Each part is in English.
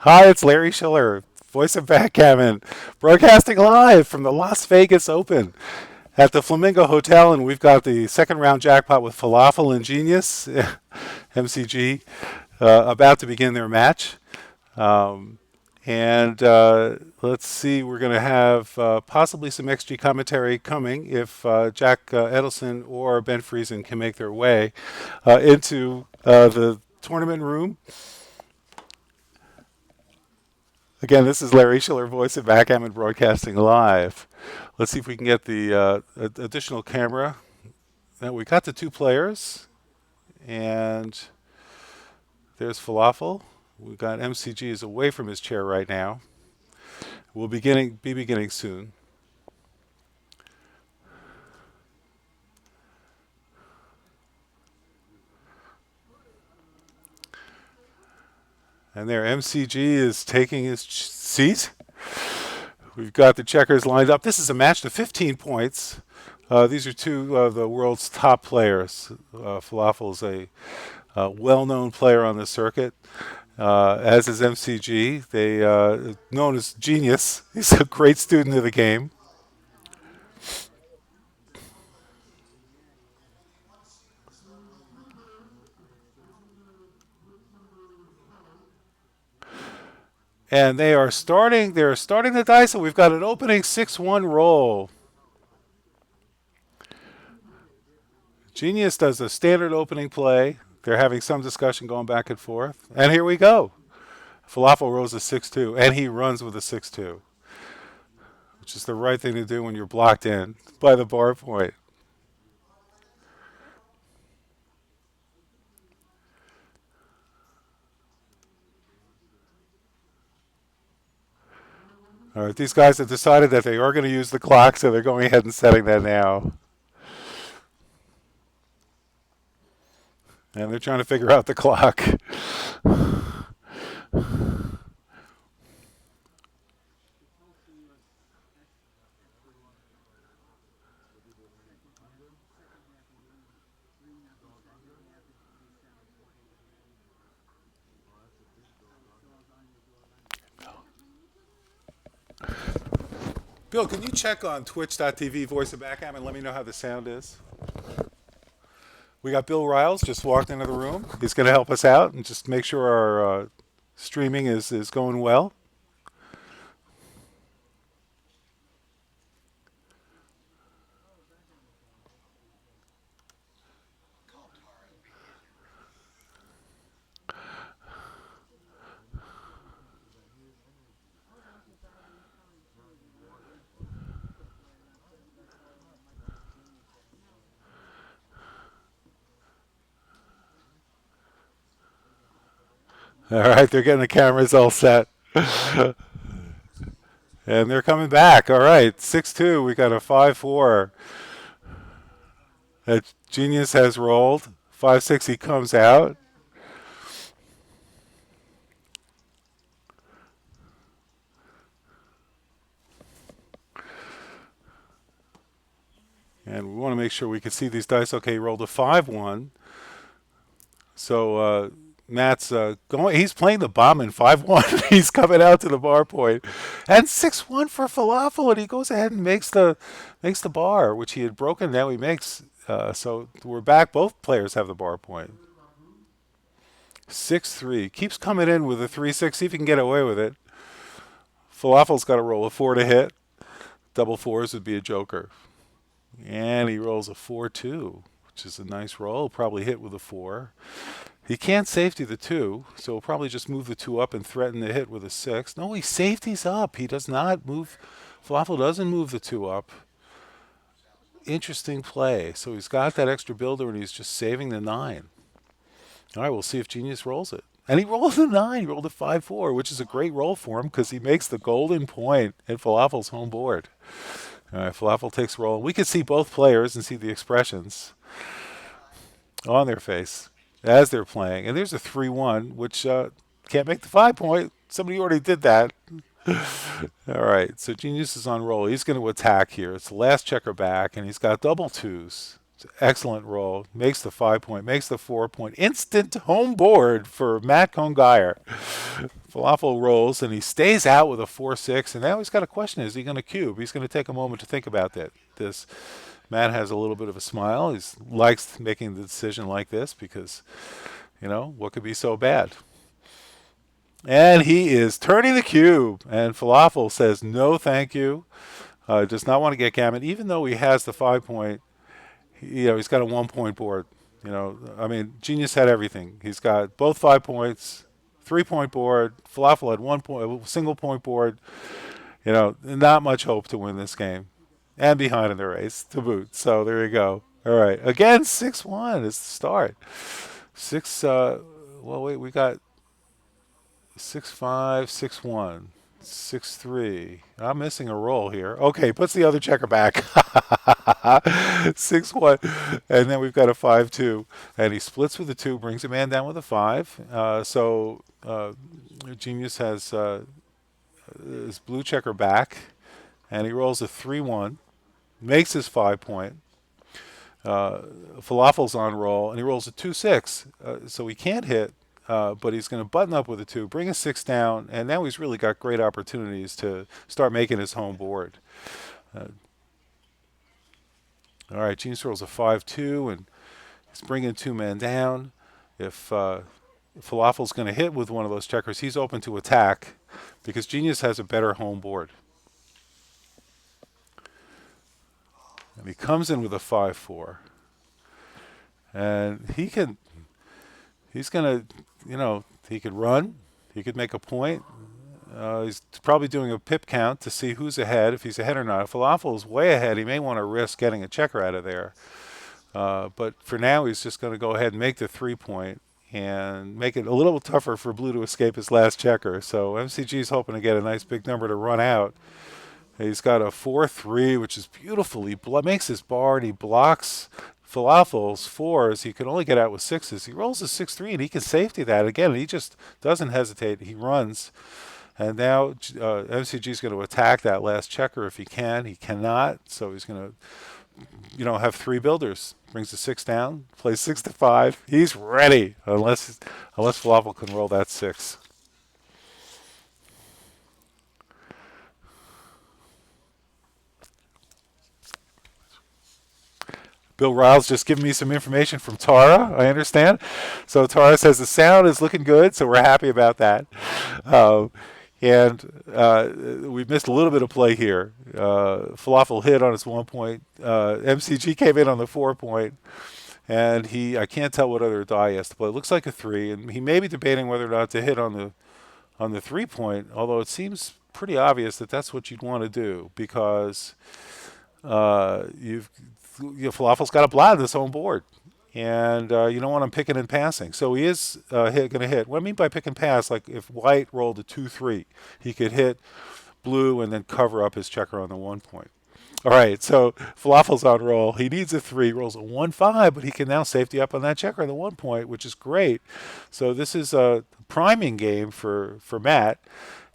Hi, it's Larry Shiller, voice of Backgammon, broadcasting live from the Las Vegas Open at the Flamingo Hotel, and we've got the second round jackpot with Falafel and Genius, MCG, about to begin their match. Um, and let's see, we're going to have possibly some XG commentary coming if Jack Edelson or Ben Friesen can make their way into the tournament room. Again, this is Larry Schiller, voice of Backgammon Broadcasting Live. Let's see if we can get the additional camera. Now we got the two players, and there's Falafel. We've got MCG is away from his chair right now. We'll be beginning soon. And there, MCG is taking his seat. We've got the checkers lined up. This is a match to 15 points. These are two of the world's top players. Falafel is a well-known player on the circuit, as is MCG. They known as Genius. He's a great student of the game. And they are starting. They're starting the dice, and we've got an opening 6-1 roll. Genius does a standard opening play. They're having some discussion going back and forth. And here we go. Falafel rolls a 6-2, and he runs with a 6-2, which is the right thing to do when you're blocked in by the bar point. All right, these guys have decided that they are going to use the clock, so they're going ahead and setting that now. And they're trying to figure out the clock. Bill, can you check on twitch.tv voice of Backgammon and let me know how the sound is? We got Bill Riles just walked into the room. He's going to help us out and just make sure our streaming is going well. All right, they're getting the cameras all set. And they're coming back. All right, 6-2. We got a 5-4. That Genius has rolled. 5-6, he comes out. And we want to make sure we can see these dice. Okay, he rolled a 5-1. So Matt's going. He's playing the bomb in 5-1. He's coming out to the bar point, and 6-1 for Falafel, and he goes ahead and makes the bar, which he had broken. Now he makes. So we're back. Both players have the bar point. 6-3 keeps coming in with a 3-6. See if he can get away with it. Falafel's got to roll a 4 to hit. Double fours would be a joker, and he rolls a 4-2, which is a nice roll. Probably hit with a 4. He can't safety the 2, so he'll probably just move the 2 up and threaten to hit with a 6. No, he safeties up. He does not move. Falafel doesn't move the 2 up. Interesting play. So he's got that extra builder, and he's just saving the 9. All right, we'll see if Genius rolls it. And he rolled a 9. He rolled a 5-4, which is a great roll for him because he makes the golden point at Falafel's home board. All right, Falafel takes roll. We can see both players and see the expressions on their face as they're playing. And there's a 3-1, which can't make the 5 point. Somebody already did that. All right, so Genius is on roll. He's going to attack here. It's the last checker back, and he's got double twos. Excellent roll. Makes the 5 point, makes the 4 point. Instant home board for Matt Cohn-Geier. Falafel rolls, and he stays out with a 4-6. And now he's got a question. Is he going to cube? He's going to take a moment to think about that. This Matt has a little bit of a smile. He likes making the decision like this because, what could be so bad? And he is turning the cube. And Falafel says, no, thank you. Does not want to get gammon, even though he has the 5 point. He's got a 1 point board. Genius had everything. He's got both 5 points, 3 point board. Falafel had 1 point, single point board. Not much hope to win this game, and behind in the race to boot. So there you go. All right, again 6-1 is the start. We got 6-5, 6-1. 6-3. I'm missing a roll here. Okay, puts the other checker back. 6-1. And then we've got a 5-2. And he splits with a 2, brings a man down with a 5. So Genius has his blue checker back. And he rolls a 3-1. Makes his 5 point. Falafel's on roll. And he rolls a 2-6. So he can't hit. But he's going to button up with a 2, bring a 6 down, and now he's really got great opportunities to start making his home board. All right, Genius rolls a 5-2, and he's bringing 2 men down. If Falafel's going to hit with one of those checkers, he's open to attack because Genius has a better home board. And he comes in with a 5-4. And he's going to, he could run. He could make a point. He's probably doing a pip count to see who's ahead, if he's ahead or not. If Falafel is way ahead, he may want to risk getting a checker out of there. But for now, he's just going to go ahead and make the 3 point and make it a little tougher for Blue to escape his last checker. So MCG's hoping to get a nice big number to run out. He's got a 4-3, which is beautiful. He makes his bar, and he blocks Falafel's 4s. He can only get out with 6s. He rolls a 6-3, and he can safety that. Again, he just doesn't hesitate. He runs. And now MCG's going to attack that last checker if he can. He cannot, so he's going to have 3 builders. Brings the 6 down, plays 6-5. He's ready, unless Falafel can roll that 6. Bill Riles just giving me some information from Tara, I understand. So Tara says the sound is looking good, so we're happy about that. We've missed a little bit of play here. Falafel hit on his 1 point. MCG came in on the 4 point. And I can't tell what other die he has to play. It looks like a 3, and he may be debating whether or not to hit on the 3 point, although it seems pretty obvious that that's what you'd want to do because Falafel's got a blot on his own board, and you don't want him picking and passing. So he is going to hit. What I mean by pick and pass, like if White rolled a 2-3, he could hit Blue and then cover up his checker on the 1 point. All right, so Falafel's on roll. He needs a 3, rolls a 1-5, but he can now safety up on that checker on the 1 point, which is great. So this is a priming game for Matt.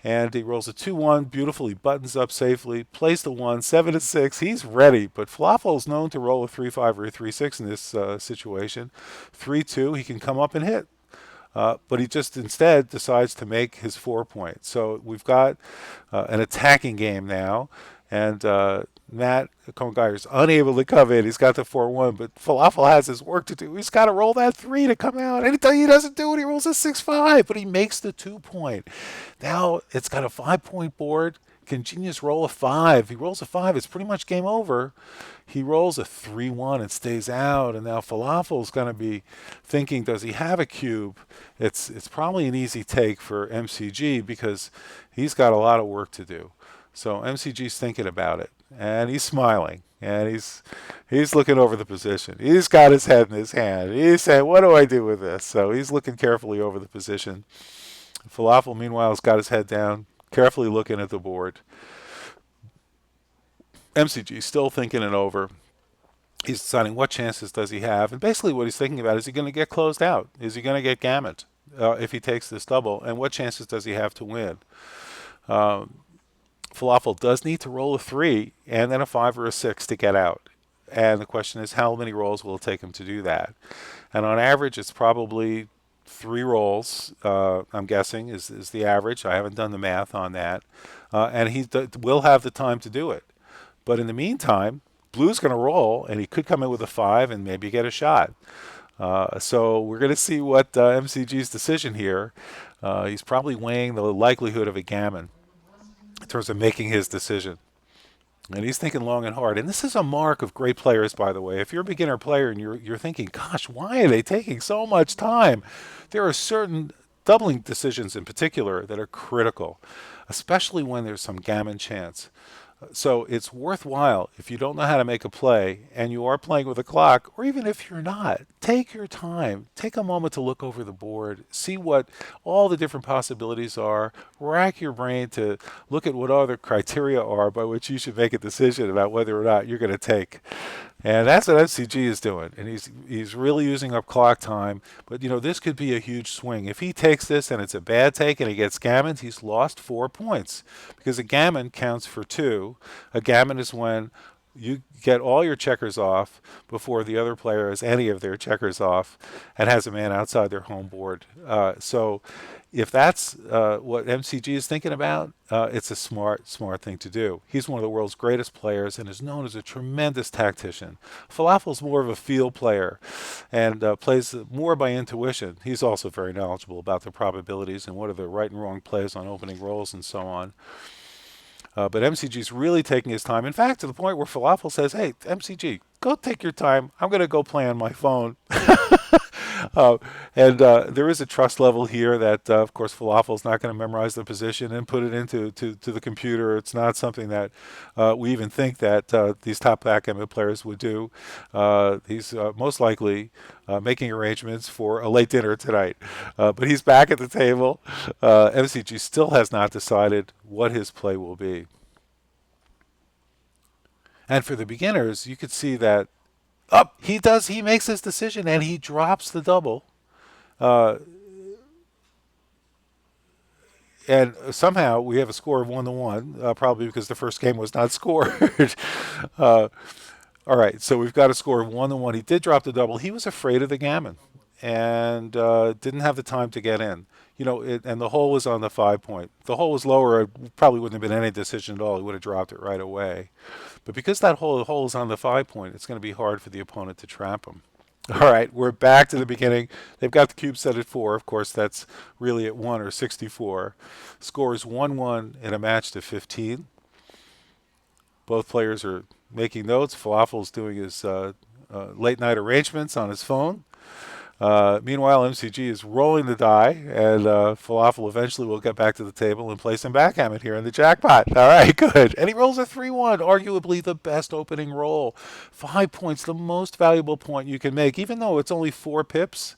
And he rolls a 2-1, beautiful. He buttons up safely, plays the 1, 7-6. He's ready, but Falafel is known to roll a 3-5 or a 3-6 in this situation. 3-2, he can come up and hit. But he just instead decides to make his 4 point. So we've got an attacking game now. And Matt Cohn-Geier is unable to come in. He's got the 4-1, but Falafel has his work to do. He's got to roll that 3 to come out. Anytime he doesn't do it, he rolls a 6-5, but he makes the 2 point. Now it's got a 5 point board. Can Genius roll a 5? He rolls a 5. It's pretty much game over. He rolls a 3-1 and stays out. And now Falafel's going to be thinking, does he have a cube? It's probably an easy take for MCG because he's got a lot of work to do. So MCG's thinking about it, and he's smiling, and he's looking over the position. He's got his head in his hand. He's saying, what do I do with this? So he's looking carefully over the position. Falafel, meanwhile, has got his head down, carefully looking at the board. MCG still thinking it over. He's deciding what chances does he have, and basically what he's thinking about is he going to get closed out? Is he going to get gammoned if he takes this double, and what chances does he have to win? Falafel does need to roll a 3 and then a 5 or a 6 to get out. and the question is how many rolls will it take him to do that? And on average, it's probably 3 rolls. I'm guessing is the average. I haven't done the math on that, and will have the time to do it. But in the meantime, Blue's going to roll, and he could come in with a 5 and maybe get a shot. So we're going to see what MCG's decision here. He's probably weighing the likelihood of a gammon in terms of making his decision. And he's thinking long and hard. And this is a mark of great players, by the way. If you're a beginner player and you're thinking, gosh, why are they taking so much time? There are certain doubling decisions in particular that are critical, especially when there's some gammon chance. So it's worthwhile if you don't know how to make a play and you are playing with a clock, or even if you're not, take your time. Take a moment to look over the board, see what all the different possibilities are, rack your brain to look at what other criteria are by which you should make a decision about whether or not you're going to take. And that's what MCG is doing, and he's really using up clock time. But this could be a huge swing. If he takes this and it's a bad take and he gets gammons, he's lost 4 points because a gammon counts for 2. A gammon is when you get all your checkers off before the other player has any of their checkers off and has a man outside their home board. So if that's what MCG is thinking about, it's a smart thing to do. He's one of the world's greatest players and is known as a tremendous tactician. Falafel's more of a field player and plays more by intuition. He's also very knowledgeable about the probabilities and what are the right and wrong plays on opening rolls and so on. But MCG's really taking his time. In fact, to the point where Falafel says, hey, MCG, go take your time. I'm going to go play on my phone. And there is a trust level here that, of course, Falafel's not going to memorize the position and put it into to the computer. It's not something that we even think that these top backgammon players would do. He's most likely making arrangements for a late dinner tonight. But he's back at the table. MCG still has not decided what his play will be. And for the beginners, you could see that he makes his decision and he drops the double. Uh, and somehow we have a score of 1-1, probably because the first game was not scored. uh, all right, so we've got a score of 1-1. He did drop the double. He was afraid of the gammon and didn't have the time to get in. And the hole was on the 5 point. If the hole was lower, it probably wouldn't have been any decision at all. He would have dropped it right away. But because that hole is on the 5 point, it's going to be hard for the opponent to trap him. All right, we're back to the beginning. They've got the cube set at 4. Of course, that's really at 1 or 64. Score is 1-1 in a match to 15. Both players are making notes. Falafel's doing his late night arrangements on his phone. Meanwhile, MCG is rolling the die, and Falafel eventually will get back to the table and play some backgammon here in the jackpot. All right, good. And he rolls a 3-1, arguably the best opening roll. 5 points, the most valuable point you can make, even though it's only 4 pips.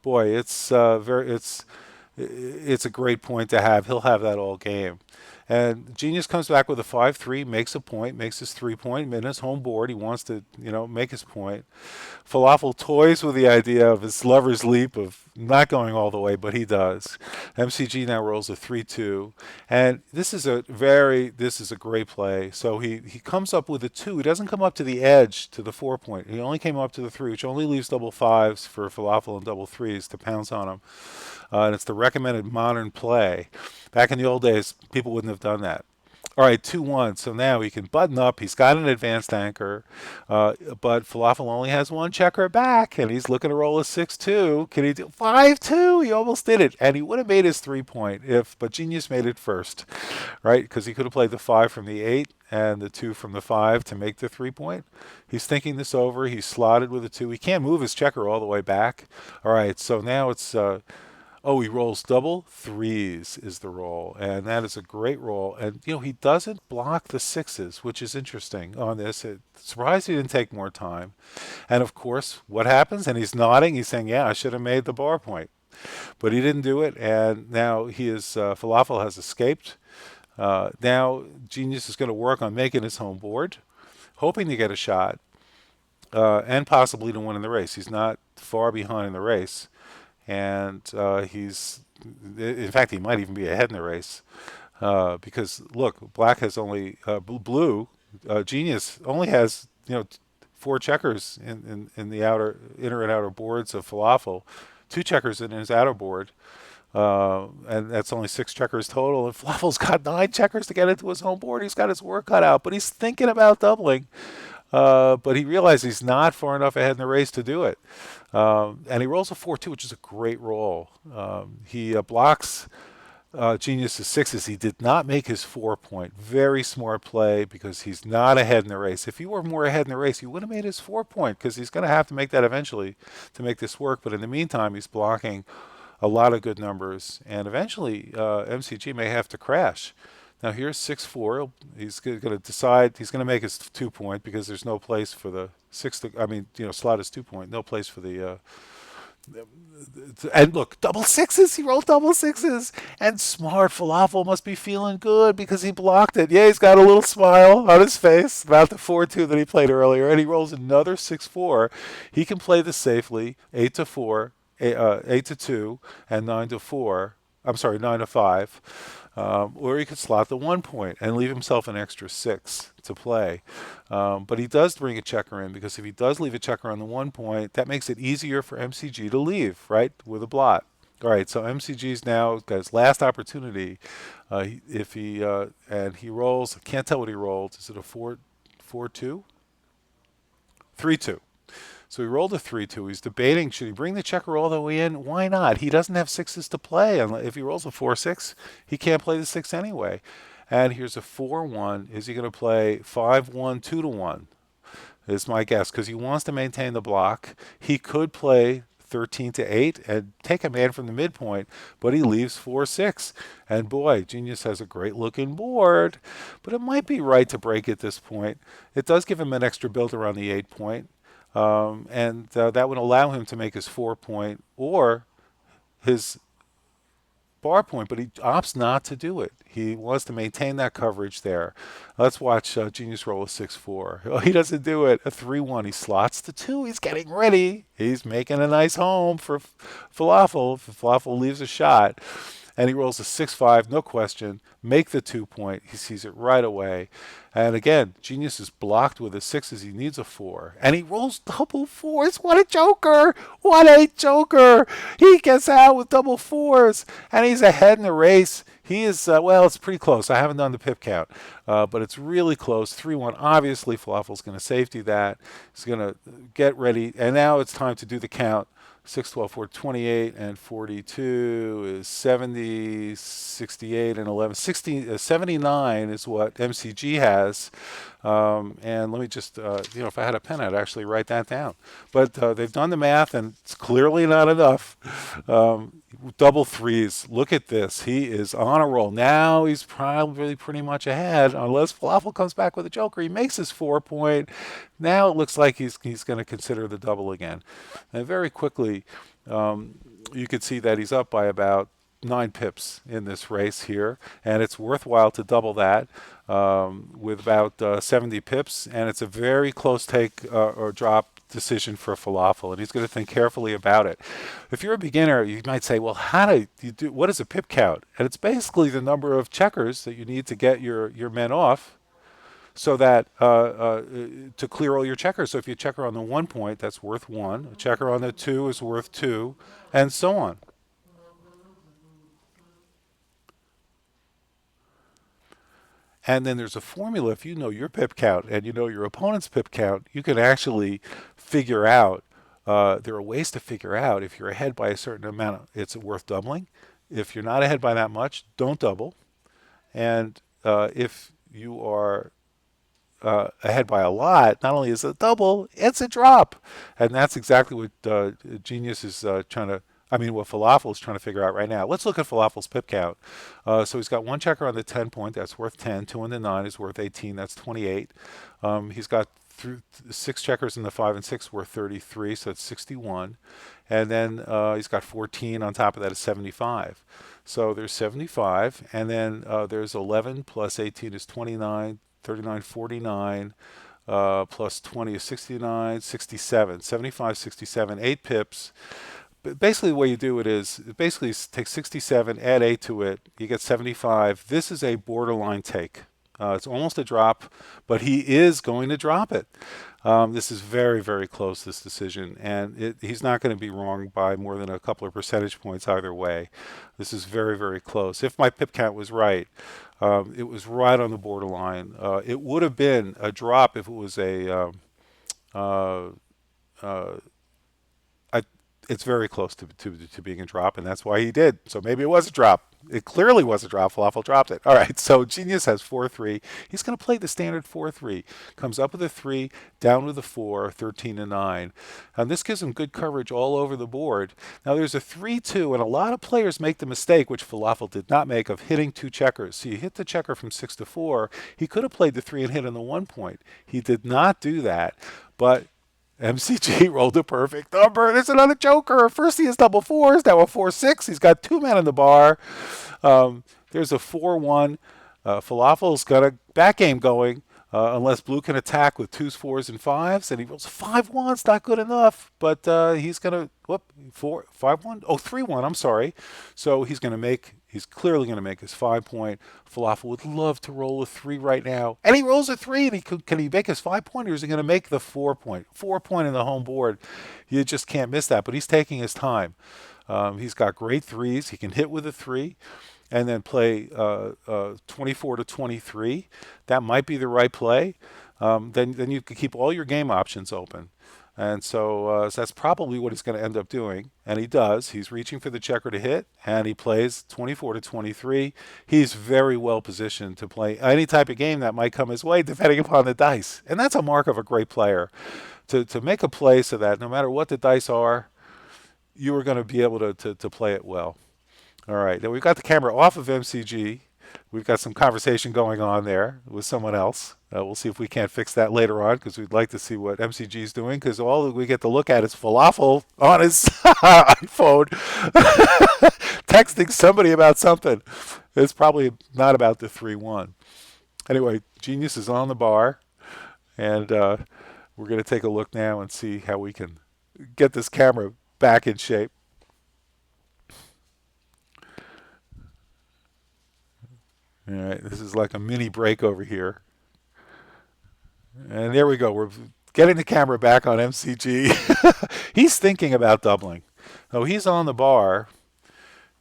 Boy, it's a great point to have. He'll have that all game. And Genius comes back with a 5-3, makes a point, makes his 3-point, in his home board. He wants to, make his point. Falafel toys with the idea of his lover's leap of not going all the way, but he does. MCG now rolls a 3-2. And this is a great play. So he comes up with a 2. He doesn't come up to the edge to the 4-point. He only came up to the 3, which only leaves double 5s for Falafel and double 3s to pounce on him. And it's the recommended modern play. Back in the old days, people wouldn't have done that. All right, 2-1. So now he can button up. He's got an advanced anchor, but Falafel only has 1 checker back, and he's looking to roll a 6-2. Can he do 5-2? He almost did it, and he would have made his 3-point but Genius made it first, right? Because he could have played the 5 from the 8 and the 2 from the 5 to make the 3-point. He's thinking this over. He's slotted with a 2. He can't move his checker all the way back. All right, so now it's... he rolls double 3s is the roll, and that is a great roll. And, he doesn't block the 6s, which is interesting on this. It's surprised he didn't take more time. And, of course, what happens? And he's nodding. He's saying, yeah, I should have made the bar point. But he didn't do it, and now Falafel has escaped. Now Genius is going to work on making his home board, hoping to get a shot, and possibly to win in the race. He's not far behind in the race. And in fact, he might even be ahead in the race because look, Black has only Blue, Genius only has four checkers in the inner and outer boards of Falafel, two checkers in his outer board, and that's only six checkers total. And Flavel's got nine checkers to get into his home board. He's got his work cut out, but he's thinking about doubling. But he realized he's not far enough ahead in the race to do it. And he rolls a 4-2, which is a great roll. He blocks Genius's sixes. He did not make his 4 point. Very smart play because he's not ahead in the race. If he were more ahead in the race, he would have made his 4 point because he's going to have to make that eventually to make this work. But in the meantime, he's blocking a lot of good numbers, and eventually MCG may have to crash. Now here's 6-4. He's going to decide he's going to make his 2 point because there's no place for the six. I mean, slot is 2 point. No place for the. And look, double sixes. He rolled double sixes, and smart Falafel must be feeling good because he blocked it. Yeah, he's got a little smile on his face about the 4-2 that he played earlier, and he rolls another 6-4. He can play this safely, 8-4. 8-2 and 9-4. I'm sorry, 9-5. Or he could slot the 1 point and leave himself an extra six to play. But he does bring a checker in because if he does leave a checker on the 1 point, that makes it easier for MCG to leave, right, with a blot. All right, so MCG's now got his last opportunity. If he and he rolls, I can't tell what he rolled. Is it a 4-2? 3-2. So he rolled a 3-2. He's debating, should he bring the checker all the way in? Why not? He doesn't have sixes to play. And if he rolls a 4-6, he can't play the six anyway. And here's a 4-1. Is he going to play 5-1, 2-1? Is my guess, because he wants to maintain the block. He could play 13-8 and take a man from the midpoint, but he leaves 4-6. And boy, Genius has a great looking board, but it might be right to break at this point. It does give him an extra builder on the 8 point. And that would allow him to make his 4 point or his bar point, but he opts not to do it. He wants to maintain that coverage there. Let's watch Genius roll a 6-4. Oh, he doesn't do it. A 3-1. He slots the 2. He's getting ready. He's making a nice home for Falafel. If Falafel leaves a shot. And he rolls a 6-5, no question. Make the 2 point. He sees it right away. And again, Genius is blocked with his sixes. He needs a 4. And he rolls double 4s. What a joker! What a joker! He gets out with double 4s. And he's ahead in the race. He is, well, it's pretty close. I haven't done the pip count. But it's really close. 3-1. Obviously, Falafel's going to safety that. He's going to get ready. And now it's time to do the count. 6, 12, 4, 28, and 42 is 70, 68, and 11. 79 is what MCG has. And let me just, if I had a pen, I'd actually write that down. But they've done the math, and it's clearly not enough. Double threes. Look at this. He is on a roll. Now he's probably pretty much ahead, unless Falafel comes back with a joker. He makes his 4 point. Now it looks like he's going to consider the double again. And very quickly, you could see that he's up by about 9 pips in this race here, and it's worthwhile to double that with about 70 pips, and it's a very close take or drop decision for Falafel, and he's going to think carefully about it. If you're a beginner, you might say, well, how do you do, what is a pip count? And it's basically the number of checkers that you need to get your men off so that to clear all your checkers. So if you checker on the 1 point, that's worth 1. A checker on the 2 is worth 2, and so on. And then there's a formula. If you know your pip count and you know your opponent's pip count, you can actually figure out, there are ways to figure out if you're ahead by a certain amount, it's worth doubling. If you're not ahead by that much, don't double. And if you are ahead by a lot, not only is it a double, it's a drop. And that's exactly what Genius is what Falafel is trying to figure out right now. Let's look at Falafel's pip count. So he's got one checker on the 10 point, that's worth 10. 2 on the 9 is worth 18, that's 28. He's got 6 checkers in the 5 and 6 worth 33, so it's 61. And then he's got 14 on top of that is 75. So there's 75, and then there's 11 plus 18 is 29, 39, 49. Plus 20 is 69, 67, 75, 67, 8 pips. But basically the way you do it is, basically take 67, add 8 to it, you get 75. This is a borderline take. It's almost a drop, but he is going to drop it. This is very, very close, this decision, and he's not going to be wrong by more than a couple of percentage points either way. This is very, very close. If my pip count was right, it was right on the borderline. It would have been a drop if it was uh, uh, I, it's very close to being a drop, and that's why he did. So maybe it was a drop. It clearly was a drop. Falafel dropped it. All right, so Genius has 4-3. He's going to play the standard 4-3. Comes up with a 3, down with a 4, 13 and 9. And this gives him good coverage all over the board. Now there's a 3-2, and a lot of players make the mistake, which Falafel did not make, of hitting 2 checkers. So you hit the checker from 6 to 4. He could have played the 3 and hit on the 1 point. He did not do that, but MCG rolled a perfect number. There's another joker. First he has double fours, now a 4-6. He's got 2 men in the bar. There's a 4-1. Falafel's got a back game going, unless Blue can attack with 2s, 4s, and 5s, and he rolls 5-1. It's not good enough, but he's going to, 5-1? Oh, 3-1, I'm sorry. So he's going to make, he's clearly going to make his 5-point. Falafel would love to roll a 3 right now, and he rolls a 3, and can he make his 5-point, or is he going to make the 4-point? 4-point in the home board. You just can't miss that, but he's taking his time. He's got great 3s. He can hit with a 3 and then play 24 to 23. That might be the right play. Then you can keep all your game options open. And so that's probably what he's going to end up doing. And he does. He's reaching for the checker to hit, and he plays 24 to 23. He's very well positioned to play any type of game that might come his way, depending upon the dice. And that's a mark of a great player, to make a play so that no matter what the dice are, you are going to be able to play it well. All right, now we've got the camera off of MCG. We've got some conversation going on there with someone else. We'll see if we can't fix that later on, because we'd like to see what MCG is doing, because all that we get to look at is Falafel on his iPhone texting somebody about something. It's probably not about the 3-1. Anyway, Genius is on the bar, and we're going to take a look now and see how we can get this camera back in shape. All right, this is like a mini break over here. And there we go. We're getting the camera back on MCG. He's thinking about doubling. Oh, he's on the bar,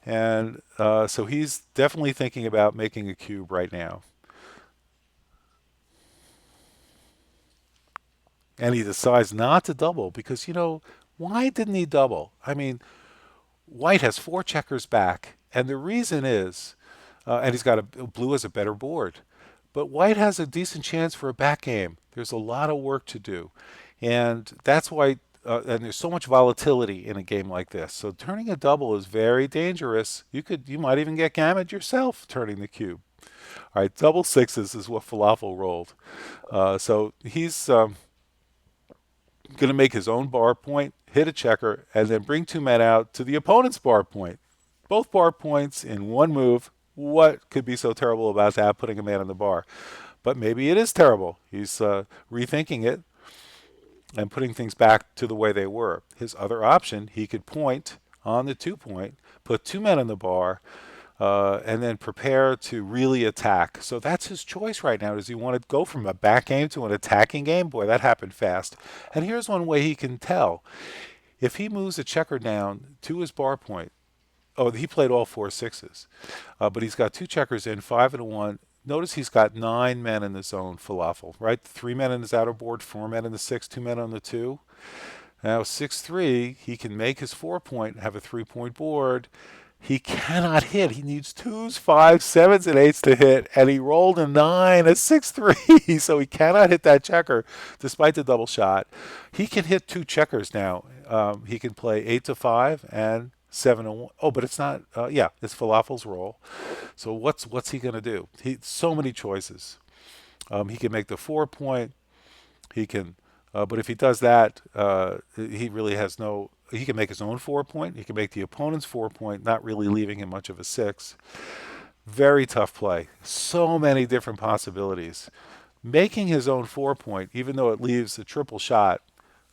and so he's definitely thinking about making a cube right now. And he decides not to double because, why didn't he double? I mean, White has 4 checkers back, and the reason is, and he's got Blue has a better board, but White has a decent chance for a back game. There's a lot of work to do, and that's why. And there's so much volatility in a game like this. So turning a double is very dangerous. You might even get gammoned yourself turning the cube. All right, double 6s is what Falafel rolled. So he's going to make his own bar point, hit a checker, and then bring 2 men out to the opponent's bar point. Both bar points in one move. What could be so terrible about that, putting a man on the bar? But maybe it is terrible. He's rethinking it and putting things back to the way they were. His other option, he could point on the 2-point, put 2 men on the bar, and then prepare to really attack. So that's his choice right now. Does he want to go from a back game to an attacking game? Boy, that happened fast. And here's one way he can tell. If he moves a checker down to his bar point, he played all 4 6s, but he's got 2 checkers in, 5 and a 1. Notice he's got 9 men in the zone, Falafel, right? 3 men in his outer board, 4 men in the 6, 2 men on the 2. Now 6-3, he can make his 4-point, have a 3-point board. He cannot hit. He needs 2s, 5s, 7s, and 8s to hit, and he rolled a 9, a 6-3, so he cannot hit that checker despite the double shot. He can hit 2 checkers now. He can play 8-5 and 7-1. Oh, but it's not. It's Falafel's roll. So what's he going to do? So many choices. He can make the 4-point. He can, but if he does that, he really has no. He can make his own 4-point. He can make the opponent's 4-point, not really leaving him much of a 6. Very tough play. So many different possibilities. Making his own 4-point, even though it leaves a triple shot,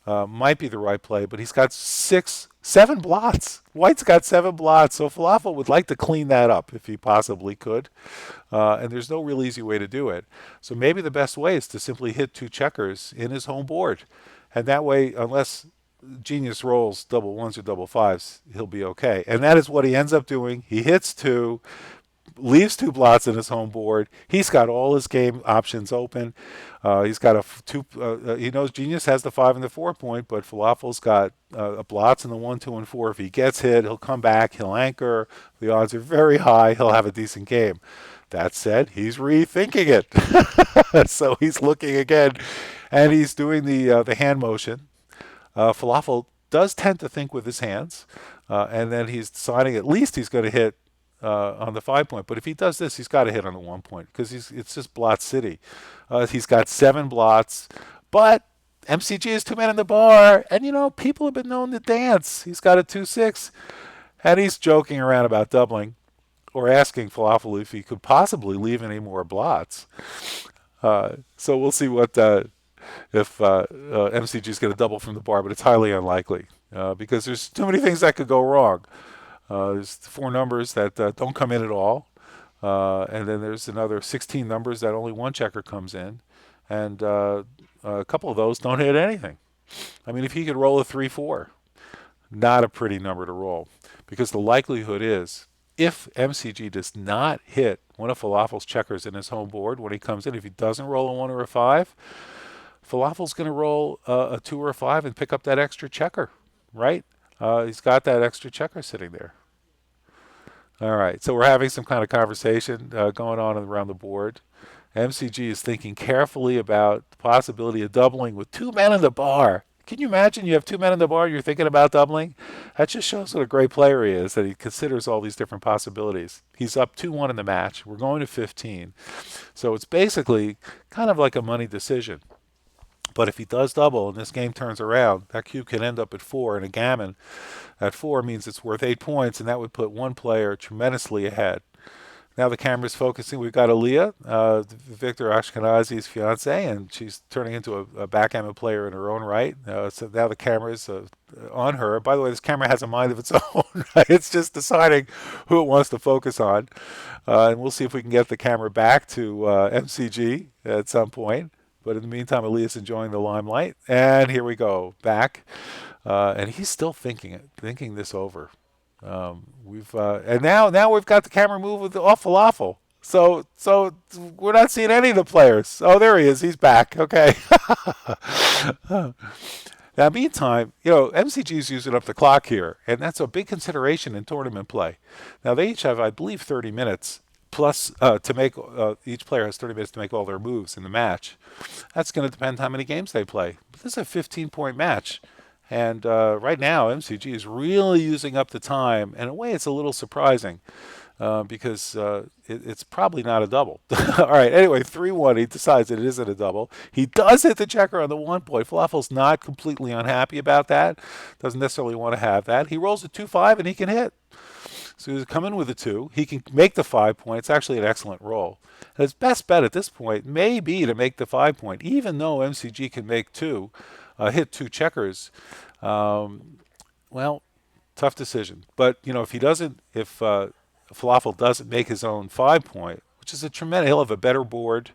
might be the right play, but he's got 7 blots. White's got 7 blots, so Falafel would like to clean that up if he possibly could. And there's no real easy way to do it. So maybe the best way is to simply hit 2 checkers in his home board. And that way, unless Genius rolls double ones or double fives, he'll be okay. And that is what he ends up doing. He hits 2, leaves 2 blots in his home board. He's got all his game options open. He's got he knows Genius has the 5 and the 4 point, but Falafel's got blots in the 1, 2, and 4. If he gets hit, he'll come back. He'll anchor. The odds are very high. He'll have a decent game. That said, he's rethinking it. So he's looking again, and he's doing the hand motion. Falafel does tend to think with his hands, and then he's deciding at least he's going to hit on the 5 point. But if he does this, he's got to hit on the 1 point because it's just blot city. He's got 7 blots, but MCG is 2 men in the bar, and people have been known to dance. He's got a 2-6, and he's joking around about doubling or asking Falafel if he could possibly leave any more blots. So we'll see what if MCG is going to double from the bar, but it's highly unlikely because there's too many things that could go wrong. There's 4 numbers that don't come in at all, and then there's another 16 numbers that only 1 checker comes in, and a couple of those don't hit anything. I mean, if he could roll a 3-4, not a pretty number to roll, because the likelihood is if MCG does not hit one of Falafel's checkers in his home board when he comes in, if he doesn't roll a 1 or a 5, Falafel's going to roll a 2 or a 5 and pick up that extra checker, right? He's got that extra checker sitting there. All right, so we're having some kind of conversation going on around the board. MCG is thinking carefully about the possibility of doubling with 2 men in the bar. Can you imagine you have 2 men in the bar, you're thinking about doubling? That just shows what a great player he is, that he considers all these different possibilities. He's up 2-1 in the match. We're going to 15. So it's basically kind of like a money decision. But if he does double and this game turns around, that cube can end up at 4, and a gammon at 4 means it's worth 8 points, and that would put one player tremendously ahead. Now the camera's focusing. We've got Aaliyah, Victor Ashkenazi's fiance, and she's turning into a backgammon player in her own right. So now the camera's on her. By the way, this camera has a mind of its own. It's just deciding who it wants to focus on. And we'll see if we can get the camera back to MCG at some point. But in the meantime, Aaliyah's enjoying the limelight. And here we go, back. And he's still thinking this over. And now we've got the camera move with off Falafel. So we're not seeing any of the players. Oh, there he is. He's back. Okay. Now, meantime, MCG is using up the clock here, and that's a big consideration in tournament play. Now, they each have, I believe, 30 minutes plus to make. Each player has 30 minutes to make all their moves in the match. That's going to depend how many games they play. But this is a 15-point match. And right now, MCG is really using up the time. And in a way, it's a little surprising because it's probably not a double. All right, anyway, 3-1, he decides that it isn't a double. He does hit the checker on the 1 point. Falafel's not completely unhappy about that. Doesn't necessarily want to have that. He rolls a 2-5, and he can hit. So he's coming with a 2. He can make the 5 point. It's actually an excellent roll. And his best bet at this point may be to make the 5 point, even though MCG can make 2. Hit 2 checkers. Well, tough decision. But if Falafel doesn't make his own 5 point, which is a tremendous, he'll have a better board.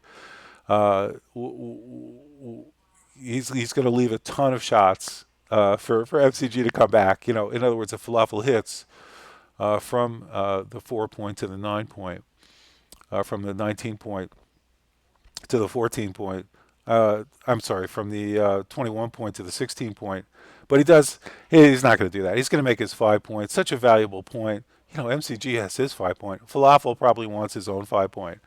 He's going to leave a ton of shots for MCG to come back. In other words, if Falafel hits from the 4 point to the 9 point, from the 19 point to the 14 point. I'm sorry, from the 21 point to the 16 point. But he's not going to do that. He's going to make his 5 points. Such a valuable point. MCG has his 5 point. Falafel probably wants his own 5 point.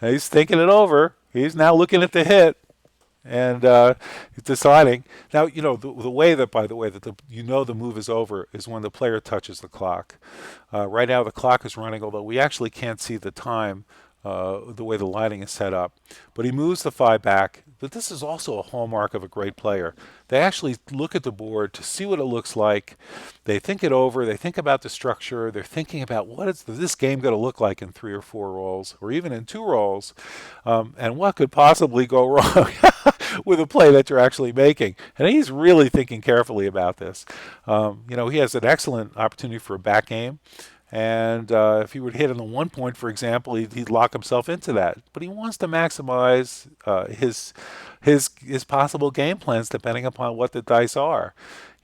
And he's thinking it over. He's now looking at the hit and deciding. Now, the way that, by the way, that the move is over is when the player touches the clock. Right now, the clock is running, although we actually can't see the time the way the lighting is set up. But he moves the 5 back. But this is also a hallmark of a great player. They actually look at the board to see what it looks like. They think it over. They think about the structure. They're thinking about what is this game going to look like in 3 or 4 rolls, or even in 2 rolls, and what could possibly go wrong with a play that you're actually making. And he's really thinking carefully about this. He has an excellent opportunity for a back game. And if he would hit on the 1 point, for example, he'd lock himself into that. But he wants to maximize his possible game plans depending upon what the dice are.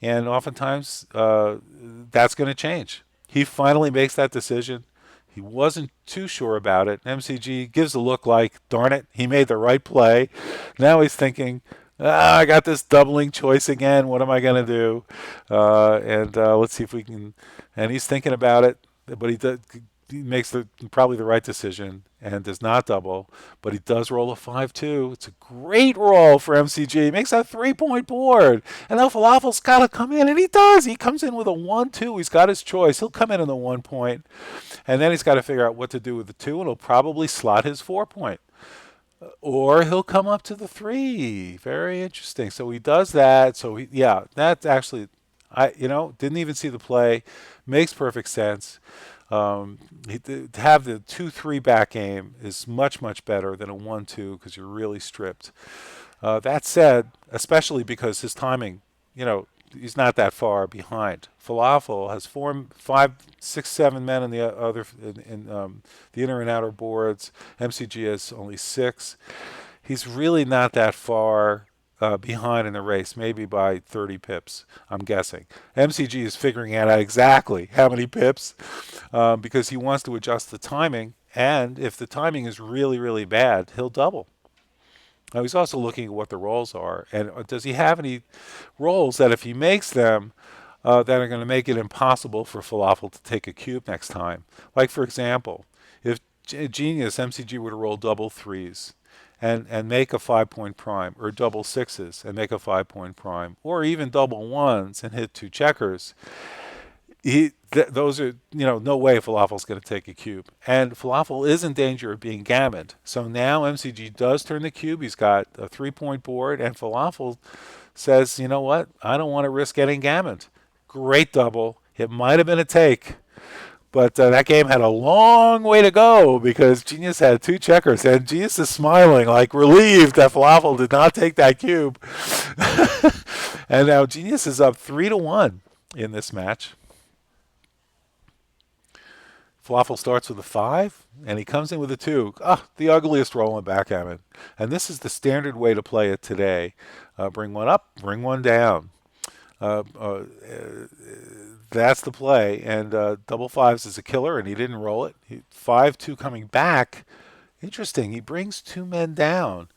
And oftentimes that's going to change. He finally makes that decision. He wasn't too sure about it. MCG gives a look like, darn it, he made the right play. Now he's thinking, I got this doubling choice again. What am I going to do? And let's see if we can. And he's thinking about it, but he makes probably the right decision and does not double. But he does roll a 5-2. It's a great roll for MCG. He makes a 3-point board. And now Falafel's got to come in, and he does. He comes in with a 1-2. He's got his choice. He'll come in the 1 point, and then he's got to figure out what to do with the 2, and he'll probably slot his 4 point. Or he'll come up to the 3. Very interesting. So he does that. So that's actually, didn't even see the play. Makes perfect sense. To have the 2-3 back game is much, much better than a 1-2 because you're really stripped. That said, especially because his timing, he's not that far behind. Falafel has 4, 5, 6, 7 men in the other in the inner and outer boards. MCG has only 6. He's really not that far behind in the race, maybe by 30 pips, I'm guessing. MCG is figuring out exactly how many pips because he wants to adjust the timing, and if the timing is really, really bad, he'll double. Now he's also looking at what the rolls are, and does he have any rolls that if he makes them, that are going to make it impossible for Falafel to take a cube next time? Like for example, if Genius MCG were to roll double 3s and make a 5-point prime, or double 6s and make a 5-point prime, or even double 1s and hit 2 checkers, those are, no way Falafel's going to take a cube. And Falafel is in danger of being gammoned. So now MCG does turn the cube. He's got a 3-point board, and Falafel says, you know what? I don't want to risk getting gammoned. Great double. It might have been a take. But that game had a long way to go because Genius had 2 checkers, and Genius is smiling, like relieved that Falafel did not take that cube. And now Genius is up 3-1 in this match. Falafel starts with a 5, and he comes in with a 2. The ugliest roll in backgammon. And this is the standard way to play it today. Bring one up, bring one down. That's the play. And double 5s is a killer, and he didn't roll it. 5-2 coming back. Interesting. He brings 2 men down.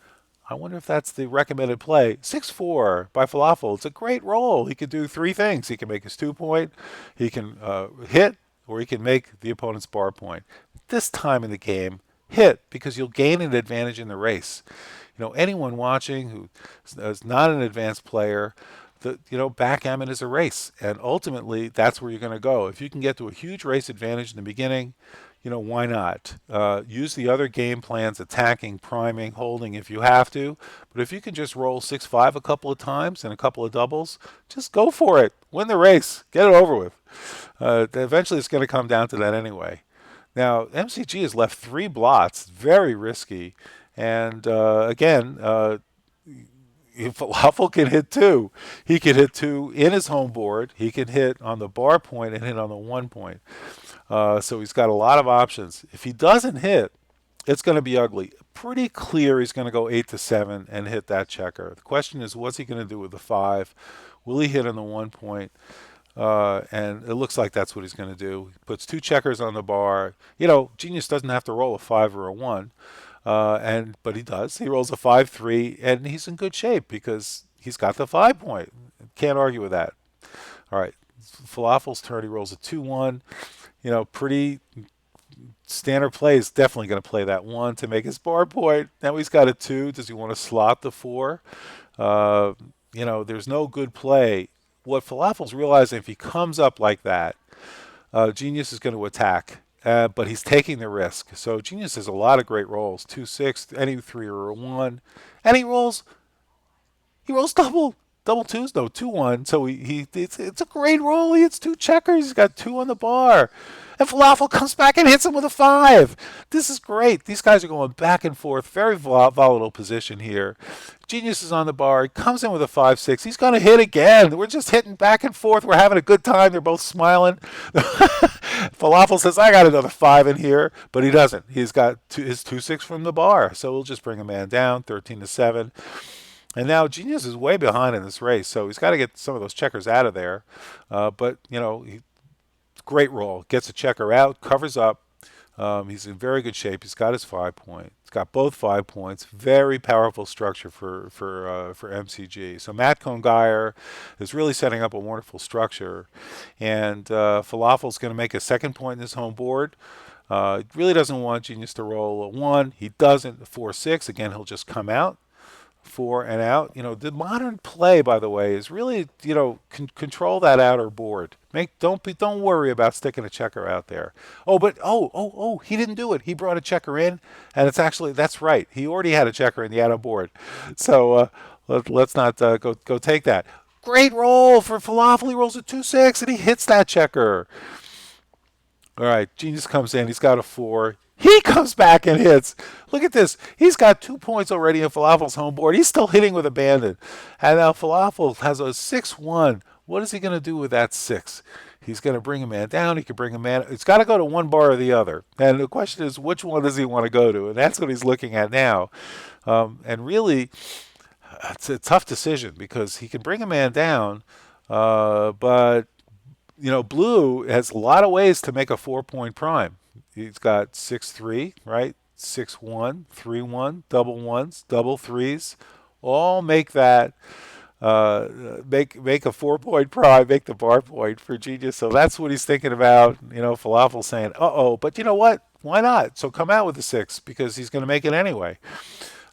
I wonder if that's the recommended play. 6-4 by Falafel. It's a great roll. He could do 3 things. He can make his 2-point. He can hit, or he can make the opponent's bar point. This time in the game, hit, because you'll gain an advantage in the race. Anyone watching who is not an advanced player, backgammon is a race, and ultimately that's where you're going to go. If you can get to a huge race advantage in the beginning, why not? Use the other game plans, attacking, priming, holding if you have to. But if you can just roll 6-5 a couple of times and a couple of doubles, just go for it. Win the race. Get it over with. Eventually it's going to come down to that anyway. Now, MCG has left 3 blots. Very risky. And again, Falafel can hit 2. He can hit 2 in his home board. He can hit on the bar point and hit on the 1 point. So he's got a lot of options. If he doesn't hit, it's going to be ugly. Pretty clear he's going to go 8-7 and hit that checker. The question is, what's he going to do with the 5? Will he hit on the 1 point? And it looks like that's what he's going to do. He puts 2 checkers on the bar. Genius doesn't have to roll a 5 or a 1. But he does. He rolls a 5-3, and he's in good shape because he's got the 5 point. Can't argue with that. All right, Falafel's turn. He rolls a 2-1. Pretty standard play. Is definitely going to play that 1 to make his bar point. Now he's got a 2. Does he want to slot the 4? There's no good play. What Falafel's realizing, if he comes up like that, Genius is going to attack. but he's taking the risk. So Genius has a lot of great rolls. 2-6, any 3 or a 1. And he rolls double twos, no, 2-1. So it's a great roll. He hits 2 checkers. He's got 2 on the bar. And Falafel comes back and hits him with a 5. This is great. These guys are going back and forth. Very volatile position here. Genius is on the bar. He comes in with a 5-6. He's going to hit again. We're just hitting back and forth. We're having a good time. They're both smiling. Falafel says, I got another 5 in here, but he doesn't. He's got his 2-6 from the bar. So we'll just bring a man down, 13-7. And now Genius is way behind in this race, so he's got to get some of those checkers out of there. But, great roll. Gets a checker out, covers up. He's in very good shape. He's got his 5 point. He's got both 5 points. Very powerful structure for MCG. So Matt Cohn-Geier is really setting up a wonderful structure. And Falafel's going to make a second point in his home board. Really doesn't want Genius to roll a 1. He doesn't. 4-6. Again, he'll just come out. 4 and out. The modern play, by the way, is really, control that outer board. Don't worry about sticking a checker out there. He didn't do it. He brought a checker in, and that's right. He already had a checker in the outer board. So let's not go take that. Great roll for Falafel. He rolls a 2-6 and he hits that checker. All right, Genius comes in. He's got a 4. He comes back and hits. Look at this. He's got 2 points already in Falafel's home board. He's still hitting with abandon. And now Falafel has a 6-1. What is he going to do with that 6? He's going to bring a man down. He can bring a man. It's got to go to one bar or the other. And the question is, which one does he want to go to? And that's what he's looking at now. And really, it's a tough decision because he can bring a man down, but Blue has a lot of ways to make a 4-point prime. He's got 6-3, right? 6-1, 3-1, double ones, double threes, all make that make a 4-point prime, make the bar point for Genius. So that's what he's thinking about. Falafel saying, but you know what? Why not? So come out with a 6 because he's going to make it anyway.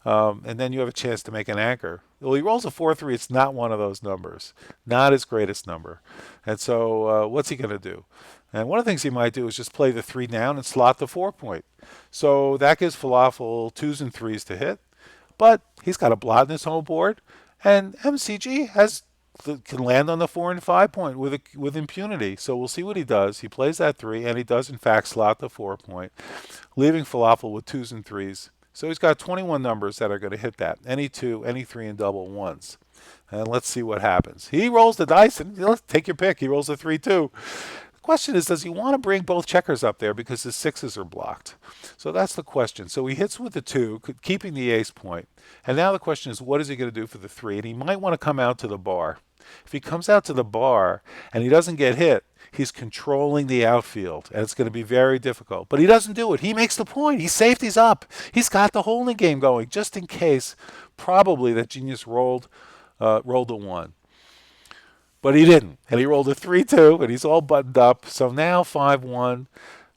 And then you have a chance to make an anchor. Well, he rolls a 4-3. It's not one of those numbers, not his greatest number. And so what's he going to do? And one of the things he might do is just play the 3 down and slot the 4-point. So that gives Falafel 2s and 3s to hit. But he's got a blot in his home board. And MCG can land on the 4 and 5 point with impunity. So we'll see what he does. He plays that 3, and he does, in fact, slot the 4 point, leaving Falafel with 2s and 3s. So he's got 21 numbers that are going to hit that. Any 2, any 3, and double ones. And let's see what happens. He rolls the dice, and take your pick. He rolls a 3-2. Question is, does he want to bring both checkers up there because his 6s are blocked? So that's the question. So he hits with the 2, keeping the ace point. And now the question is, what is he going to do for the 3? And he might want to come out to the bar. If he comes out to the bar and he doesn't get hit, he's controlling the outfield, and it's going to be very difficult. But he doesn't do it. He makes the point. He safeties up. He's got the holding game going, just in case, probably, that Genius rolled a 1. But he didn't. And he rolled a 3-2, and he's all buttoned up. So now 5-1.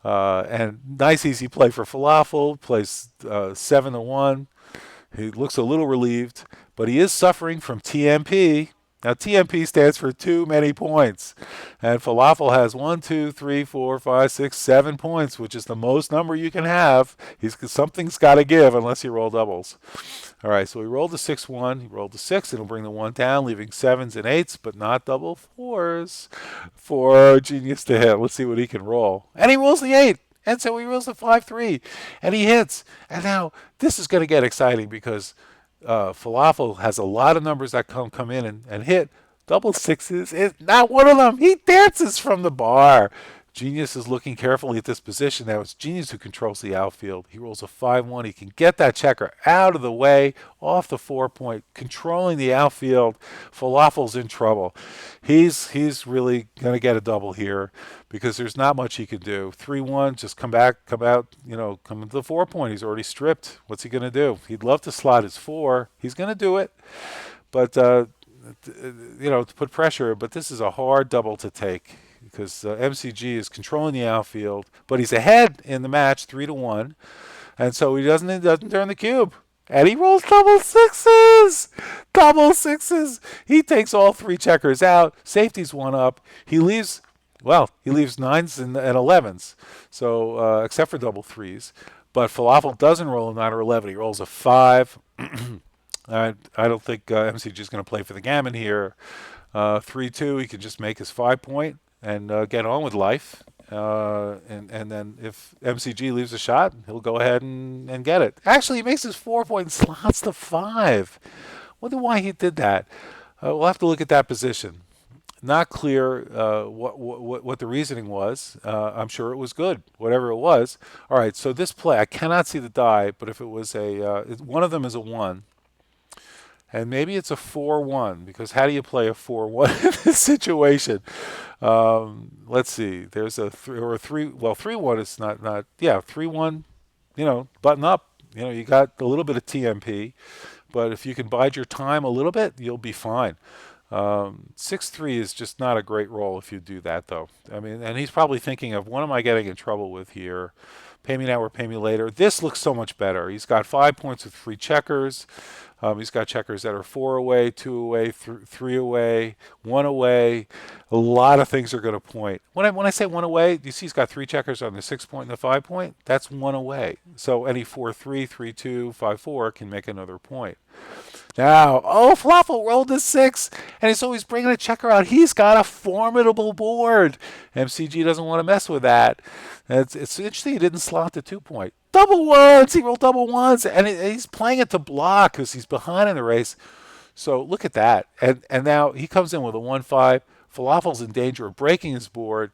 And nice easy play for Falafel. Plays 7-1. He looks a little relieved, but he is suffering from TMP. Now, TMP stands for too many points. And Falafel has 1, 2, 3, 4, 5, 6, 7 points, which is the most number you can have. Something's got to give unless you roll doubles. All right, so he rolled a 6-1. He rolled a 6, and he'll bring the 1 down, leaving 7s and 8s, but not double 4s for Genius to hit. Let's see what he can roll. And he rolls the 8. And so he rolls the 5-3, and he hits. And now this is going to get exciting because Falafel has a lot of numbers that come in and hit. Double 6s is not one of them. He dances from the bar. Genius is looking carefully at this position. Now it's Genius who controls the outfield. He rolls a 5-1. He can get that checker out of the way, off the 4 point, controlling the outfield. Falafel's in trouble. He's really going to get a double here because there's not much he can do. 3-1, just come out, come into the 4 point. He's already stripped. What's he going to do? He'd love to slot his 4. He's going to do it, but to put pressure. But this is a hard double to take, because MCG is controlling the outfield, but he's ahead in the match 3-1, and so he doesn't turn the cube, and he rolls double 6s. Double 6s. He takes all 3 checkers out. Safety's 1 up. He leaves Well, he leaves nines and 11s, so except for double threes. But Falafel doesn't roll a 9 or 11. He rolls a 5. I don't think MCG is going to play for the gammon here. 3-2, he could just make his 5 point and get on with life. And then if MCG leaves a shot, he'll go ahead and get it. Actually, he makes his 4 point and slots the 5. Wonder why he did that. We'll have to look at that position. Not clear what the reasoning was. I'm sure it was good, whatever it was. All right, so this play, I cannot see the die, but if it was one of them is a 1. And maybe it's a 4-1, because how do you play a 4-1 in this situation? Let's see. There's a 3 or a 3. Well, 3-1 is not. Yeah, 3-1. Button up. You got a little bit of TMP, but if you can bide your time a little bit, you'll be fine. 6-3 is just not a great roll if you do that, though. I mean, and he's probably thinking of, what am I getting in trouble with here? Pay me now or pay me later. This looks so much better. He's got 5 points with 3 checkers. He's got checkers that are 4 away, 2 away, 3 away, 1 away. A lot of things are going to point. When I say 1 away, you see he's got 3 checkers on the 6 point and the 5 point. That's 1 away. So any 4-3, 3-2, 5-4 can make another point. Now, Falafel rolled a 6, and so he's bringing a checker out. He's got a formidable board. MCG doesn't want to mess with that. It's interesting he didn't slot the 2 point. Double ones! He rolled double ones, and he's playing it to block because he's behind in the race. So look at that. And now he comes in with a 1-5. Falafel's in danger of breaking his board.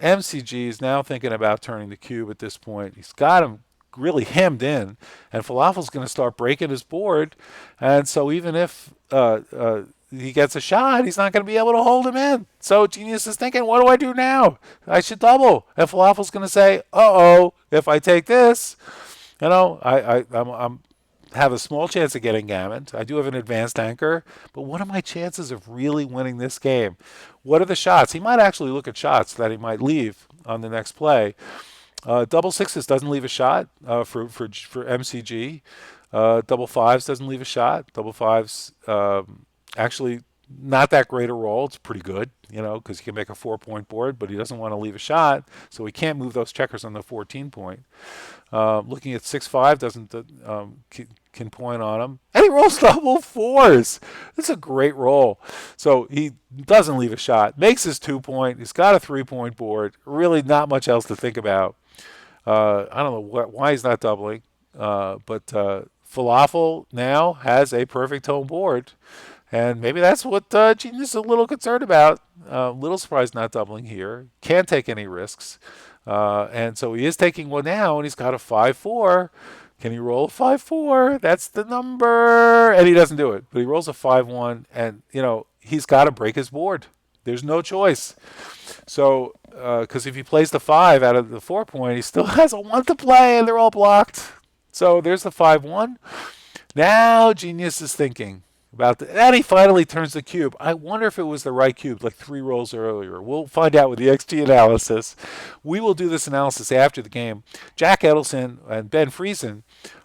MCG is now thinking about turning the cube at this point. He's got him really hemmed in, and Falafel's going to start breaking his board, and so even if he gets a shot, he's not going to be able to hold him in. So Genius is thinking, what do I do now? I should double. And Falafel's going to say, if I take this, I'm have a small chance of getting gammoned. I do have an advanced anchor, but what are my chances of really winning this game? What are the shots? He might actually look at shots that he might leave on the next play. Double sixes doesn't leave a shot for MCG. Double fives doesn't leave a shot. Double fives actually not that great a roll. It's pretty good, because he can make a 4 point board, but he doesn't want to leave a shot, so he can't move those checkers on the 14 point. Looking at 6-5 doesn't can point on him, and he rolls double fours. This is a great roll. So he doesn't leave a shot, makes his 2 point. He's got a 3 point board. Really, not much else to think about. I don't know why he's not doubling, but Falafel now has a perfect home board, and maybe that's what Genius is a little concerned about. Little surprised not doubling here. Can't take any risks, and so he is taking one now, and he's got a 5-4. Can he roll a 5-4? That's the number, and he doesn't do it. But he rolls a 5-1, and he's got to break his board. There's no choice. So, because if he plays the 5 out of the 4 point, he still has a 1 to play, and they're all blocked. So there's the 5-1. Now Genius is thinking about that. And he finally turns the cube. I wonder if it was the right cube, like 3 rolls earlier. We'll find out with the XG analysis. We will do this analysis after the game. Jack Edelson and Ben Friesen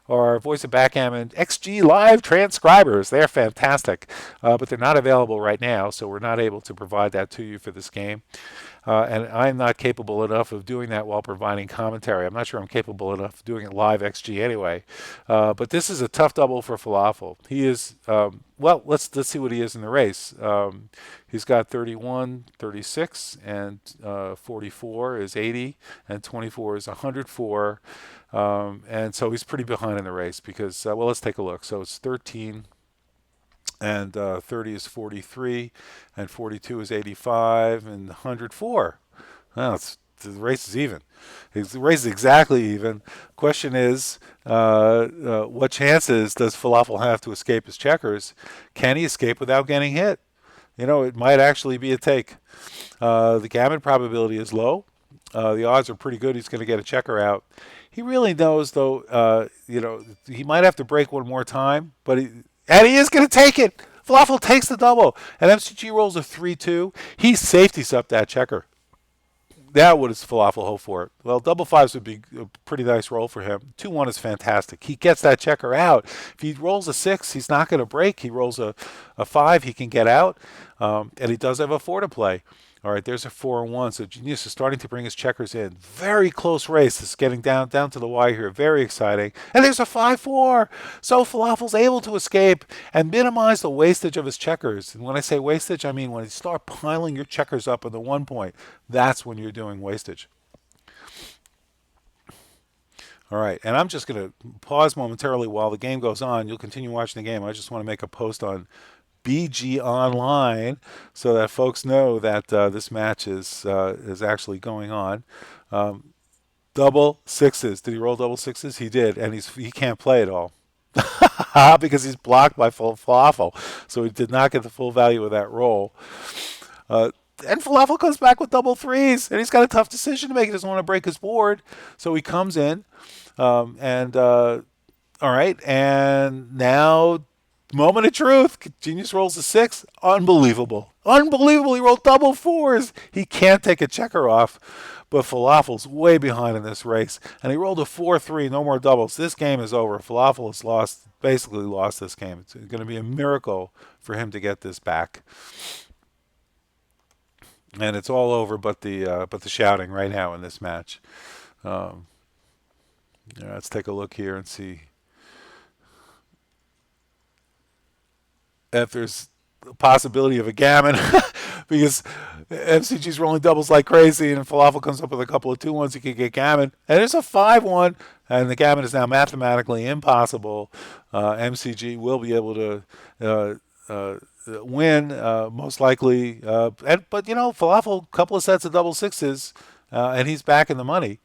are Voice of Backgammon XG live transcribers. They're fantastic, but they're not available right now, so we're not able to provide that to you for this game. And I'm not capable enough of doing that while providing commentary. I'm not sure I'm capable enough of doing it live XG anyway. But this is a tough double for Falafel. He is, let's see what he is in the race. He's got 31, 36, and 44 is 80, and 24 is 104. And so he's pretty behind in the race because, let's take a look. So it's 13. And 30 is 43, and 42 is 85, and 104. Well, the race is even. The race is exactly even. Question is, what chances does Falafel have to escape his checkers? Can he escape without getting hit? It might actually be a take. The gammon probability is low. The odds are pretty good he's going to get a checker out. He really knows, though, he might have to break one more time, but and he is going to take it. Falafel takes the double. And MCG rolls a 3-2. He safeties up that checker. Now what does Falafel hope for? Well, double fives would be a pretty nice roll for him. 2-1 is fantastic. He gets that checker out. If he rolls a 6, he's not going to break. He rolls a 5, he can get out. And he does have a 4 to play. All right, there's a 4-1. So Genius is starting to bring his checkers in. Very close race. It's getting down to the wire here. Very exciting. And there's a 5-4. So Falafel's able to escape and minimize the wastage of his checkers. And when I say wastage, I mean when you start piling your checkers up on the 1 point, that's when you're doing wastage. All right, and I'm just going to pause momentarily while the game goes on. You'll continue watching the game. I just want to make a post on BG Online so that folks know that this match is actually going on. Double sixes. Did he roll double sixes? He did, and he can't play at all because he's blocked by Falafel. So he did not get the full value of that roll. And Falafel comes back with double threes, and he's got a tough decision to make. He doesn't want to break his board, so he comes in, all right, and now moment of truth. Genius rolls a 6. Unbelievable. Unbelievable. He rolled double 4s. He can't take a checker off. But Falafel's way behind in this race. And he rolled a 4-3. No more doubles. This game is over. Falafel has basically lost this game. It's going to be a miracle for him to get this back. And it's all over but the shouting right now in this match. Let's take a look here and see if there's a possibility of a gammon because MCG's rolling doubles like crazy, and Falafel comes up with a couple of 2-1s, he could get gammon. And there's a 5-1, and the gammon is now mathematically impossible. MCG will be able to win, most likely. But, Falafel, a couple of sets of double sixes, and he's back in the money.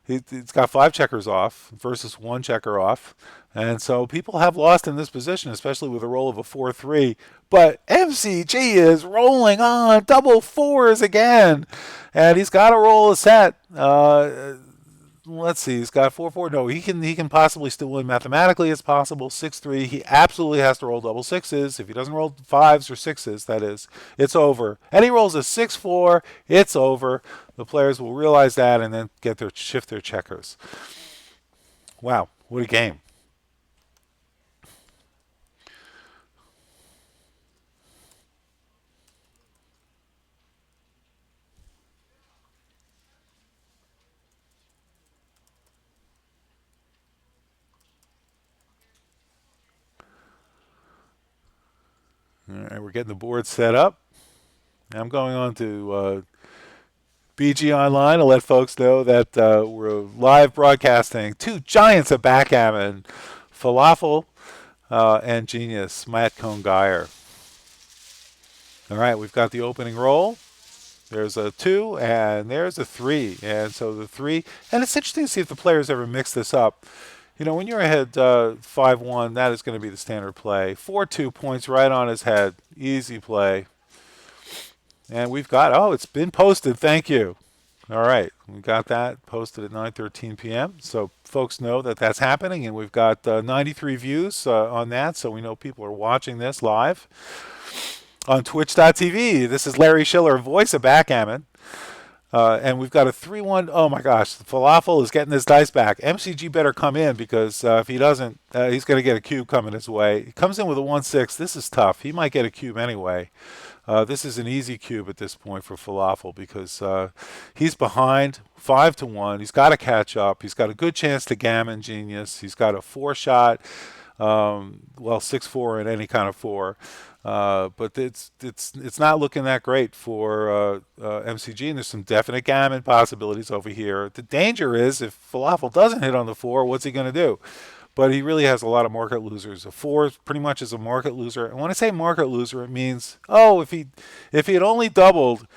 He's got 5 checkers off versus 1 checker off. And so people have lost in this position, especially with a roll of a 4-3. But MCG is rolling on double 4s again. And he's got to roll a set. Let's see, he's got 4-4. No, he can possibly still win mathematically. It's possible. 6-3. He absolutely has to roll double 6s. If he doesn't roll 5s or 6s, that is, it's over. And he rolls a 6-4. It's over. The players will realize that and then shift their checkers. Wow, what a game. All right, we're getting the board set up. I'm going on to BG Online to let folks know that we're live broadcasting 2 giants of backgammon, Falafel and Genius, Matt Cohn-Geier. All right, we've got the opening roll. There's a 2, and there's a 3. And so the 3, and it's interesting to see if the players ever mix this up. When you're ahead 5-1, that is going to be the standard play. 4-2 points right on his head. Easy play. And we've got, it's been posted. Thank you. All right. We got that posted at 9:13 p.m. So folks know that that's happening. And we've got 93 views on that. So we know people are watching this live on twitch.tv. This is Larry Shiller, voice of Backgammon. And we've got a 3-1. Oh, my gosh. Falafel is getting his dice back. MCG better come in because if he doesn't, he's going to get a cube coming his way. He comes in with a 1-6. This is tough. He might get a cube anyway. This is an easy cube at this point for Falafel because he's behind 5-1. He's got to catch up. He's got a good chance to gammon Genius. He's got a 4-shot. 6-4 in any kind of 4. But it's not looking that great for MCG, and there's some definite gammon possibilities over here. The danger is if Falafel doesn't hit on the 4, what's he going to do? But he really has a lot of market losers. A 4 pretty much is a market loser. And when I say market loser, it means, if he had only doubled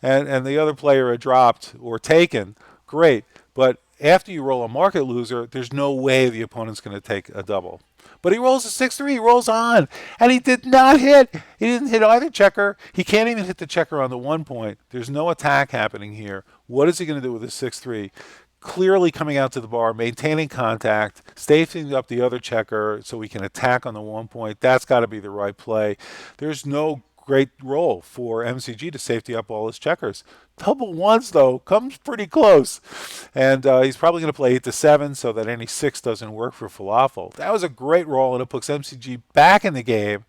and the other player had dropped or taken, great. But after you roll a market loser, there's no way the opponent's going to take a double. But he rolls a 6-3. He rolls on. And he did not hit. He didn't hit either checker. He can't even hit the checker on the 1 point. There's no attack happening here. What is he going to do with his 6-3? Clearly coming out to the bar, maintaining contact, safetying up the other checker so he can attack on the 1 point. That's got to be the right play. There's no great role for MCG to safety up all his checkers. Double 1s, though, comes pretty close. And he's probably going to play 8-7 so that any 6 doesn't work for Falafel. That was a great roll, and it puts MCG back in the game.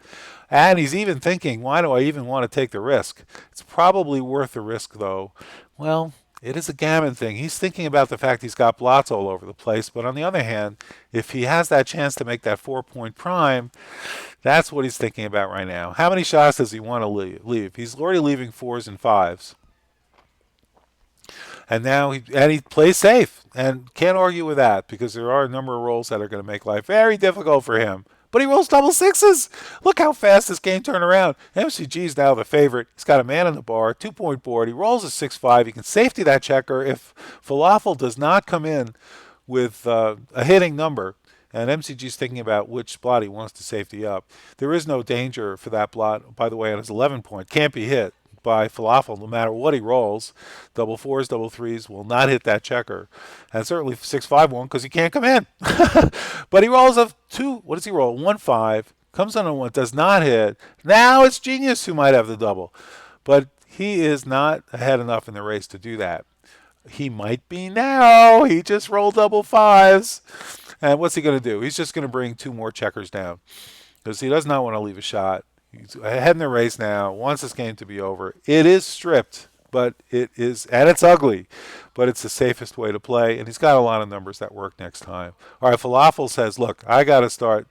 And he's even thinking, why do I even want to take the risk? It's probably worth the risk, though. Well, it is a gammon thing. He's thinking about the fact he's got blots all over the place. But on the other hand, if he has that chance to make that 4-point prime, that's what he's thinking about right now. How many shots does he want to leave? He's already leaving 4s and 5s. And now he plays safe and can't argue with that because there are a number of rolls that are going to make life very difficult for him. But he rolls double sixes. Look how fast this game turned around. MCG's now the favorite. He's got a man on the bar, 2-point board. He rolls a 6-5. He can safety that checker. If Falafel does not come in with a hitting number, and MCG's thinking about which blot he wants to safety up, there is no danger for that blot, by the way, on his 11-point. Can't be hit by Falafel no matter what he rolls. Double 4s, double 3s will not hit that checker. And certainly 6-5 won't because he can't come in. But he rolls a 2. What does he roll? 1-5. Comes on a 1. Does not hit. Now it's Genius who might have the double. But he is not ahead enough in the race to do that. He might be now. He just rolled double 5s. And what's he going to do? He's just going to bring 2 more checkers down because he does not want to leave a shot. He's ahead in the race now, wants this game to be over. It is stripped, but it is, and it's ugly, but it's the safest way to play, and he's got a lot of numbers that work next time. All right, Falafel says, look, I got to start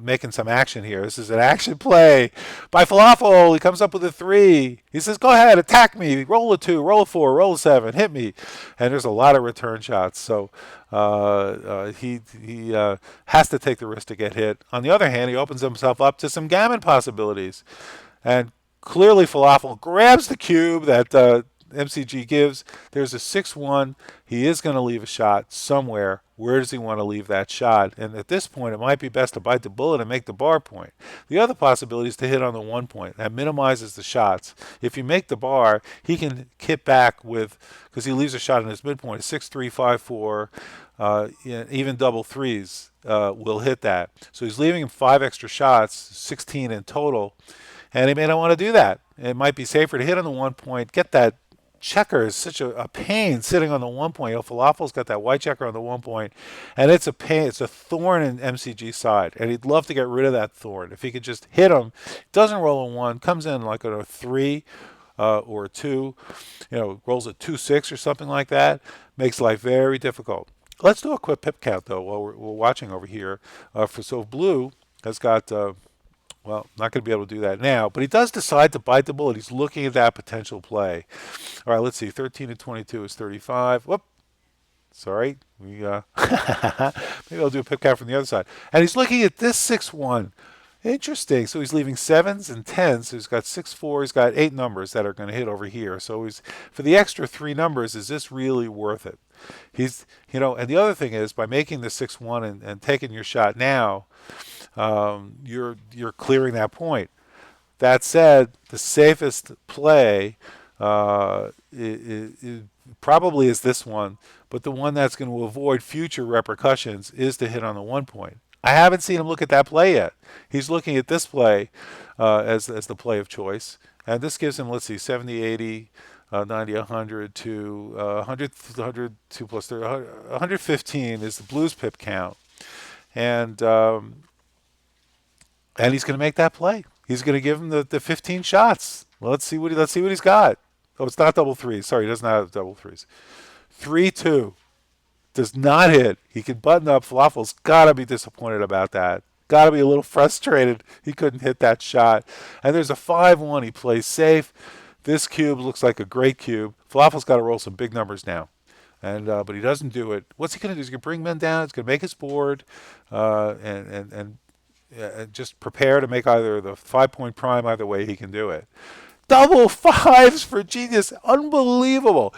making some action here. This is an action play by Falafel. He comes up with a 3. He says, go ahead, attack me. Roll a 2, roll a 4, roll a 7, hit me. And there's a lot of return shots, so he has to take the risk to get hit. On the other hand, he opens himself up to some gammon possibilities. And clearly Falafel grabs the cube that MCG gives. There's a 6-1. He is going to leave a shot somewhere. Where does he want to leave that shot? And at this point, it might be best to bite the bullet and make the bar point. The other possibility is to hit on the 1 point. That minimizes the shots. If you make the bar, he can hit back with, because he leaves a shot in his midpoint, 6-3, 5-4, even double 3s will hit that. So he's leaving him 5 extra shots, 16 in total, and he may not want to do that. It might be safer to hit on the 1 point, get that checker is such a pain sitting on the 1 point. Falafel's got that white checker on the 1 point, and it's a pain. It's a thorn in MCG's side, and he'd love to get rid of that thorn. If he could just hit him, doesn't roll a 1, comes in like a 3 or a 2, rolls a 2-6 or something like that, makes life very difficult. Let's do a quick pip count, though, while we're watching over here. So Blue has got... well, not going to be able to do that now, but he does decide to bite the bullet. He's looking at that potential play. All right, let's see. 13 and 22 is 35. Whoop. Sorry. Maybe I'll do a pip count from the other side. And he's looking at this 6-1. Interesting. So he's leaving 7s and 10s. So he's got 6-4. He's got 8 numbers that are going to hit over here. So he's, for the extra 3 numbers, is this really worth it? He's, and the other thing is, by making the 6-1 and taking your shot now, you're clearing that point. That said, the safest play it probably is this one, but the one that's going to avoid future repercussions is to hit on the 1 point. I haven't seen him look at that play yet. He's looking at this play as the play of choice, and this gives him, let's see, 70, 80, 90, 100 to 100, 2 plus 30, 115 is the Blues pip count, and he's going to make that play. He's going to give him the 15 shots. Well, let's see what he's got. Oh, it's not double 3s. Sorry, he does not have double 3s. 3-2 does not hit. He can button up. Falafel's got to be disappointed about that. Got to be a little frustrated he couldn't hit that shot. And there's a 5-1. He plays safe. This cube looks like a great cube. Falafel's got to roll some big numbers now. And but he doesn't do it. What's he going to do? He's going to bring men down. He's going to make his board and just prepare to make either the 5-point prime. Either way, he can do it. Double 5s for Genius. Unbelievable.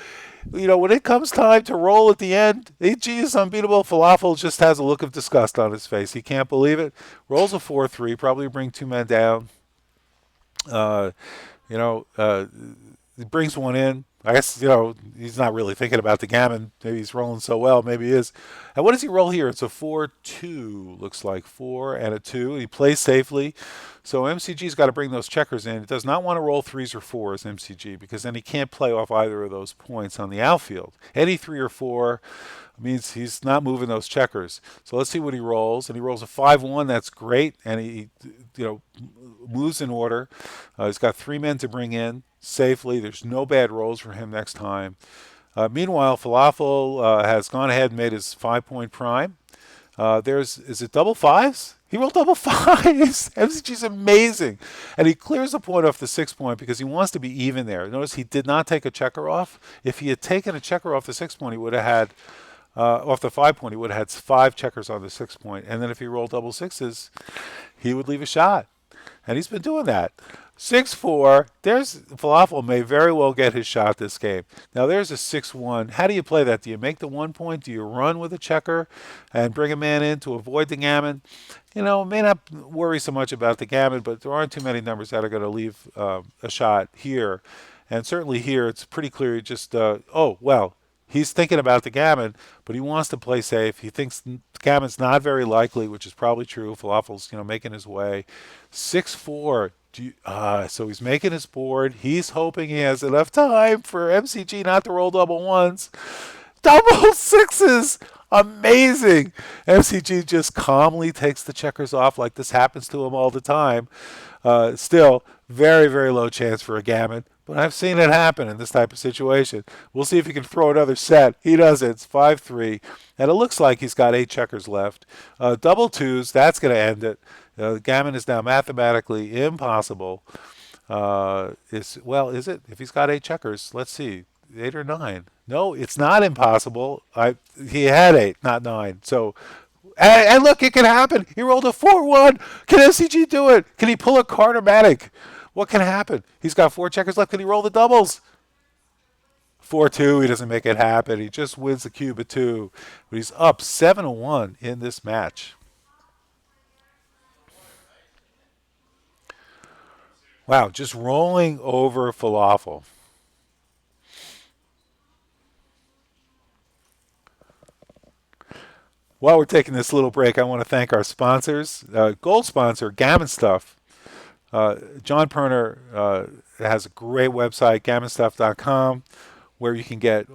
When it comes time to roll at the end, Genius unbeatable. Falafel just has a look of disgust on his face. He can't believe it. Rolls a 4-3, probably bring 2 men down. He brings one in. I guess, he's not really thinking about the gammon. Maybe he's rolling so well. Maybe he is. And what does he roll here? It's a 4-2, looks like. 4 and a 2. He plays safely. So MCG's got to bring those checkers in. He does not want to roll 3s or 4s, MCG, because then he can't play off either of those points on the outfield. Any 3 or 4 means he's not moving those checkers. So let's see what he rolls. And he rolls a 5-1. That's great. And he, moves in order. He's got 3 men to bring in safely. There's no bad rolls for him next time. Meanwhile, Falafel has gone ahead and made his 5-point prime. Is it double fives? He rolled double fives. MCG's amazing. And he clears a point off the 6-point because he wants to be even there. Notice he did not take a checker off. If he had taken a checker off the 6-point, he would have had, off the 5-point, he would have had 5 checkers on the 6-point. And then if he rolled double sixes, he would leave a shot. And he's been doing that. 6-4. There's Falafel may very well get his shot this game. Now there's a 6-1. How do you play that? Do you make the 1-point? Do you run with a checker and bring a man in to avoid the gammon? May not worry so much about the gammon, but there aren't too many numbers that are going to leave a shot here. And certainly here, it's pretty clear. He's thinking about the gammon, but he wants to play safe. He thinks the gammon's not very likely, which is probably true. Falafel's, making his way. 6-4. So he's making his board. He's hoping he has enough time for MCG not to roll double ones. Double sixes! Amazing! MCG just calmly takes the checkers off like this happens to him all the time. Still, very, very low chance for a gammon. But I've seen it happen in this type of situation. We'll see if he can throw another set. He does it. It's 5-3. And it looks like he's got 8 checkers left. Double twos, that's going to end it. The gammon is now mathematically impossible. Is it? If he's got 8 checkers, let's see. 8 or 9. No, it's not impossible. He had 8, not 9. So, and look, it can happen. He rolled a 4-1. Can MCG do it? Can he pull a Cartomatic? What can happen? He's got 4 checkers left. Can he roll the doubles? 4-2. He doesn't make it happen. He just wins the cube at 2. But he's up 7-1 in this match. Wow, just rolling over Falafel. While we're taking this little break, I want to thank our sponsors. Gold sponsor, Gammon Stuff. John Perner has a great website, gammonstuff.com, where you can get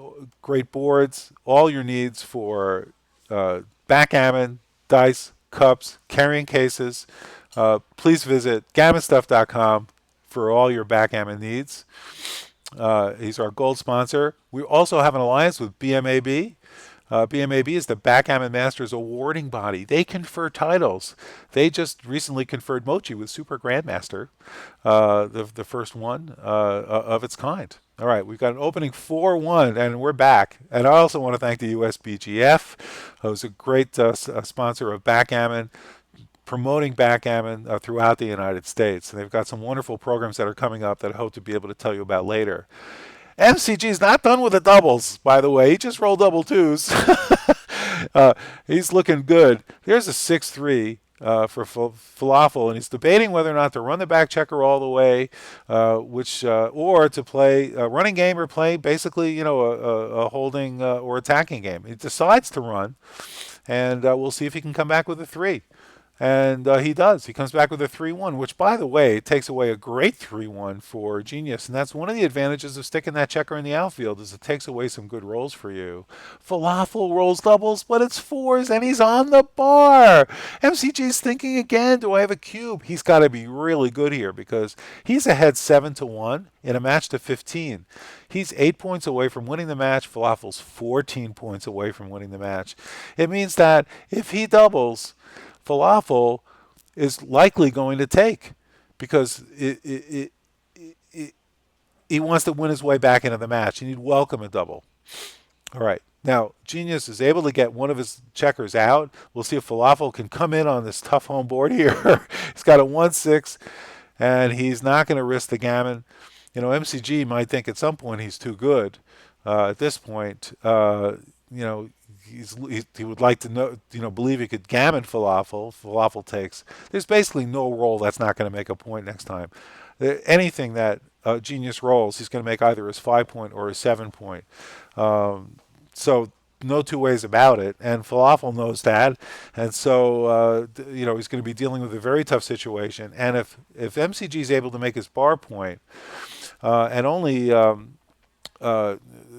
great boards, all your needs for backgammon, dice, cups, carrying cases. Please visit gammonstuff.com for all your backgammon needs. He's our gold sponsor. We also have an alliance with BMAB. BMAB is the Backgammon Masters awarding body. They confer titles. They just recently conferred Mochi with Super Grandmaster, the first one of its kind. All right, we've got an opening 4-1, and we're back. And I also want to thank the USBGF, who's a great sponsor of backgammon, promoting backgammon throughout the United States. And they've got some wonderful programs that are coming up that I hope to be able to tell you about later. MCG's not done with the doubles, by the way. He just rolled double twos. He's looking good. There's a 6-3 for Falafel, and he's debating whether or not to run the back checker all the way, or to play a running game or play basically, a holding or attacking game. He decides to run, and we'll see if he can come back with a 3. And he does. He comes back with a 3-1, which, by the way, takes away a great 3-1 for Genius. And that's one of the advantages of sticking that checker in the outfield, is it takes away some good rolls for you. Falafel rolls doubles, but it's 4s, and he's on the bar. MCG's thinking again, do I have a cube? He's got to be really good here because he's ahead 7-1 in a match to 15. He's 8 points away from winning the match. Falafel's 14 points away from winning the match. It means that if he doubles, Falafel is likely going to take because he wants to win his way back into the match, and he'd welcome a double. All right. Now, Genius is able to get one of his checkers out. We'll see if Falafel can come in on this tough home board here. He's got a 1-6, and he's not going to risk the gammon. MCG might think at some point he's too good. At this point, he would like to believe he could gammon Falafel. Falafel takes. There's basically no roll that's not going to make a point next time. Anything that Genius rolls, he's going to make either his 5-point or his 7-point. So no two ways about it. And Falafel knows that. And so, he's going to be dealing with a very tough situation. And if MCG is able to make his bar point, and only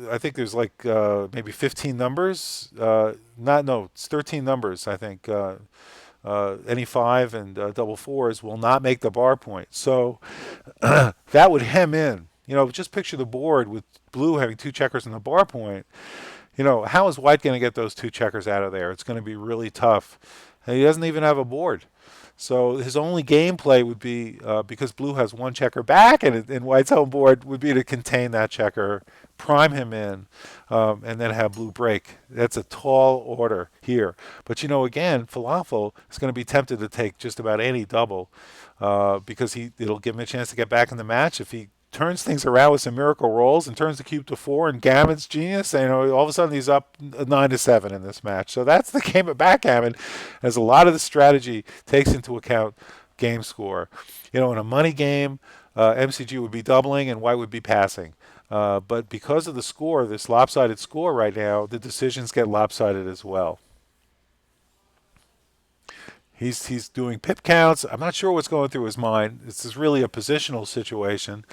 I think there's like maybe 15 numbers. Not no, it's 13 numbers. I think any five and double fours will not make the bar point. So that would hem in. Just picture the board with blue having two checkers in the bar point. How is white going to get those two checkers out of there? It's going to be really tough. And he doesn't even have a board. So his only gameplay would be, because blue has one checker back and white's home board, would be to contain that checker, prime him in, and then have blue break. That's a tall order here. But again, Falafel is going to be tempted to take just about any double, because it'll give him a chance to get back in the match. If he turns things around with some miracle rolls and turns the cube to 4 and Gammon's genius, all of a sudden he's up 9-7 in this match. So that's the game of backgammon, as a lot of the strategy takes into account game score. In a money game, MCG would be doubling and white would be passing. But because of the score, this lopsided score right now, the decisions get lopsided as well. He's doing pip counts. I'm not sure what's going through his mind. This is really a positional situation,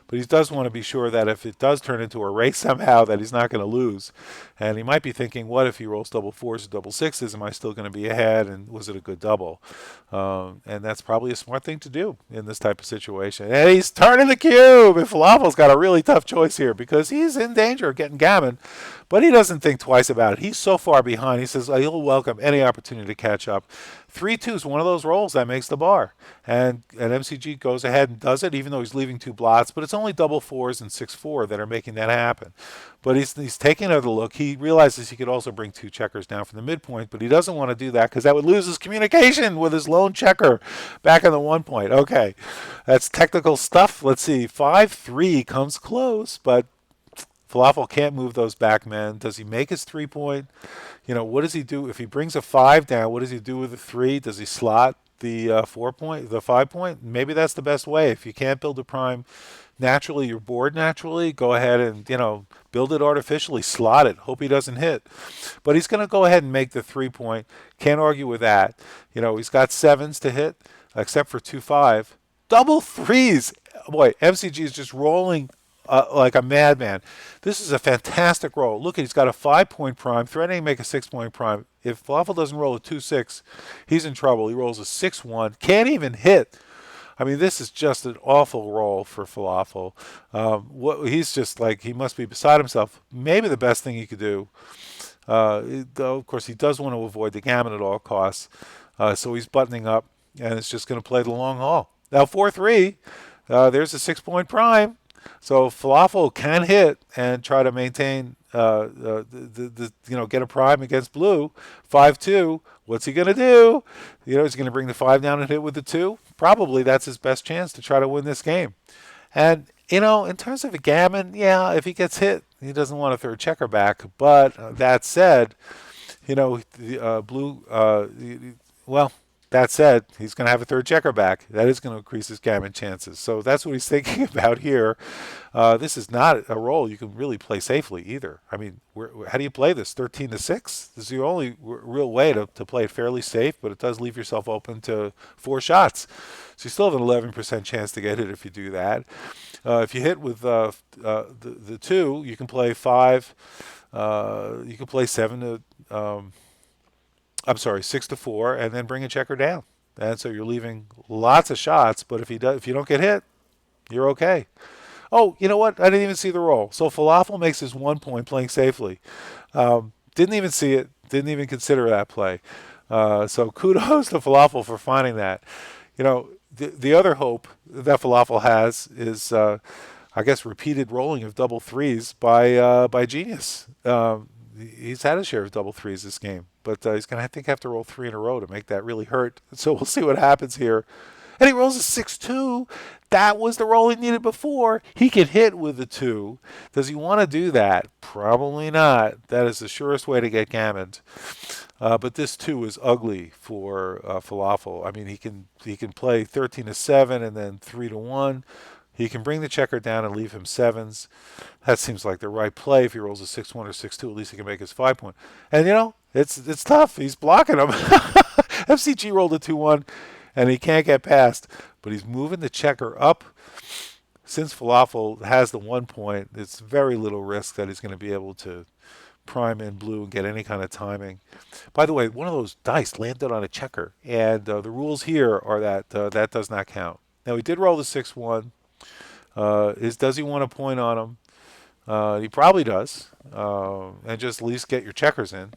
but he does want to be sure that if it does turn into a race somehow, that he's not going to lose. And he might be thinking, what if he rolls double fours or double sixes? Am I still going to be ahead? And was it a good double? And that's probably a smart thing to do in this type of situation. And he's turning the cube. And Falafel's got a really tough choice here because he's in danger of getting gammon. But he doesn't think twice about it. He's so far behind. He says he'll welcome any opportunity to catch up. 3-2 is one of those rolls that makes the bar. And MCG goes ahead and does it, even though he's leaving two blots. But it's only double fours and 6-4 that are making that happen. But he's taking another look. He realizes he could also bring two checkers down from the midpoint, but he doesn't want to do that because that would lose his communication with his lone checker back on the 1 point. Okay, that's technical stuff. Let's see. 5-3 comes close, but Falafel can't move those back men. Does he make his 3 point? What does he do if he brings a 5 down? What does he do with the 3? Does he slot the 4 point, the 5 point? Maybe that's the best way. If you can't build a prime naturally, you're bored naturally, go ahead and build it artificially, slot it. Hope he doesn't hit. But he's going to go ahead and make the 3 point. Can't argue with that. He's got 7s to hit, except for 2-5. Double 3s. Boy, MCG is just rolling like a madman. This is a fantastic roll. Look, he's got a 5 point prime, threatening to make a 6 point prime. If Falafel doesn't roll a 2-6, he's in trouble. He rolls a 6-1, can't even hit. I mean, this is just an awful roll for Falafel. He's just like, he must be beside himself. Maybe the best thing he could do, though, of course, he does want to avoid the gammon at all costs. So he's buttoning up, and it's just going to play the long haul. Now, 4-3, there's a 6 point prime. So Falafel can hit and try to maintain, get a prime against blue. 5-2. What's he going to do? He's going to bring the 5 down and hit with the 2. Probably that's his best chance to try to win this game. And, in terms of a gammon, yeah, if he gets hit, he doesn't want a third checker back. But that said, blue, that said, he's going to have a third checker back. That is going to increase his gammon chances. So that's what he's thinking about here. This is not a roll you can really play safely either. I mean, how do you play this? 13-6? This is the only real way to play it fairly safe, but it does leave yourself open to 4 shots. So you still have an 11% chance to get hit if you do that. If you hit with the 2, you can play 5. You can play 6-4, and then bring a checker down. And so you're leaving lots of shots, but if you don't get hit, you're okay. Oh, you know what? I didn't even see the roll. So Falafel makes his 1 point playing safely. Didn't even see it. Didn't even consider that play. So kudos to Falafel for finding that. The other hope that Falafel has is, I guess, repeated rolling of double 3s by Genius. He's had a share of double 3s this game, but he's going to, have to roll 3 in a row to make that really hurt. So we'll see what happens here. And he rolls a 6-2. That was the roll he needed before. He can hit with the 2. Does he want to do that? Probably not. That is the surest way to get gammoned. But this 2 is ugly for Falafel. I mean, he can play 13-7 and then 3-1. He can bring the checker down and leave him 7s. That seems like the right play. If he rolls a 6-1 or 6-2, at least he can make his 5 point. And, it's tough. He's blocking him. FCG rolled a 2-1, and he can't get past. But he's moving the checker up. since Falafel has the 1 point, it's very little risk that he's going to be able to prime in blue and get any kind of timing. By the way, one of those dice landed on a checker, and the rules here are that that does not count. Now, he did roll the 6-1. Does he want a point on him? He probably does, and just at least get your checkers in.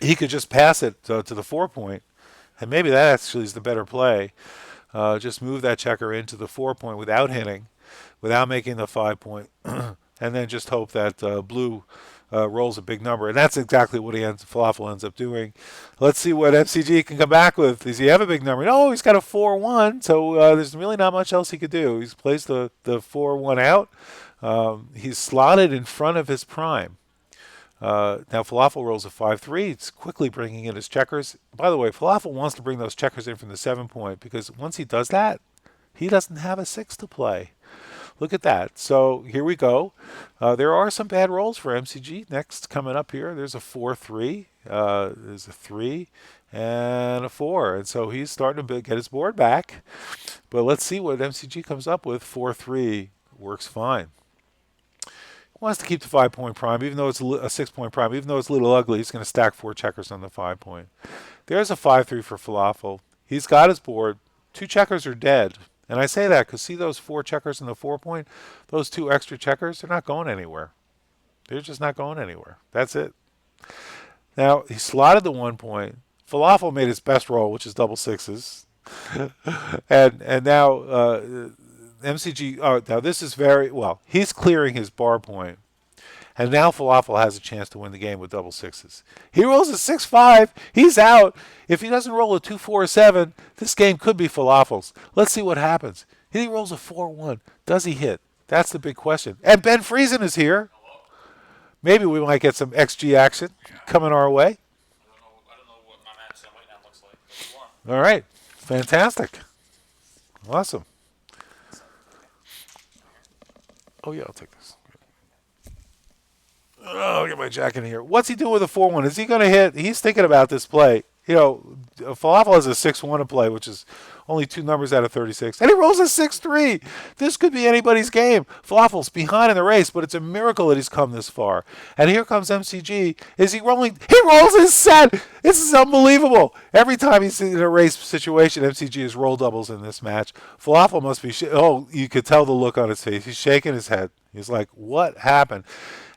He could just pass it to the 4 point, and maybe that actually is the better play. Just move that checker into the 4 point without hitting, without making the 5 point, and then just hope that blue rolls a big number. And that's exactly what Falafel ends up doing. Let's see what MCG can come back with. Does he have a big number? No, he's got a 4-1, so there's really not much else he could do. He's placed the 4-1 out. He's slotted in front of his prime. Now Falafel rolls a 5-3. It's quickly bringing in his checkers. By the way, Falafel wants to bring those checkers in from the 7 point, because once he does that, he doesn't have a 6 to play. Look at that. So here we go. There are some bad rolls for MCG. Next, coming up here, there's a 4-3. There's a 3 and a 4. And so he's starting to get his board back. But let's see what MCG comes up with. 4-3 works fine. Wants to keep the 5 point prime, even though it's a 6 point prime. Even though it's a little ugly, he's going to stack 4 checkers on the 5 point. There's a 5-3 for Falafel. He's got his board. 2 checkers are dead. And I say that because see those 4 checkers in the 4 point? Those 2 extra checkers, they're not going anywhere. They're just not going anywhere. That's it. Now, he slotted the 1 point. Falafel made his best roll, which is double sixes. and now MCG, now this is very, well, he's clearing his bar point. And now Falafel has a chance to win the game with double sixes. He rolls a 6-5. He's out. If he doesn't roll a 2-4-7, this game could be Falafel's. Let's see what happens. He rolls a 4-1. Does he hit? That's the big question. And Ben Friesen is here. Maybe we might get some XG action coming our way. I don't know what my match right now looks like. All right. Fantastic. Awesome. Oh, yeah, I'll take this. Oh, get my jacket in here. What's he doing with a 4-1? Is he going to hit? He's thinking about this play. You know, Falafel has a 6-1 to play, which is only 2 numbers out of 36. And he rolls a 6-3. This could be anybody's game. Falafel's behind in the race, but it's a miracle that he's come this far. And here comes MCG. Is he rolling? He rolls his set. This is unbelievable. Every time he's in a race situation, MCG has roll doubles in this match. Falafel must be, you could tell the look on his face. He's shaking his head. He's like, what happened?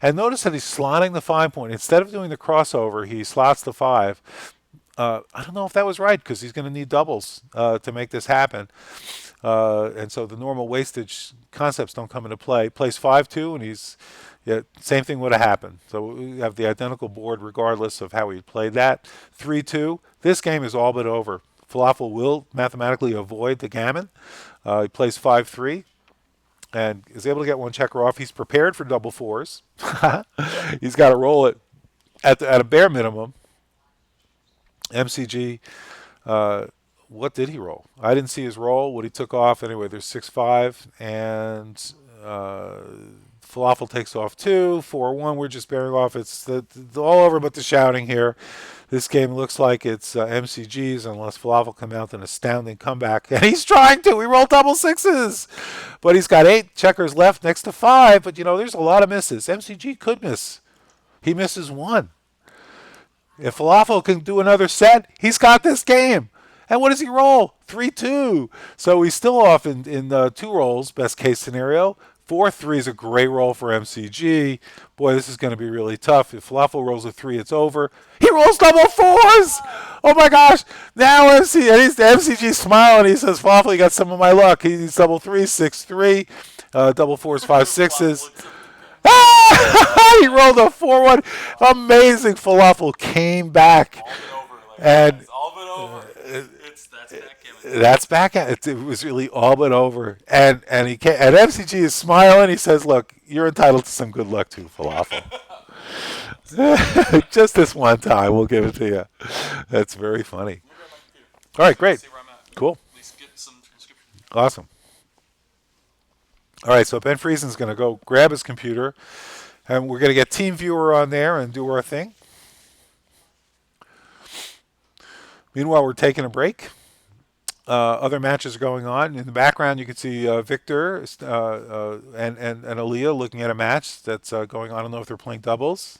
And notice that he's slotting the 5 point. Instead of doing the crossover, he slots the 5. I don't know if that was right because he's going to need doubles to make this happen. And so the normal wastage concepts don't come into play. Plays 5-2, and he's same thing would have happened. So we have the identical board regardless of how he played that. 3-2. This game is all but over. Falafel will mathematically avoid the gammon. He plays 5-3. And is able to get 1 checker off. He's prepared for double 4s. He's got to roll it at a bare minimum. MCG, what did he roll? I didn't see his roll. What he took off anyway. There's 6-5, and Falafel takes off 2, 4-1. We're just bearing off. It's all over, but the shouting here. This game looks like it's MCG's unless Falafel come out with an astounding comeback. And he's trying to. He rolled double sixes. But he's got 8 checkers left next to 5. But, there's a lot of misses. MCG could miss. He misses 1. If Falafel can do another set, he's got this game. And what does he roll? 3-2. So he's still off in 2 rolls, best case scenario. 4-3 is a great roll for MCG. Boy, this is going to be really tough. If Falafel rolls a 3, it's over. He rolls double 4s! Oh my gosh! Now MCG smiling. He says, Falafel, you got some of my luck. He's double 3s, 6-3. Double 4s, 5-6s. He rolled a 4-1. Amazing. Falafel came back. It's all but over. That's backgammon. It was really all but over. And MCG is smiling. He says, look, you're entitled to some good luck too, Falafel. Just this one time, we'll give it to you. That's very funny. All right, great. Cool. Awesome. All right, so Ben Friesen's going to go grab his computer, and we're going to get TeamViewer on there and do our thing. Meanwhile, we're taking a break. Other matches are going on. In the background, you can see Victor and Aaliyah looking at a match that's going on. I don't know if they're playing doubles.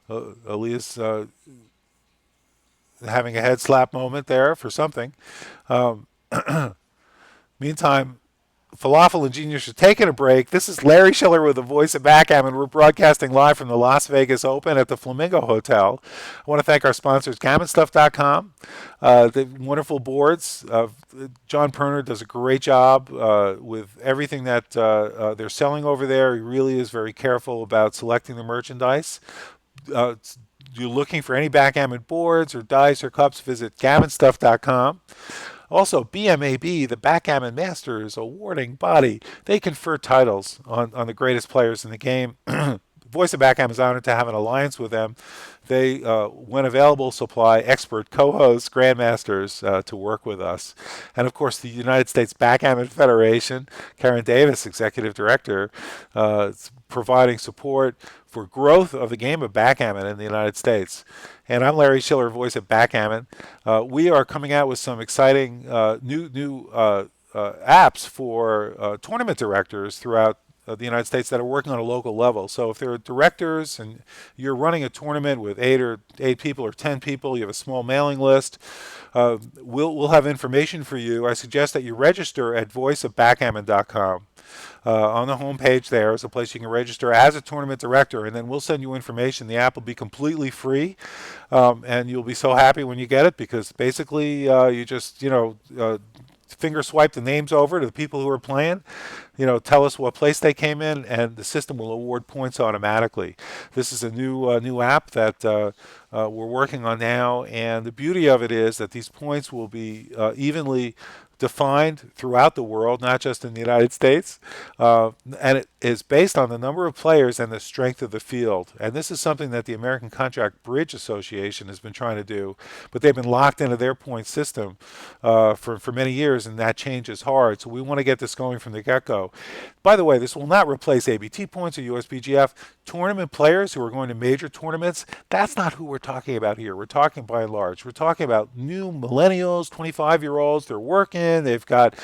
Aaliyah's having a head slap moment there for something. Um, Meantime, Falafel and Genius are taking a break. This is Larry Shiller with the voice of Backgammon. We're broadcasting live from the Las Vegas Open at the Flamingo Hotel. I want to thank our sponsors, GammonStuff.com, the wonderful boards. John Perner does a great job with everything that they're selling over there. He really is very careful about selecting the merchandise. Uh, you're looking for any backgammon boards or dice or cups, visit GammonStuff.com. Also, BMAB, the Backgammon Masters awarding body, they confer titles on the greatest players in the game. Voice of Backgammon is honored to have an alliance with them. They, when available, supply expert co-hosts, grandmasters to work with us. And of course, the United States Backgammon Federation, Karen Davis, executive director, is providing support for growth of the game of backgammon in the United States. And I'm Larry Shiller, voice of Backgammon. We are coming out with some exciting new apps for tournament directors throughout the United States that are working on a local level. So if there are directors and you're running a tournament with eight people or 10 people, you have a small mailing list, we'll have information for you. I suggest that you register at voiceofbackgammon.com. On the home page there is a place you can register as a tournament director, and then we'll send you information. The app will be completely free, and you'll be so happy when you get it because basically you just finger swipe the names over to the people who are playing, tell us what place they came in, and the system will award points automatically. This is a new app that we're working on now, and the beauty of it is that these points will be evenly defined throughout the world, not just in the United States. And it is based on the number of players and the strength of the field. And this is something that the American Contract Bridge Association has been trying to do, but they've been locked into their point system for many years, and that change is hard. So we want to get this going from the get-go. By the way, this will not replace ABT points or USBGF. Tournament players who are going to major tournaments, that's not who we're talking about here. We're talking by and large. We're talking about new millennials, 25-year-olds. They're working, they've got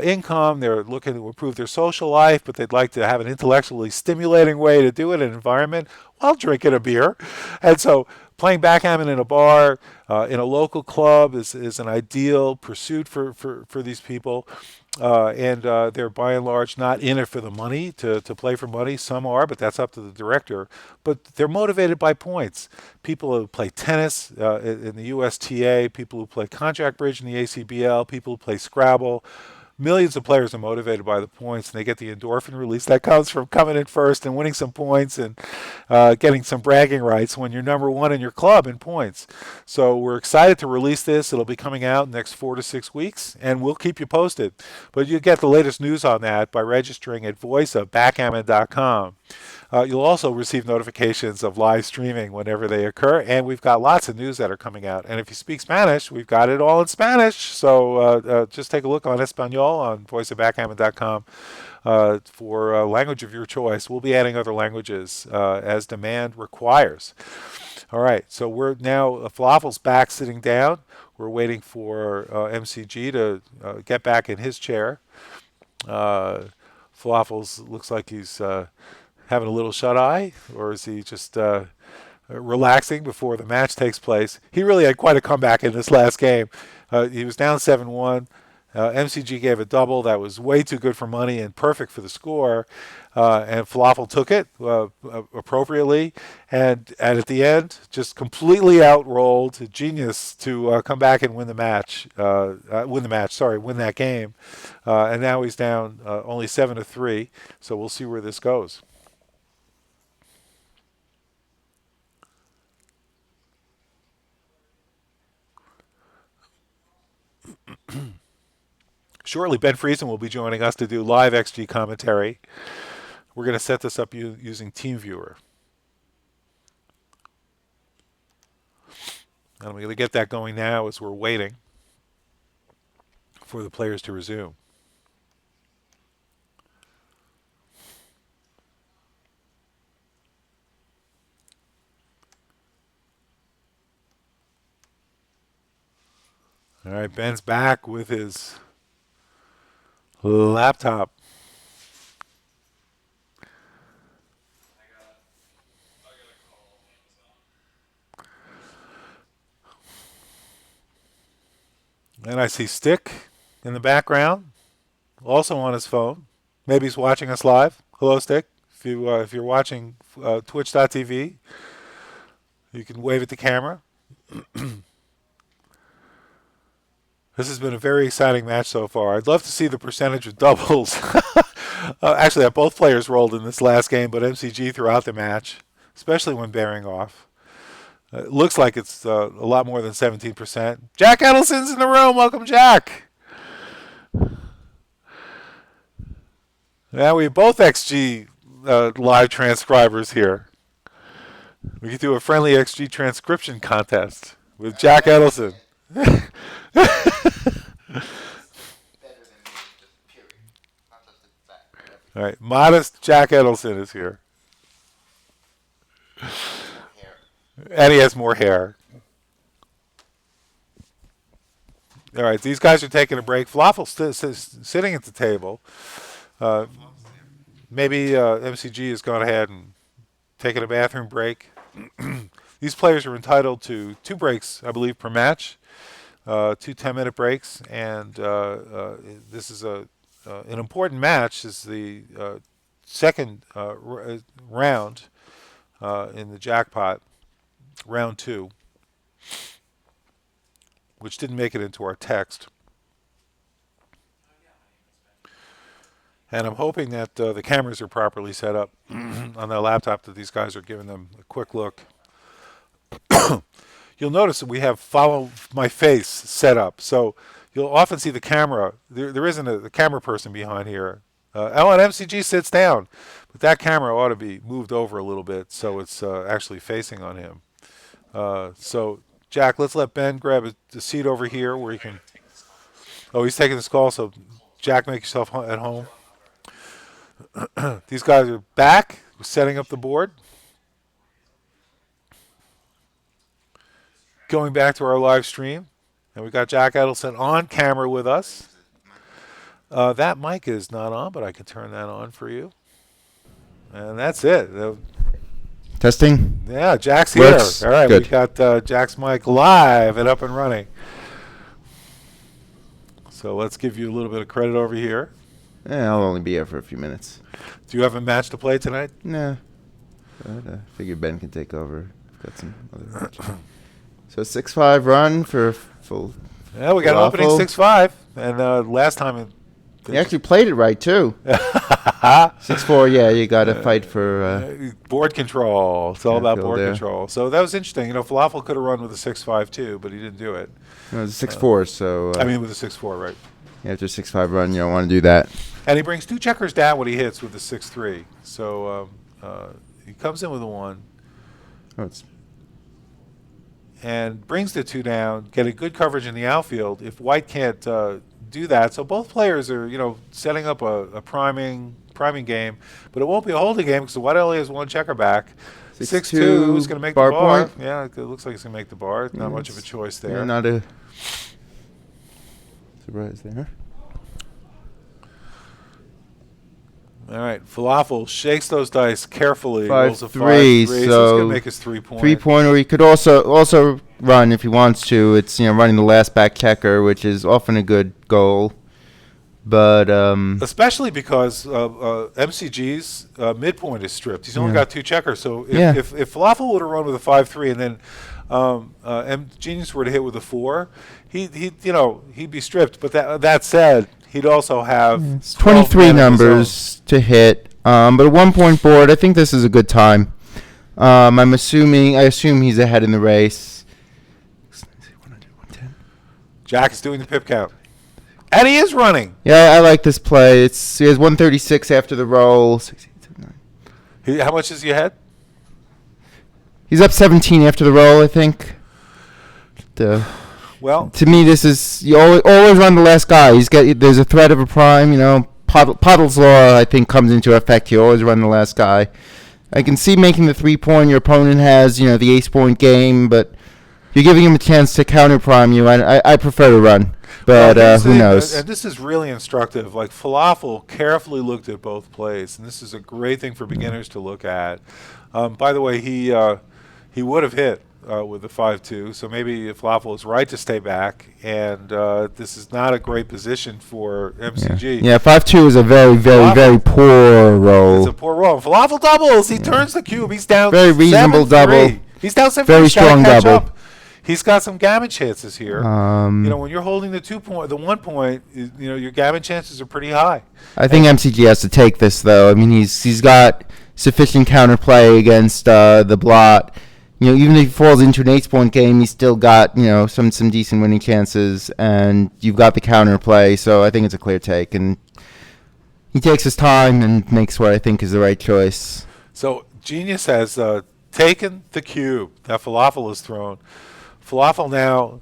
income, they're looking to improve their social life, but they'd like to have an intellectually stimulating way to do it in an environment while drinking a beer. And so playing backgammon in a bar, in a local club is an ideal pursuit for these people. And they're by and large not in it for the money, to play for money. Some are, but that's up to the director. But they're motivated by points. People who play tennis in the USTA, people who play contract bridge in the ACBL, people who play Scrabble. Millions of players are motivated by the points, and they get the endorphin release that comes from coming in first and winning some points and getting some bragging rights when you're number one in your club in points. So we're excited to release this. It'll be coming out in the next 4 to 6 weeks, and we'll keep you posted. But you get the latest news on that by registering at voiceofbackgammon.com. You'll also receive notifications of live streaming whenever they occur, and we've got lots of news that are coming out. And if you speak Spanish, we've got it all in Spanish. So just take a look on Espanol on voiceofbackgammon.com for language of your choice. We'll be adding other languages as demand requires. All right, so we're now, Falafel's back sitting down. We're waiting for MCG to get back in his chair. Falafel's looks like he's having a little shut eye, or is he just relaxing before the match takes place? He really had quite a comeback in this last game. He was down 7-1. MCG gave a double that was way too good for money and perfect for the score, and Falafel took it appropriately, and at the end just completely outrolled Genius to come back and win the match. Win that game, and now he's down only 7-3. So we'll see where this goes. Shortly, Ben Friesen will be joining us to do live XG commentary. We're going to set this up using TeamViewer. And I'm going to get that going now as we're waiting for the players to resume. All right, Ben's back with his laptop. I got a call on Amazon. And I see Stick in the background, also on his phone. Maybe he's watching us live. Hello, Stick. If you're watching Twitch.tv, you can wave at the camera. This has been a very exciting match so far. I'd love to see the percentage of doubles. Actually, both players rolled in this last game, but MCG throughout the match, especially when bearing off. It looks like it's a lot more than 17%. Jack Edelson's in the room. Welcome, Jack. Now we have both XG live transcribers here. We could do a friendly XG transcription contest with Jack Edelson. Better than me, just period. Not just the back. All right, modest Jack Edelson is here. Hair. And he has more hair. All right, these guys are taking a break. Falafel's sitting at the table. Maybe MCG has gone ahead and taken a bathroom break. These players are entitled to 2 breaks, I believe, per match. 2 10-minute breaks, and this is an important match. This is the second round in the Jackpot, round 2, which didn't make it into our text. And I'm hoping that the cameras are properly set up on their laptop, that these guys are giving them a quick look. You'll notice that we have follow my face set up. So you'll often see the camera. There isn't a camera person behind here. And MCG sits down. But that camera ought to be moved over a little bit so it's actually facing on him. So, Jack, let's let Ben grab a seat over here where he can... Oh, he's taking this call, so Jack, make yourself at home. These guys are back, setting up the board. Going back to our live stream, and we got Jack Edelson on camera with us. That mic is not on, but I can turn that on for you. And that's it. Testing. Yeah, Jack's Works. here. All right, Good. we got Jack's mic live and up and running. So let's give you a little bit of credit over here. I'll only be here for a few minutes. Do you have a match to play tonight? Nah. But, figured Ben can take over. Got some other matches. So 6-5 run for full. Yeah, we got an opening Falafel. 6-5, and last time You actually played it right too. 6-4. Yeah, you got to fight for. board control. It's all Yeah, about feel board there. control. So that was interesting. You know, Falafel could have run with a 6-5 too, but he didn't do it. It was a 6-4, so. I mean, with a 6-4, right? After a 6-5 run, you don't want to do that. And he brings 2 checkers down when he hits with the 6-3. So he comes in with a 1 Oh, it's and brings the 2 down, getting good coverage in the outfield. If White can't do that, so both players are, you know, setting up a priming game, but it won't be a holding game because the White only has 1 checker back. 6-2, who's going to make bar the bar? point. Yeah, it looks like he's going to make the bar. Not much of a choice there. Yeah, not a surprise there. All right, Falafel shakes those dice carefully. 5-3, Rolls a 5-3, so it's going so to make his 3-point. 3-point, or he could also run if he wants to. It's, you know, running the last back checker, which is often a good goal. But especially because MCG's midpoint is stripped. He's only Yeah. got 2 checkers. So Yeah. if Falafel would have run with a 5-3 and then Genius were to hit with a 4, he'd be stripped. But that said, he'd also have it's 12 23 men of his own. numbers to hit. But a 1-point board, I think this is a good time. I assume he's ahead in the race. Jack is doing the pip count. And he is running. Yeah, I like this play. He has 136 after the roll. 6, 8, 7, 9. How much is he ahead? He's up 17 after the roll, I think. Well, To me, this is you always run the last guy. There's a threat of a prime. You know, Pottle's law I think comes into effect. You always run the last guy. I can see making the 3-point. Your opponent has, you know, the ace point game, but you're giving him a chance to counter prime you. I prefer to run, but Well, who knows? And this is really instructive. Like Falafel carefully looked at both plays, and this is a great thing for beginners to look at. By the way, he would have hit with the 5-2, so maybe Falafel is right to stay back, and this is not a great position for MCG. Yeah, 5-2 is a very, very, Falafel- very poor roll. It's a poor roll. Falafel doubles. He turns the cube. He's down. Very reasonable 7-3. double. He's down 7-3. Very He's gotta strong catch double. up. He's got some gammon chances here. When you're holding the 1 point, your gammon chances are pretty high. I think MCG has to take this though. I mean, he's got sufficient counterplay against the blot. Even if he falls into an 8-point game, he's still got some decent winning chances, and you've got the counterplay. So I think it's a clear take, and he takes his time and makes what I think is the right choice. So Genius has taken the cube that Falafel has thrown. Falafel now,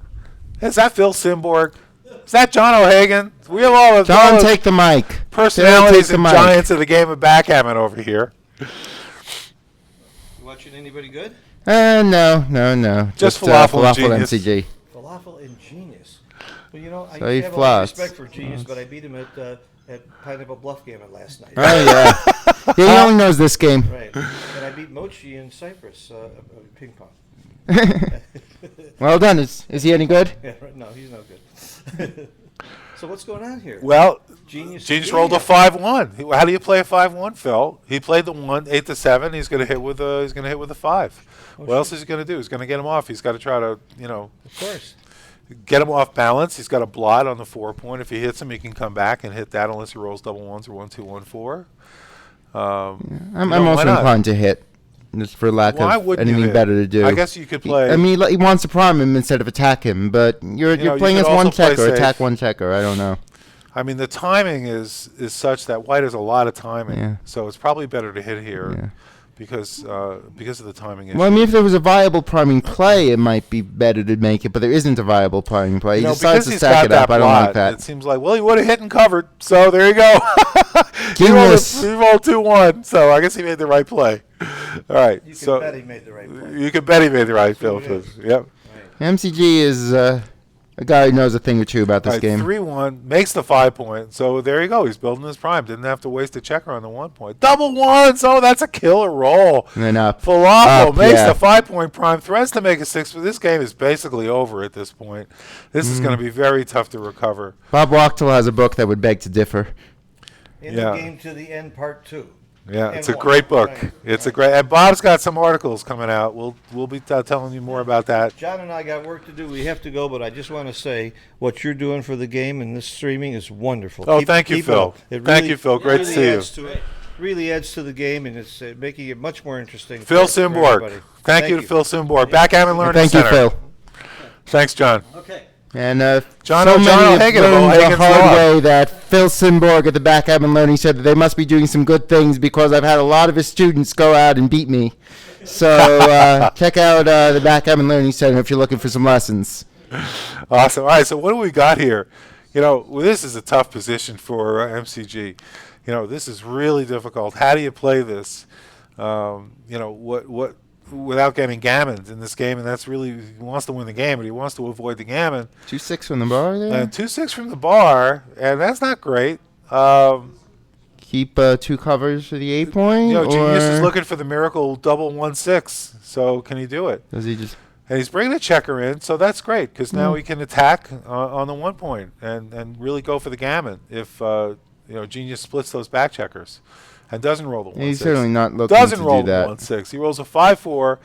is that Phil Simborg? Is that John O'Hagan? We have all the John, take the mic. personalities Take the and mic. giants of the game of backgammon over here. You watching anybody good? No. Just Falafel and Genius. MCG. Falafel and Genius. Well, I So he have a lot of flops. respect for Genius, but I beat him at Pineapple Bluff Gammon last night. Oh yeah. He only knows this game. Right. And I beat Mochi in Cyprus, ping pong. Well done. Is he any good? Yeah, right. No, he's no good. So what's going on here? Well, Genius rolled a 5-1. How do you play a 5-1, Phil? He played the 1, 8-7. He's going to hit with a 5. What else is he going to do? He's going to get him off. He's got to try to, Of course. get him off balance. He's got a blot on the 4 point. If he hits him, he can come back and hit that unless he rolls double ones or 1-2, 1-4. I'm why also not? inclined to hit, just for lack Why of wouldn't you anything hit? better to do. I guess you could play. I mean, he wants to prime him instead of attack him, but you're you playing could as one also play checker, safe. attack one checker. I don't know. I mean, the timing is such that white has a lot of timing, Yeah. so it's probably better to hit here Yeah. because of the timing issue. Well, I mean, if there was a viable priming play, it might be better to make it, but there isn't a viable priming play. He decides because to he's stack got it up. that I don't like blot, that. it seems like, well, he would have hit and covered, so there you go. he Genius. rolled 2-1, so I guess he made the right play. All right, You can so bet he made the right play. you can bet he made the right True play. it is. Yep. MCG is a guy who knows a thing or two about this All right, game. 3-1 makes the 5 point. So there you go. He's building his prime. Didn't have to waste a checker on the 1 point. Double ones. Oh, that's a killer roll. And then up. Falafel Up, makes yeah. the 5 point prime. Threats to make a 6. But this game is basically over at this point. This is going to be very tough to recover. Bob Wachtel has a book that would beg to differ. In Yeah. the game to the end, part 2. Yeah, And it's a one. great book. Right. It's a great. And Bob's got some articles coming out. We'll be telling you more about that. John and I got work to do. We have to go, but I just want to say what you're doing for the game and this streaming is wonderful. Oh, thank you, keep it Phil. up. It Thank you, Phil. Great to see you. adds to it. Really adds to the game, and it's making it much more interesting. Phil for Simborg. everybody. Thank you to Phil Simborg. Backgammon Learning Thank you, Center. Phil. Thanks, John. Okay. And John so O'Hagan many of have learned the O'Hagan's hard Law. way that Phil Simborg at the Backgammon Learning said that they must be doing some good things because I've had a lot of his students go out and beat me. So check out the Backgammon Learning Center if you're looking for some lessons. Awesome. All right, so what do we got here? Well, this is a tough position for MCG. This is really difficult. How do you play this? What without getting gammons in this game? And that's really, he wants to win the game, but he wants to avoid the gammon. 2-6 from the bar there. And 2-6 from the bar, and that's not great. Keep 2 covers for the 8 point. Genius is or looking for the miracle double 1-6. So can he do it? does he just? And he's bringing a checker in, so that's great because now he can attack on the 1 point and really go for the gammon if Genius splits those back checkers and doesn't roll the 1-6. He's certainly not looking Doesn't to roll do the that. 1-6. He rolls a 5-4.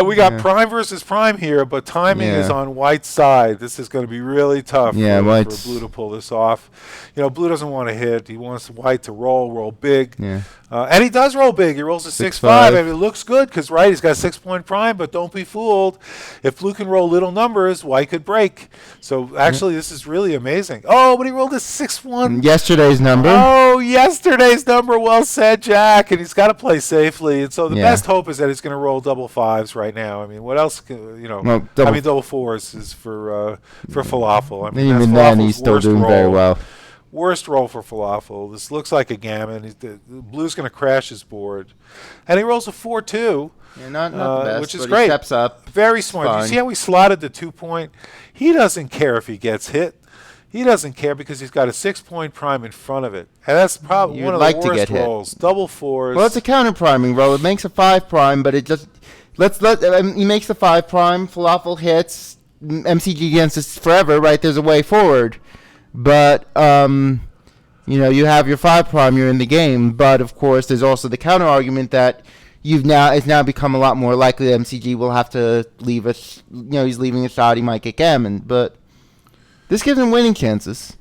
We got Yeah. prime versus prime here, but timing Yeah. is on White's side. This is going to be really tough Yeah, for White's- Blue to pull this off. Blue doesn't want to hit. He wants White to roll big. Yeah. And he does roll big. He rolls a 6-5. 6-5. I mean, it looks good because, right, he's got 6-point prime, but don't be fooled. If Blue can roll little numbers, White could break. So, actually, this is really amazing. Oh, but he rolled a 6-1. Yesterday's number. Oh, yesterday's number. Well said, Jack. And he's got to play safely. And so the Yeah. best hope is that he's going to roll double 5s right now. I mean, what else? Well, double 4s is for Falafel. I mean, And that's even then, Falafel's he's still worst doing very roll. well. Worst roll for Falafel. This looks like a gammon. The blue's going to crash his board. And he rolls a 4-2. Yeah, not the best, which is but great. He steps up. Very smart. You fine. see how he slotted the 2-point? He doesn't care if he gets hit. He doesn't care because he's got a 6-point prime in front of it. And that's probably You'd one of like the to worst get hit. rolls. Double fours. Well, it's a counter priming roll. It makes a 5 prime, but it just he makes the 5 prime. Falafel hits. MCG against us forever, right? There's a way forward, but you have your 5 prime. You're in the game, but of course, there's also the counter argument that it's now become a lot more likely that MCG will have to leave us. He's leaving a shot. He might get gammon, but this gives him winning chances.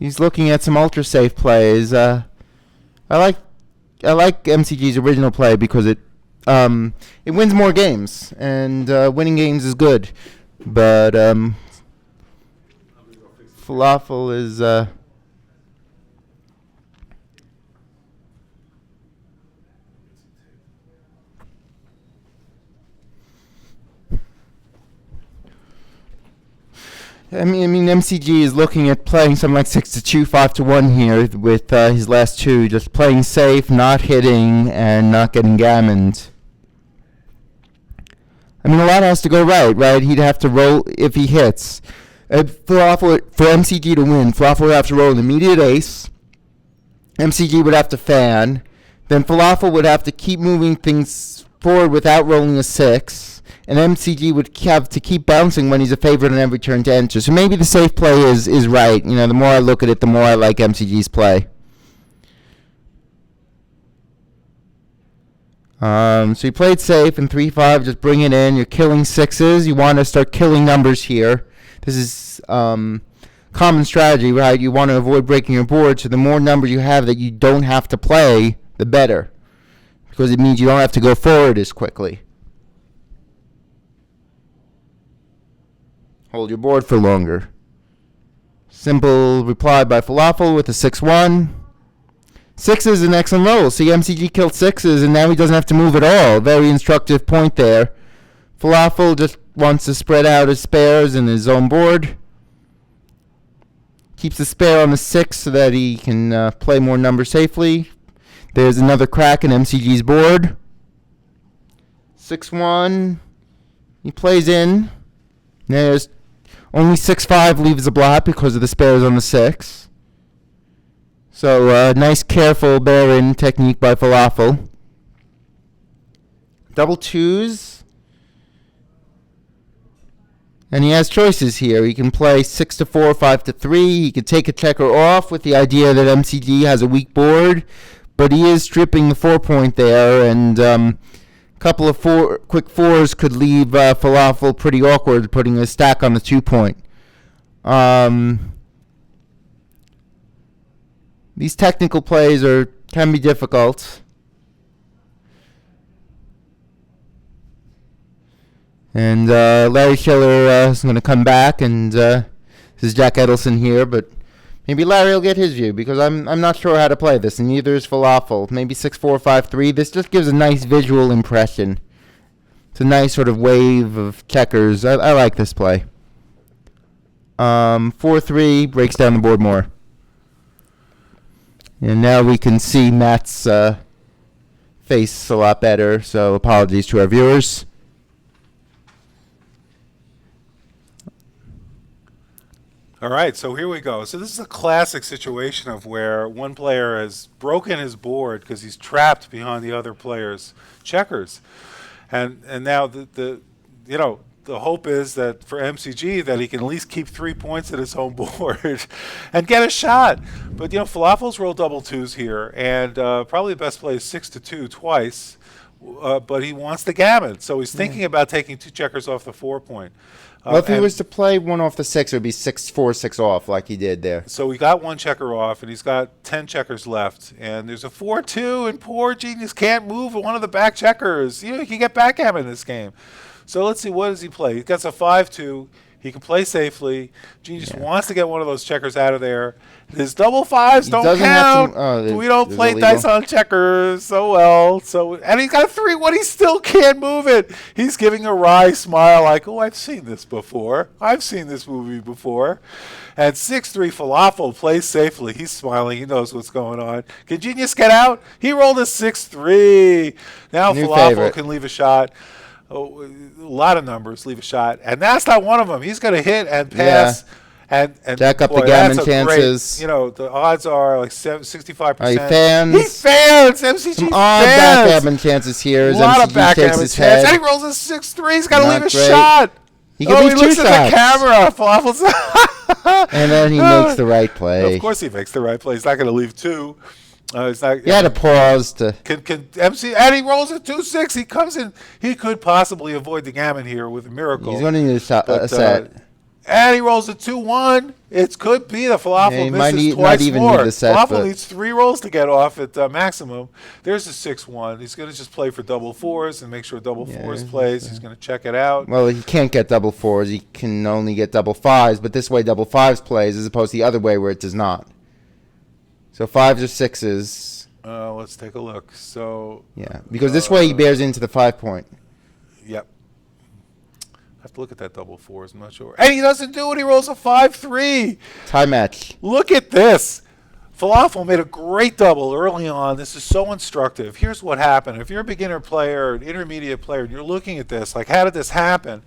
He's looking at some ultra safe plays. I like MCG's original play because it wins more games, and winning games is good. But Falafel is I mean, MCG is looking at playing something like 6-2, 5-1 here with his last two, just playing safe, not hitting, and not getting gammoned. I mean, a lot has to go right? He'd have to roll if he hits. For MCG to win, Falafel would have to roll an immediate ace. MCG would have to fan. Then Falafel would have to keep moving things forward without rolling a 6. And MCG would have to keep bouncing when he's a favorite on every turn to enter. So maybe the safe play is right. The more I look at it, the more I like MCG's play. So you played safe in 3-5, just bring it in. You're killing 6s. You want to start killing numbers here. This is common strategy, right? You want to avoid breaking your board, so the more numbers you have that you don't have to play, the better. Because it means you don't have to go forward as quickly. Hold your board for longer. Simple reply by Falafel with a 6-1. 6 is an excellent roll. See, MCG killed 6s, and now he doesn't have to move at all. Very instructive point there. Falafel just wants to spread out his spares in his own board. Keeps the spare on the 6 so that he can play more numbers safely. There's another crack in MCG's board. 6-1. He plays in. There's only 6-5 leaves a blot because of the spares on the 6. So nice careful bear-in technique by Falafel. Double 2s. And he has choices here. He can play 6-4, 5-3. He could take a checker off with the idea that MCG has a weak board. But he is stripping the 4-point there, and couple of quick 4s could leave Falafel pretty awkward, putting a stack on the 2-point. These technical plays can be difficult. And Larry Shiller is going to come back, and this is Jack Edelson here, but maybe Larry will get his view, because I'm not sure how to play this, and neither is Falafel. Maybe 6-4, 5-3. This just gives a nice visual impression. It's a nice sort of wave of checkers. I like this play. 4-3 breaks down the board more. And now we can see Matt's face a lot better, so apologies to our viewers. All right, so here we go. So this is a classic situation of where one player has broken his board because he's trapped behind the other player's checkers, and now the hope is that for MCG that he can at least keep 3 points at his home board and get a shot. But Falafel's rolled double 2s here, and probably the best play is 6-2 twice. But he wants the gammon, so he's thinking about taking 2 checkers off the 4-point. Well, if he was to play one off the 6, it would be 6-4, 6 off, like he did there. So he got 1 checker off, and he's got 10 checkers left. And there's a 4-2, and poor Genius can't move one of the back checkers. He can get backgammon in this game. So let's see, what does he play? He gets a 5-2. He can play safely. Genius wants to get one of those checkers out of there. His double fives don't doesn't have count. to- We don't it's play illegal. dice on checkers so well. And he's got a 3-1. He still can't move it. He's giving a wry smile like, oh, I've seen this before. I've seen this movie before. And 6-3 Falafel plays safely. He's smiling. He knows what's going on. Can Genius get out? He rolled a 6-3. Now New Falafel favorite. can leave a shot. Oh, a lot of numbers leave a shot. And that's not one of them. He's going to hit and pass. And Jack up the boy, gammon that's a chances. Great, the odds are like 65%. Are he fans? He fans. MCG Some odd fans. backgammon chances here A as lot of MCG takes backgammon his chance. And head. he rolls a 6-3. He's got to Not leave a great. shot. He can He leave two looks at shots. the camera. Falafel's And then he makes the right play. Of course he makes the right play. He's not going to leave two. It's not. He had to pause to. Can MC and he rolls a 2-6. He comes in. He could possibly avoid the gammon here with a miracle. He's going to need a But, set. And he rolls a 2-1. It could be the Falafel Yeah, he might misses not twice even more. need the set, Falafel but- needs 3 rolls to get off at maximum. There's a 6-1. He's going to just play for double fours and make sure double fours plays. He's going to check it out. Well, he can't get double fours. He can only get double fives. But this way, double fives plays as opposed to the other way where it does not. So fives or sixes. Let's take a look. So, Yeah, because this way he bears into the 5 point. yep. I have to look at that double fours. I'm not sure. And he doesn't do it. He rolls a 5-3. Tie match. Look at this. Falafel made a great double early on. This is so instructive. Here's what happened. If you're a beginner player, an intermediate player, and you're looking at this, like, how did this happen?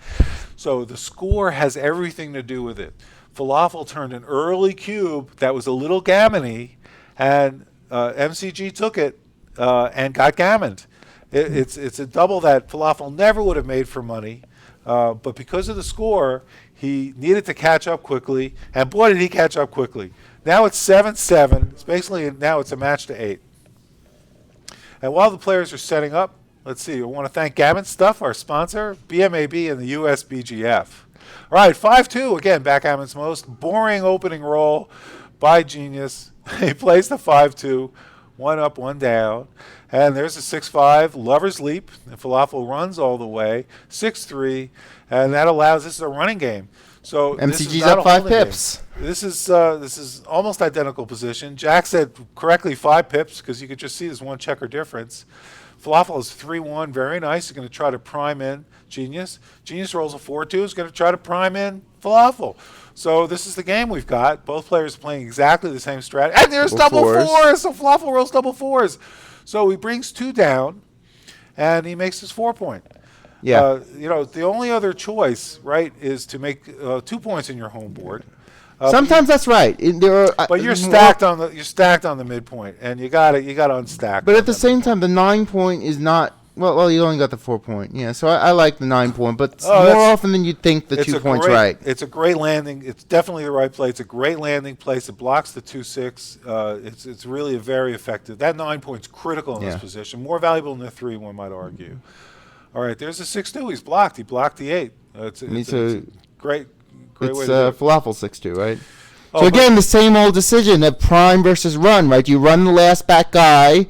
So the score has everything to do with it. Falafel turned an early cube that was a little gammony, and MCG took it and got gammoned. It's a double that Falafel never would have made for money, but because of the score, he needed to catch up quickly, and boy, did he catch up quickly. Now it's 7-7. It's basically now it's a match to 8. And while the players are setting up, let's see. I want to thank Gammon Stuff, our sponsor, BMAB, and the USBGF. All right, 5-2 again. Backgammon's most boring opening roll by Genius. He plays the 5-2, 1 up, 1 down, and there's a 6-5 Lover's Leap. And Falafel runs all the way, 6-3, and that allows. This is a running game. So this is MCG's not up a 5 holding game. pips. This is almost identical position. Jack said correctly 5 pips because you could just see there's 1 checker difference. Falafel is 3-1, very nice. He's going to try to prime in Genius. Genius rolls a 4-2. He's going to try to prime in Falafel. So this is the game we've got. Both players playing exactly the same strategy. And there's double fours. So Falafel rolls double fours. So he brings 2 down, and he makes his 4 point. Yeah. The only other choice, right, is to make 2 points in your home board. Sometimes that's right. But you're stacked on the midpoint, and you got to unstack. But on at the that same midpoint. time, the 9 point is not. Well, you only got the 4 point. Yeah, so I like the 9 point, but Oh, more that's- often than you'd think, the It's 2 a points great- right. It's a great landing. It's definitely the right play. It's a great landing place. It blocks the 2-6. It's really a very effective. That 9 point's critical in Yeah. this position. More valuable than the 3, one might argue. All right, there's a 6-2. He's blocked. He blocked the 8. It's a great way It's to do it. Falafel 6-2, right? Oh, So but- again, the same old decision of prime versus run, right? You run the last back guy,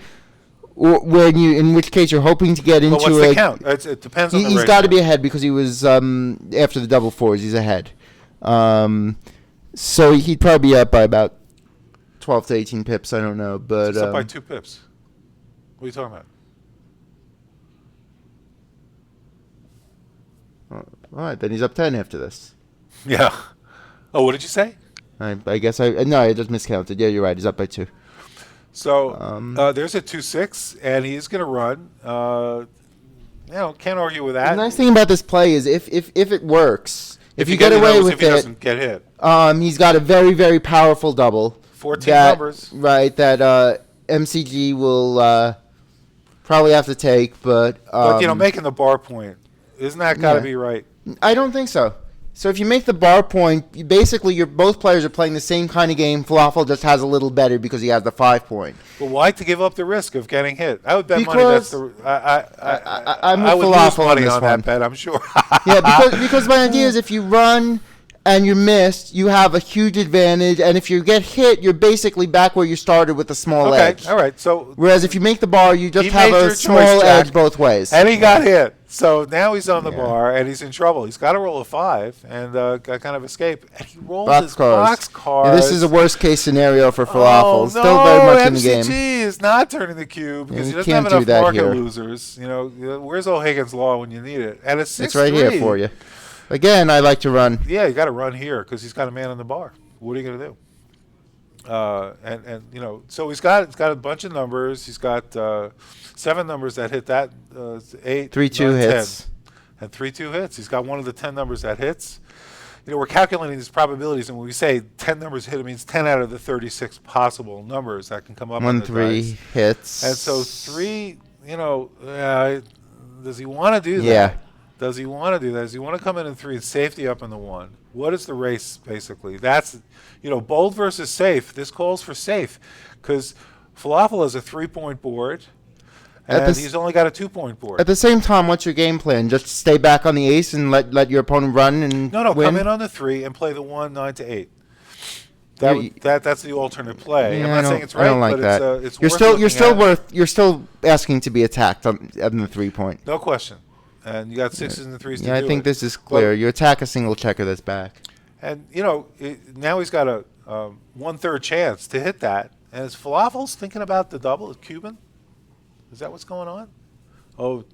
or in which case you're hoping to get But into what's the a. count? It depends on the He's ratio. got to be ahead because he was after the double fours. He's ahead, so he'd probably be up by about 12 to 18 pips. I don't know, but It's up by 2 pips. What are you talking about? all right, then he's up 10 after this. Yeah. Oh, what did you say? I guess I just miscounted. Yeah, you're right. He's up by 2. So there's a 2-6, and he's going to run. Can't argue with that. The nice thing about this play is if it works, if you get get away with if he it, doesn't get hit. he's got a very, very powerful double. 14 numbers. Right, that MCG will probably have to take, but Making the bar point, isn't that got to yeah. be right? I don't think so. So if you make the bar point, basically both players are playing the same kind of game. Falafel just has a little better because he has the 5 point. But why to give up the risk of getting hit? I would bet money Because that's the. I'm with I would lose Falafel on money this on one. that bet, I'm sure. Yeah, because my idea is if you run and you're missed, you have a huge advantage, and if you get hit, you're basically back where you started with a small Okay, edge. all right. So Whereas if you make the bar, you just He have made a your choice, small Jack. edge both ways. and he got hit. So now he's on the Yeah. bar and he's in trouble. He's got to roll a 5 and got kind of escape. And he rolls his Boxcars. boxcars. Yeah, this is a worst case scenario for Oh, Falafel. Still very much in the MCG game. is not turning the cube because you he doesn't can't have do enough that market here. losers. Where's O'Hagan's Law when you need it? And it's 6-3. It's right here for you. Again, I like to run. Yeah, you got to run here because he's got a man on the bar. What are you going to do? So he's got a bunch of numbers. He's got 7 numbers that hit that 8, 3-2 9, hits. 10, and 3-2 hits. He's got one of the 10 numbers that hits. We're calculating these probabilities, and when we say 10 numbers hit, it means 10 out of the 36 possible numbers that can come up on the 1-3 dice. hits. And so 3, does he want to do that? Yeah. Does he want to do that? Does he want to come in 3 and safety up in the 1? What is the race, basically? That's, bold versus safe. This calls for safe because Falafel has a 3-point board, and he's only got a 2-point board. At the same time, what's your game plan? Just stay back on the ace and let your opponent run and No, win? come in on the 3 and play the 1, 9 to 8. That's the alternate play. Yeah, I'm I not don't- saying it's I right, don't like but that. it's You're worth still looking at. you're still asking to be attacked on the 3-point. No question. And you got 6s and 3s to Yeah, I do think it. this is clear. But- You attack a single checker that's back. And now he's got a 1/3 chance to hit that. And is Falafel's thinking about the double at Cuban? Is that what's going on? Oh,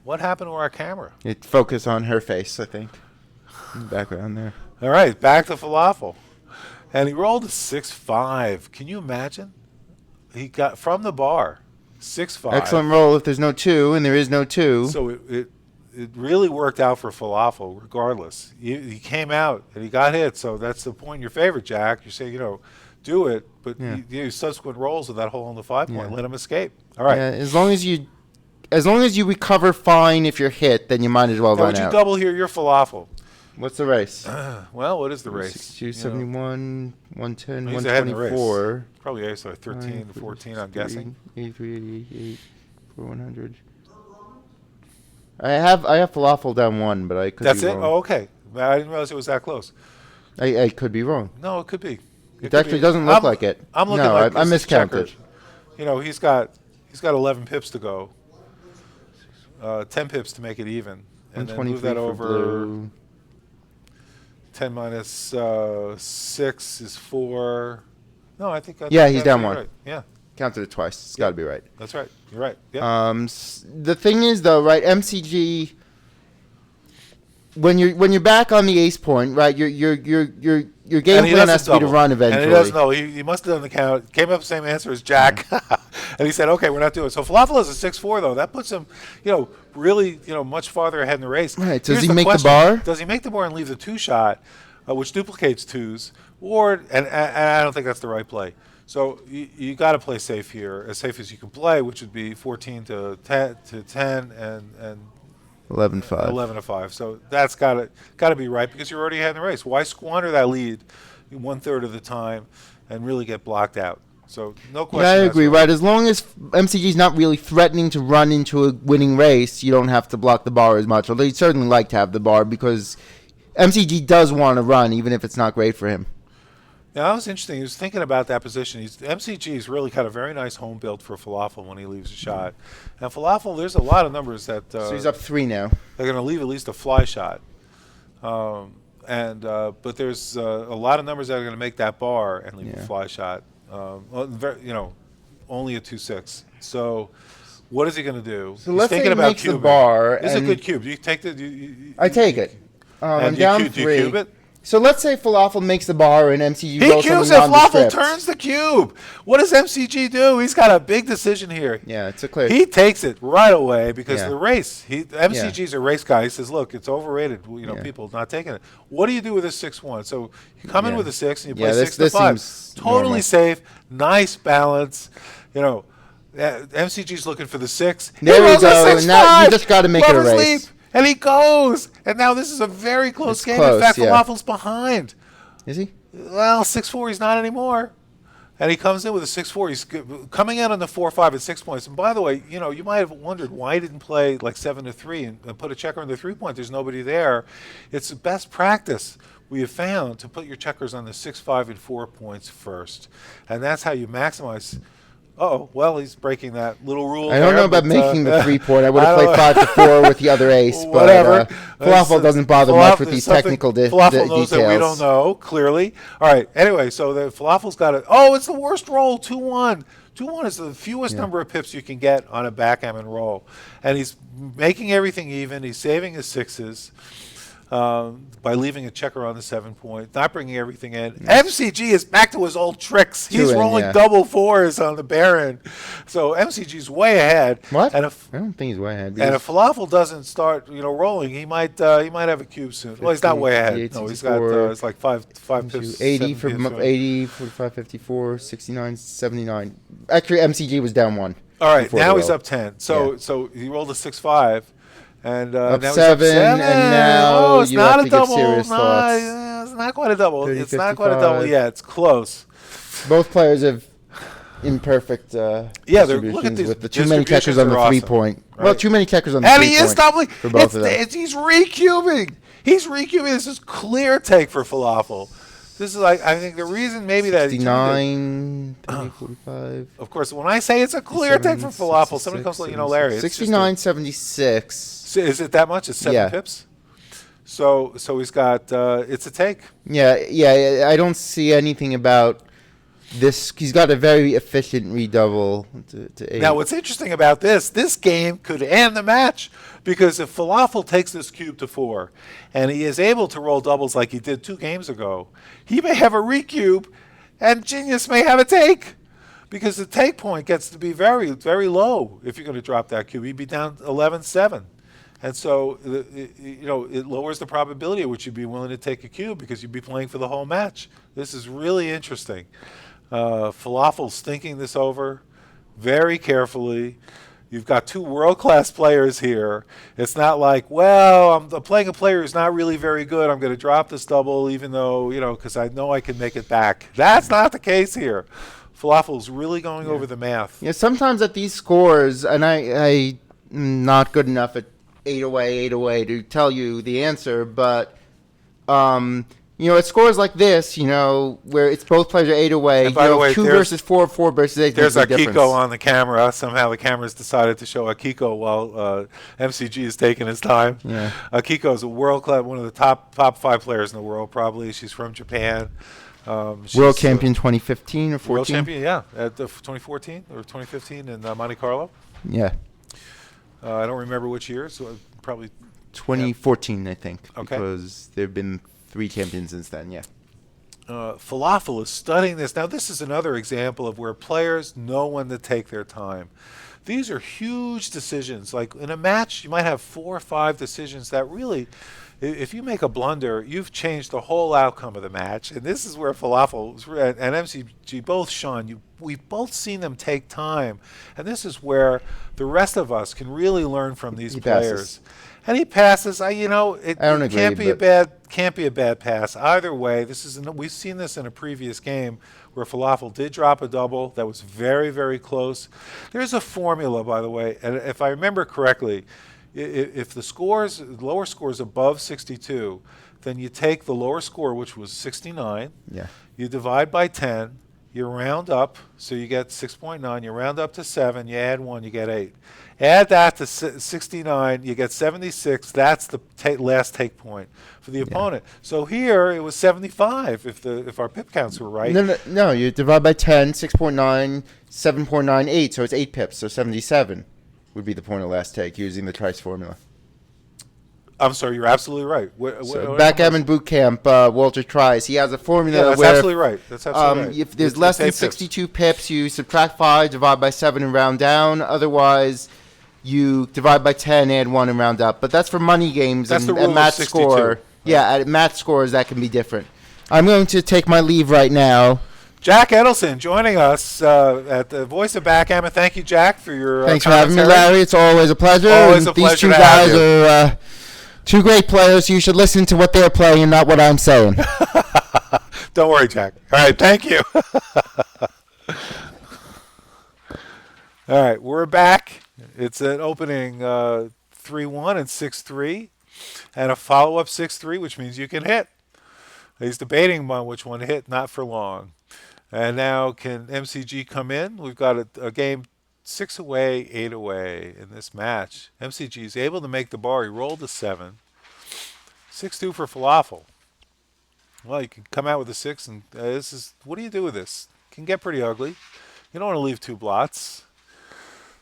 what happened to our camera? It focus on her face, I think. In the background there. All right, back to Falafel, and he rolled a 6-5. Can you imagine? He got from the bar 6-5. Excellent roll if there's no 2, and there is no 2. So it really worked out for Falafel, regardless. He came out and he got hit, so that's the point in your favor, Jack. You say, do it, but Yeah. you use subsequent rolls of that hole on the 5-point. Yeah. Let him escape. All right. Yeah, as long as you recover fine if you're hit, then you might as well Now, run would you out. double here? You're Falafel. What's the race? Well, what is the race? 271, 110, He's ahead in the race. 124. Probably ace like 13 to 14, I'm guessing. 83, 88, 100. I have Falafel down 1, but I could That's be it? wrong. Oh, okay. I didn't realize it was that close. I could be wrong. No, it could be. It actually doesn't look like it. I'm looking No, like I this is miscounted. checkers. He's got 11 pips to go. 10 pips to make it even. And then move 123 that for over. blue. 10 minus 6 is 4. No, I think Yeah, he's that's down right. 1. Yeah, Counted it twice. It's got to be right. that's right. You're right. Yeah. The thing is, though, right? MCG. When you're back on the ace point, right? Your game And he plan doesn't has to be to double. run eventually. And he doesn't know. He must have done the count. Came up the same answer as Jack. And he said, okay, we're not doing it. So Falafel has a 6-4, though. That puts him, really, much farther ahead in the race. Right. Does Here's he make the question. bar? Does he make the bar and leave the 2 shot, which duplicates 2s? And I don't think that's the right play. So you got to play safe here, as safe as you can play, which would be 14 to 10 and 11-5. 11 to 5. So that's got to be right because you're already ahead in the race. Why squander that lead 1/3 of the time and really get blocked out? So no question. Yeah, I that's agree. Right. As long as MCG's not really threatening to run into a winning race, you don't have to block the bar as much. Although you'd certainly like to have the bar because MCG does want to run, even if it's not great for him. Now, that was interesting. He was thinking about that position. MCG is really got a very nice home build for Falafel when he leaves a shot. And Falafel, there's a lot of numbers that So he's up 3 now. they're going to leave at least a fly shot. But there's a lot of numbers that are going to make that bar and leave a Yeah. fly shot. Only a 2-6. So what is he going to do? So He's let's say thinking he about makes the cubing. bar This is a and- good cube. Do you take the? I take it. I'm And down do you 3. cube it? So let's say Falafel makes the bar and MCG He rolls cubes something it. Falafel nondescript. turns the cube. What does MCG do? He's got a big decision here. Yeah, it's a clear. He takes it right away because Yeah. the race. MCG's a race guy. He says, "Look, it's overrated. Yeah. People not taking it." What do you do with a 6-1? So you come in Yeah. with a 6 and you play Yeah, 6 this to 5. seems Totally normal. safe, nice balance. MCG's looking for the 6. There he we rolls a go, and now 6-5. you just gotta make it a Lover's race. leap, and he goes. And now this is a very close It's game. close, In fact, yeah. Falafel's behind. Is he? Well, 6-4, he's not anymore. And he comes in with a 6-4. He's coming out on the 4-5 at 6 points. And by the way, you might have wondered why he didn't play like 7 to 3 and put a checker on the 3-point. There's nobody there. It's the best practice we have found to put your checkers on the 6, 5, and 4 points first. And that's how you maximize Oh, well, he's breaking that little rule. I don't know about but, making the 3-point. I would have I played don't- 5-4 with the other ace, Whatever. but Falafel doesn't bother much with these technical Falafel knows details. that we don't know, clearly. All right, anyway, so the Falafel's got it. Oh, it's the worst roll, 2-1. 2-1 is the fewest number of pips you can get on a backgammon roll. And he's making everything even. He's saving his sixes. By leaving a checker on the 7-point, not bringing everything in. MCG is back to his old tricks. He's rolling double fours on the Baron. So MCG's way ahead. What? And I don't think he's way ahead. and if Falafel doesn't start, rolling, he might have a cube soon. Well, he's not way ahead. No, he's got it's like five pips. 80 from 80, 45, 54, 69, 79. Actually, MCG was down 1. All right, before now the he's roll. up 10. So he rolled a 6-5. And Up now he's 7, and now it's you not have a to give double. serious thoughts. It's not quite a double. 30, It's not quite a double 55. yet. It's close. Both players have imperfect look at distributions these with the too many distributions checkers on the are awesome. 3-point. Right. Well, too many checkers on the And 3-point. he is doubling. For both of them. He's recubing. He's recubing. This is clear take for Falafel. This is like, I think the reason maybe that he turned 69, 30, 45. of course, when I say it's a clear take for Falafel, somebody comes to let you know, Larry. It's just 69, 76. is it that much? It's 7 pips? So he's got, it's a take. Yeah, I don't see anything about this. He's got a very efficient redouble to 8. Now, what's interesting about this game could end the match, because if Falafel takes this cube to 4 and he is able to roll doubles like he did 2 games ago, he may have a recube and Genius may have a take, because the take point gets to be very, very low if you're going to drop that cube. He'd be down 11-7. And so, it lowers the probability at which you'd be willing to take a cube, because you'd be playing for the whole match. This is really interesting. Falafel's thinking this over very carefully. You've got 2 world-class players here. It's not like, well, I'm playing a player who's not really very good. I'm going to drop this double even though, because I know I can make it back. That's not the case here. Falafel's really going over the math. Yeah, sometimes at these scores, and I'm not good enough at 8 away to tell you the answer, but at scores like this, where it's both players are 8 away, And by the way, 2 versus 4, 4 versus 8. There's makes a big Akiko difference. on the camera. Somehow the camera's decided to show Akiko while MCG is taking his time. Yeah. Akiko is a world-class, one of the top 5 players in the world, probably. She's from Japan. She's, World champion 2015 or 14? World champion, yeah, at the 2014 or 2015 in Monte Carlo. Yeah, I don't remember which year, so probably 2014, I think, Okay. because there have been 3 champions since then, yeah. Falafel is studying this. Now, this is another example of where players know when to take their time. These are huge decisions. Like in a match, you might have 4 or 5 decisions that really, if you make a blunder, you've changed the whole outcome of the match. And this is where Falafel and MCG both shine. We've both seen them take time. And this is where the rest of us can really learn from these He players. passes. And he passes. It don't agree, can't be but- can't be a bad pass either way. We've seen this in a previous game where Falafel did drop a double that was very, very close. There's a formula, by the way, and if I remember correctly, if the lower score is above 62, then you take the lower score, which was 69. Yeah. You divide by 10. You round up, so you get 6.9. You round up to 7. You add 1, you get 8. Add that to 69, you get 76. That's the last take point for the opponent. So here it was 75 if our pip counts were right. No, you divide by 10, 6.9, 7.98, so it's 8 pips, so 77 would be the point of last take using the Trice formula. I'm sorry, you're absolutely right. So Backgammon Boot Camp, Walter Trice, he has a formula Yeah, that's where absolutely right. That's absolutely right. if there's It's less 8 than pips. 62 pips, you subtract 5, divide by 7, and round down. Otherwise, you divide by 10, add 1, and round up. But that's for money games That's and the rule of match 62. score. Yeah, at match scores, that can be different. I'm going to take my leave right now. Jack Edelson joining us at the Voice of Backgammon. Thank you, Jack, for your Thanks for having me, commentary. Larry. It's always a pleasure. Always And a pleasure These to two have guys you. are 2 great players. You should listen to what they're playing and not what I'm saying. Don't worry, Jack. All right, thank you. All right, we're back. It's an opening 3-1 and 6-3, and a follow-up 6-3, which means you can hit. He's debating on which one to hit, not for long. And now can MCG come in? We've got a game 6 away, 8 away in this match. MCG is able to make the bar. He rolled a 7. 6-2 for Falafel. Well, you can come out with a 6, and this is, what do you do with this? Can get pretty ugly. You don't want to leave 2 blots.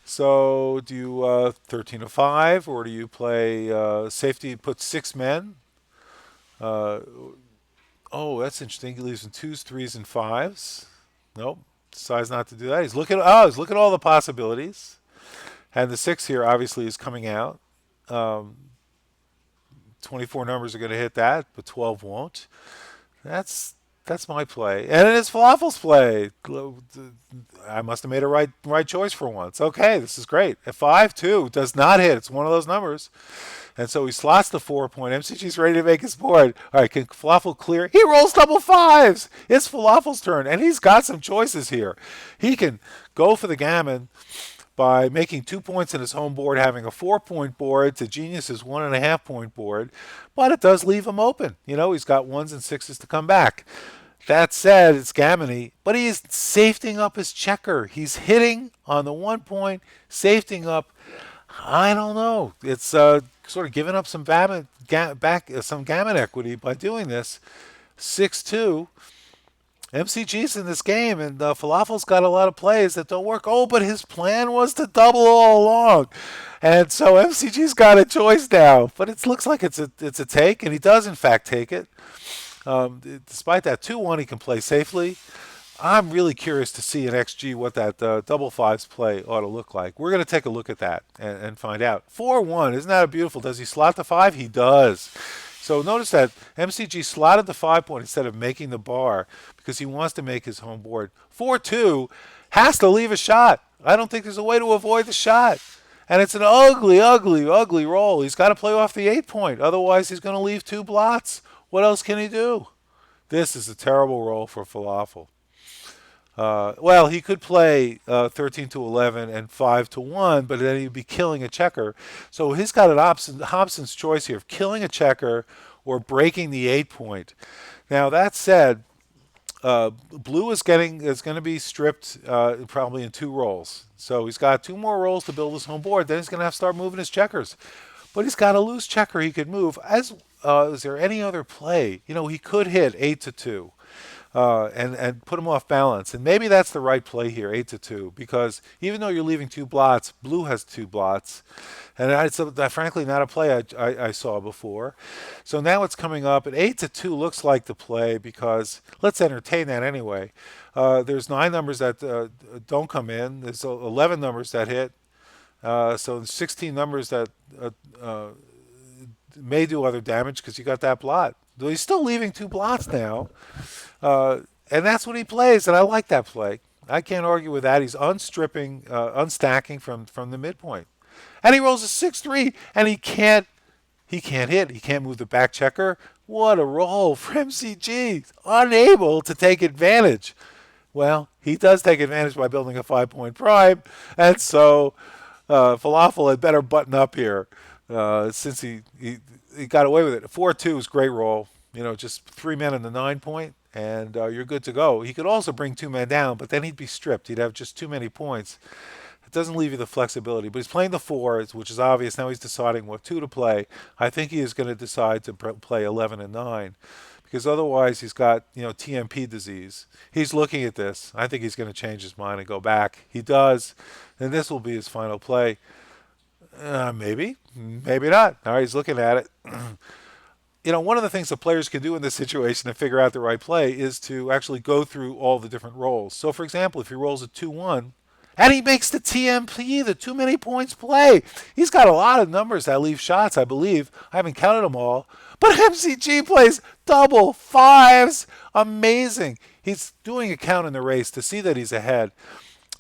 So do you 13 of 5, or do you play safety, put 6 men? Uh, oh, that's interesting. He leaves in 2s, 3s, and 5s. Nope, decides not to do that. He's looking at all the possibilities. And the 6 here obviously is coming out. 24 numbers are going to hit that, but 12 won't. That's my play, and it is Falafel's play. I must have made a right choice for once. Okay, this is great. At 5-2 does not hit. It's one of those numbers, and so he slots the 4-point. MCG's ready to make his board. All right, can Falafel clear? He rolls double 5s. It's Falafel's turn, and he's got some choices here. He can go for the gammon by making 2 points in his home board, having a 4-point board to Genius's 1.5-point board, but it does leave him open. He's got 1s and 6s to come back. That said, it's gammony, but he's safetying up his checker. He's hitting on the 1 point, safetying up. I don't know. It's sort of giving up some gammon equity by doing this. 6-2. MCG's in this game, and Falafel's got a lot of plays that don't work. Oh, but his plan was to double all along. And so MCG's got a choice now. But it looks like it's a take, and he does, in fact, take it. Despite that 2-1, he can play safely. I'm really curious to see in XG what that double 5s play ought to look like. We're going to take a look at that and find out. 4-1, isn't that beautiful? Does he slot the 5? He does. So notice that MCG slotted the 5-point instead of making the bar because he wants to make his home board. 4-2 has to leave a shot. I don't think there's a way to avoid the shot. And it's an ugly, ugly, ugly roll. He's got to play off the 8-point. Otherwise, he's going to leave 2 blots. What else can he do? This is a terrible roll for Falafel. Well, he could play 13-11 and 5-1, but then he'd be killing a checker. So he's got an Hobson's choice here of killing a checker or breaking the 8-point. Now that said, Blue is going to be stripped probably in 2 rolls. So he's got 2 more rolls to build his home board. Then he's going to have to start moving his checkers. But he's got a loose checker he could move. Is there any other play? He could hit 8-2. And put him off balance. And maybe that's the right play here, 8-2, because even though you're leaving 2 blots, Blue has 2 blots. And it's frankly not a play I saw before. So now it's coming up, and 8-2 looks like the play because let's entertain that anyway. There's 9 numbers that don't come in. There's 11 numbers that hit. So 16 numbers that may do other damage because you got that blot. Though he's still leaving 2 blots now. And that's what he plays, and I like that play. I can't argue with that. He's unstacking from the midpoint. And he rolls a 6-3, and he can't hit. He can't move the back checker. What a roll for MCG. Unable to take advantage. Well, he does take advantage by building a 5-point prime, and so Falafel had better button up here since he got away with it. 4-2 is a great roll. Just 3 men in the 9-point, and you're good to go. He could also bring 2 men down, but then he'd be stripped. He'd have just too many points. It doesn't leave you the flexibility. But he's playing the 4s, which is obvious. Now he's deciding what 2 to play. I think he is going to decide to play 11 and 9, because otherwise he's got TMP disease. He's looking at this. I think he's going to change his mind and go back. He does, and this will be his final play. Maybe not. All right, he's looking at it. One of the things the players can do in this situation to figure out the right play is to actually go through all the different rolls. So, for example, if he rolls a 2-1 and he makes the TMP, the too many points play, he's got a lot of numbers that leave shots, I believe. I haven't counted them all. But MCG plays double 5s. Amazing. He's doing a count in the race to see that he's ahead.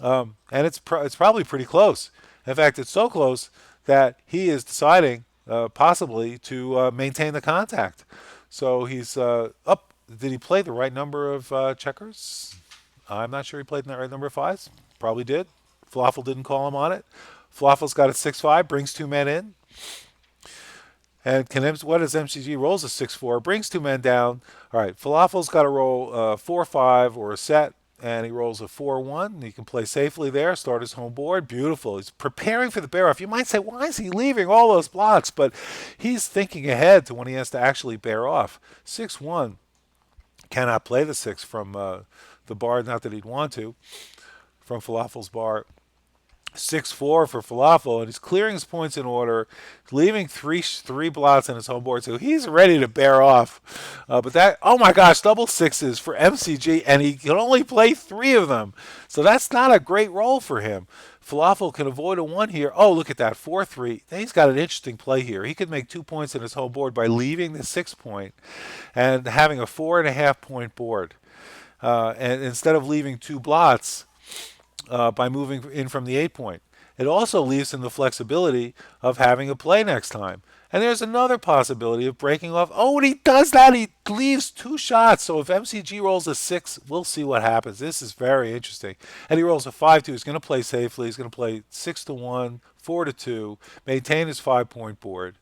And it's probably pretty close. In fact, it's so close that he is deciding possibly to maintain the contact. So he's up. Did he play the right number of checkers? I'm not sure he played the right number of 5s. Probably did. Falafel didn't call him on it. Falafel's got a 6-5, brings 2 men in. And what does MCG? Rolls a 6-4, brings 2 men down. All right, Falafel's got to roll 4-5 or a set. and he rolls a 4-1. He can play safely there, start his home board. Beautiful. He's preparing for the bear off. You might say, why is he leaving all those blots? But he's thinking ahead to when he has to actually bear off. 6-1. Cannot play the 6 from the bar, not that he'd want to, from Falafel's bar. 6-4 for Falafel, and he's clearing his points in order, leaving three blots in his home board, so he's ready to bear off. But that, oh my gosh, double sixes for MCG, and he can only play 3 of them, so that's not a great roll for him. Falafel can avoid a 1 here. Oh, look at that, 4-3. He's got an interesting play here. He could make 2 points in his home board by leaving the 6 point and having a 4.5 point board. And instead of leaving 2 blots, by moving in from the 8 point. It also leaves him the flexibility of having a play next time. And there's another possibility of breaking off. Oh, when he does that, he leaves 2 shots. So if MCG rolls a 6, we'll see what happens. This is very interesting. And he rolls a 5-2. He's going to play safely. He's going to play 6-1, 4-2, maintain his 5-point board.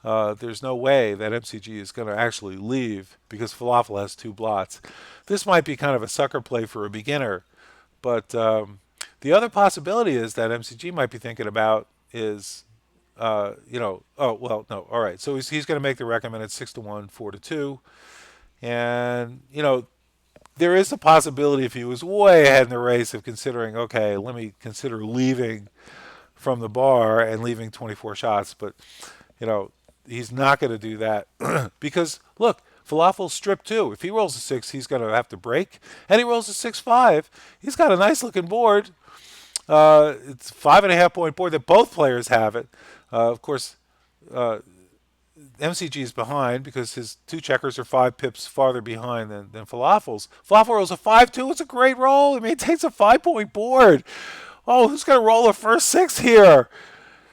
There's no way that MCG is going to actually leave because Falafel has 2 blots. This might be kind of a sucker play for a beginner. But the other possibility is that MCG might be thinking about is, oh, well, no, all right. So he's going to make the recommended 6-1, 4-2. And, there is a possibility if he was way ahead in the race of considering, okay, let me consider leaving from the bar and leaving 24 shots. But, he's not going to do that because, look, Falafel's stripped too. If he rolls a 6, he's going to have to break. And he rolls a 6-5. He's got a nice looking board. It's 5.5 point board that both players have it. Of course, MCG is behind because his 2 checkers are 5 pips farther behind than Falafel's. Falafel rolls a 5-2. It's a great roll. He maintains a 5-point board. Oh, who's going to roll a first 6 here?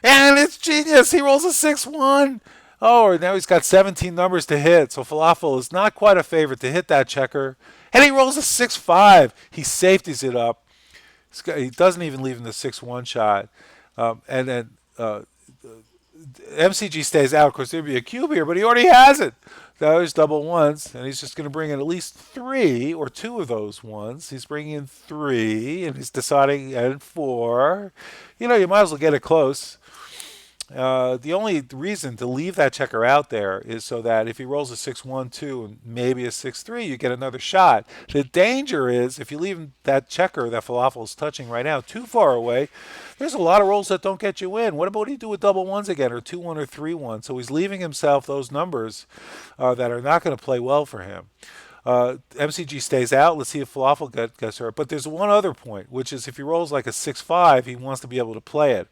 And it's genius. He rolls a 6-1. Oh, now he's got 17 numbers to hit, so Falafel is not quite a favorite to hit that checker. And he rolls a 6-5. He safeties it up. He doesn't even leave him the 6-1 shot. And then MCG stays out. Of course, there'd be a cube here, but he already has it. There's double 1s, and he's just going to bring in at least 3 or 2 of those 1s. He's bringing in 3, and he's deciding at 4. You might as well get it close. The only reason to leave that checker out there is so that if he rolls a 6-1-2 and maybe a 6-3, you get another shot. The danger is if you leave that checker that Falafel is touching right now too far away, there's a lot of rolls that don't get you in. What about he do with double 1s again, or 2-1 or 3-1? So he's leaving himself those numbers that are not going to play well for him. MCG stays out. Let's see if Falafel gets hurt. But there's one other point, which is if he rolls like a 6-5, he wants to be able to play it.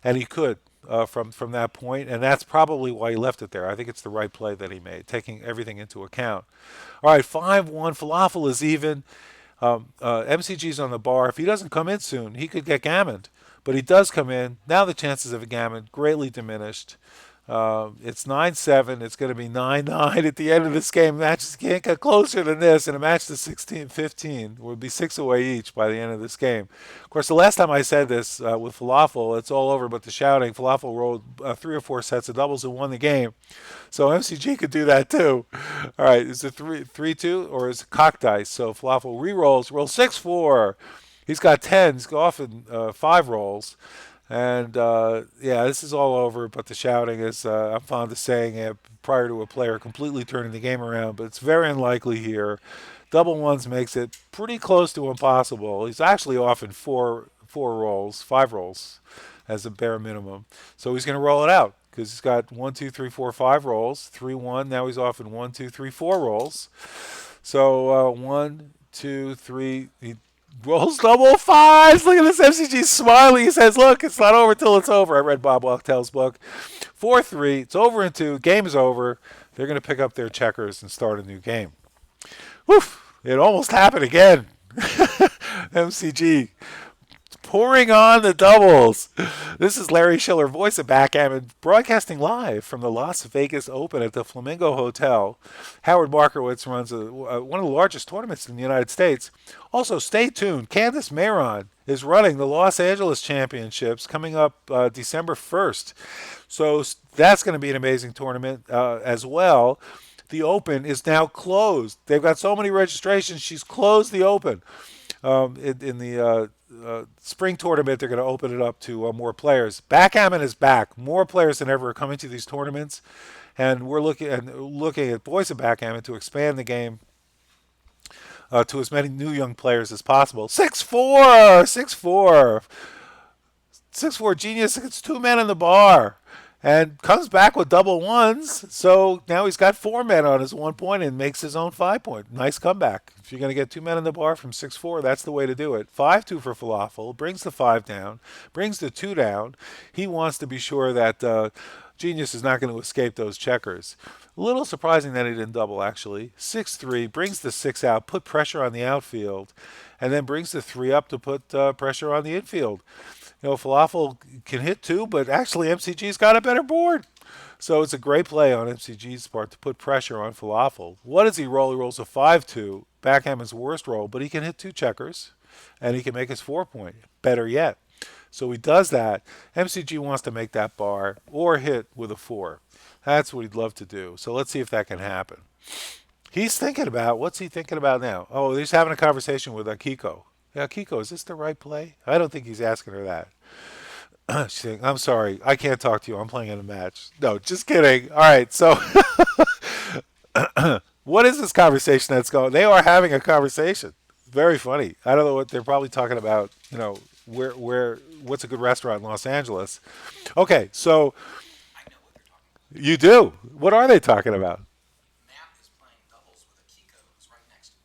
And he could. From that point, and that's probably why he left it there. I think it's the right play that he made, taking everything into account. All right, 5-1. Falafel is even. MCG's on the bar. If he doesn't come in soon, he could get gammoned. But he does come in. Now the chances of a gammon greatly diminished. It's 9-7. It's going to be 9-9 at the end of this game. Matches can't get closer than this. In a match to 16-15 would be 6 away each by the end of this game. Of course, the last time I said this with Falafel, it's all over but the shouting. Falafel rolled 3 or 4 sets of doubles and won the game. So MCG could do that too. All right, is it 3-2 or is it cock dice? So Falafel re-rolls, rolls 6-4. He's got 10. He's often 5 rolls. And, this is all over, but the shouting is, I'm fond of saying it prior to a player completely turning the game around, but it's very unlikely here. Double 1s makes it pretty close to impossible. He's actually often 5 rolls as a bare minimum. So he's going to roll it out because he's got 1, 2, 3, 4, 5 rolls, 3-1. Now he's often 1, 2, 3, 4 rolls. So 1, 2, 3, he rolls double 5s. Look at this. MCG smiling. He says, look, it's not over till it's over. I read Bob Wachtel's book. 4-3. It's over in 2. Game is over. They're going to pick up their checkers and start a new game. Woof. It almost happened again. MCG pouring on the doubles. This is Larry Shiller, voice of Backgammon, broadcasting live from the Las Vegas Open at the Flamingo Hotel. Howard Markowitz runs one of the largest tournaments in the United States. Also, stay tuned. Candace Mayron is running the Los Angeles Championships coming up December 1st. So that's going to be an amazing tournament as well. The Open is now closed. They've got so many registrations. She's closed the Open. In the spring tournament, they're going to open it up to more players. Backgammon is back. More players than ever are coming to these tournaments, and we're looking at boys of backgammon to expand the game to as many new young players as possible. 6'4", 6'4", 6'4", genius. It's two men in the bar. And comes back with double ones, so now he's got four men on his 1 point and makes his own 5 point. Nice comeback. If you're going to get two men in the bar from 6'4", that's the way to do it. 5-2 for Falafel, brings the 5 down, brings the 2 down. He wants to be sure that Genius is not going to escape those checkers. A little surprising that he didn't double, actually. 6-3, brings the 6 out, put pressure on the outfield, and then brings the 3 up to put pressure on the infield. Falafel can hit 2, but actually MCG's got a better board. So it's a great play on MCG's part to put pressure on Falafel. What does he roll? He rolls a 5-2, Backgammon's worst roll, but he can hit 2 checkers, and he can make his 4 point. Better yet. So he does that. MCG wants to make that bar or hit with a 4. That's what he'd love to do. So let's see if that can happen. What's he thinking about now? Oh, he's having a conversation with Akiko. Yeah, Kiko, is this the right play? I don't think he's asking her that. She's saying, I'm sorry, I can't talk to you. I'm playing in a match. No, just kidding. All right, so what is this conversation that's going? They are having a conversation. Very funny. I don't know what they're probably talking about. What's a good restaurant in Los Angeles? Okay, so I know what they're talking about. you do. What are they talking about? Matt is playing doubles with Akiko, who's right next to him.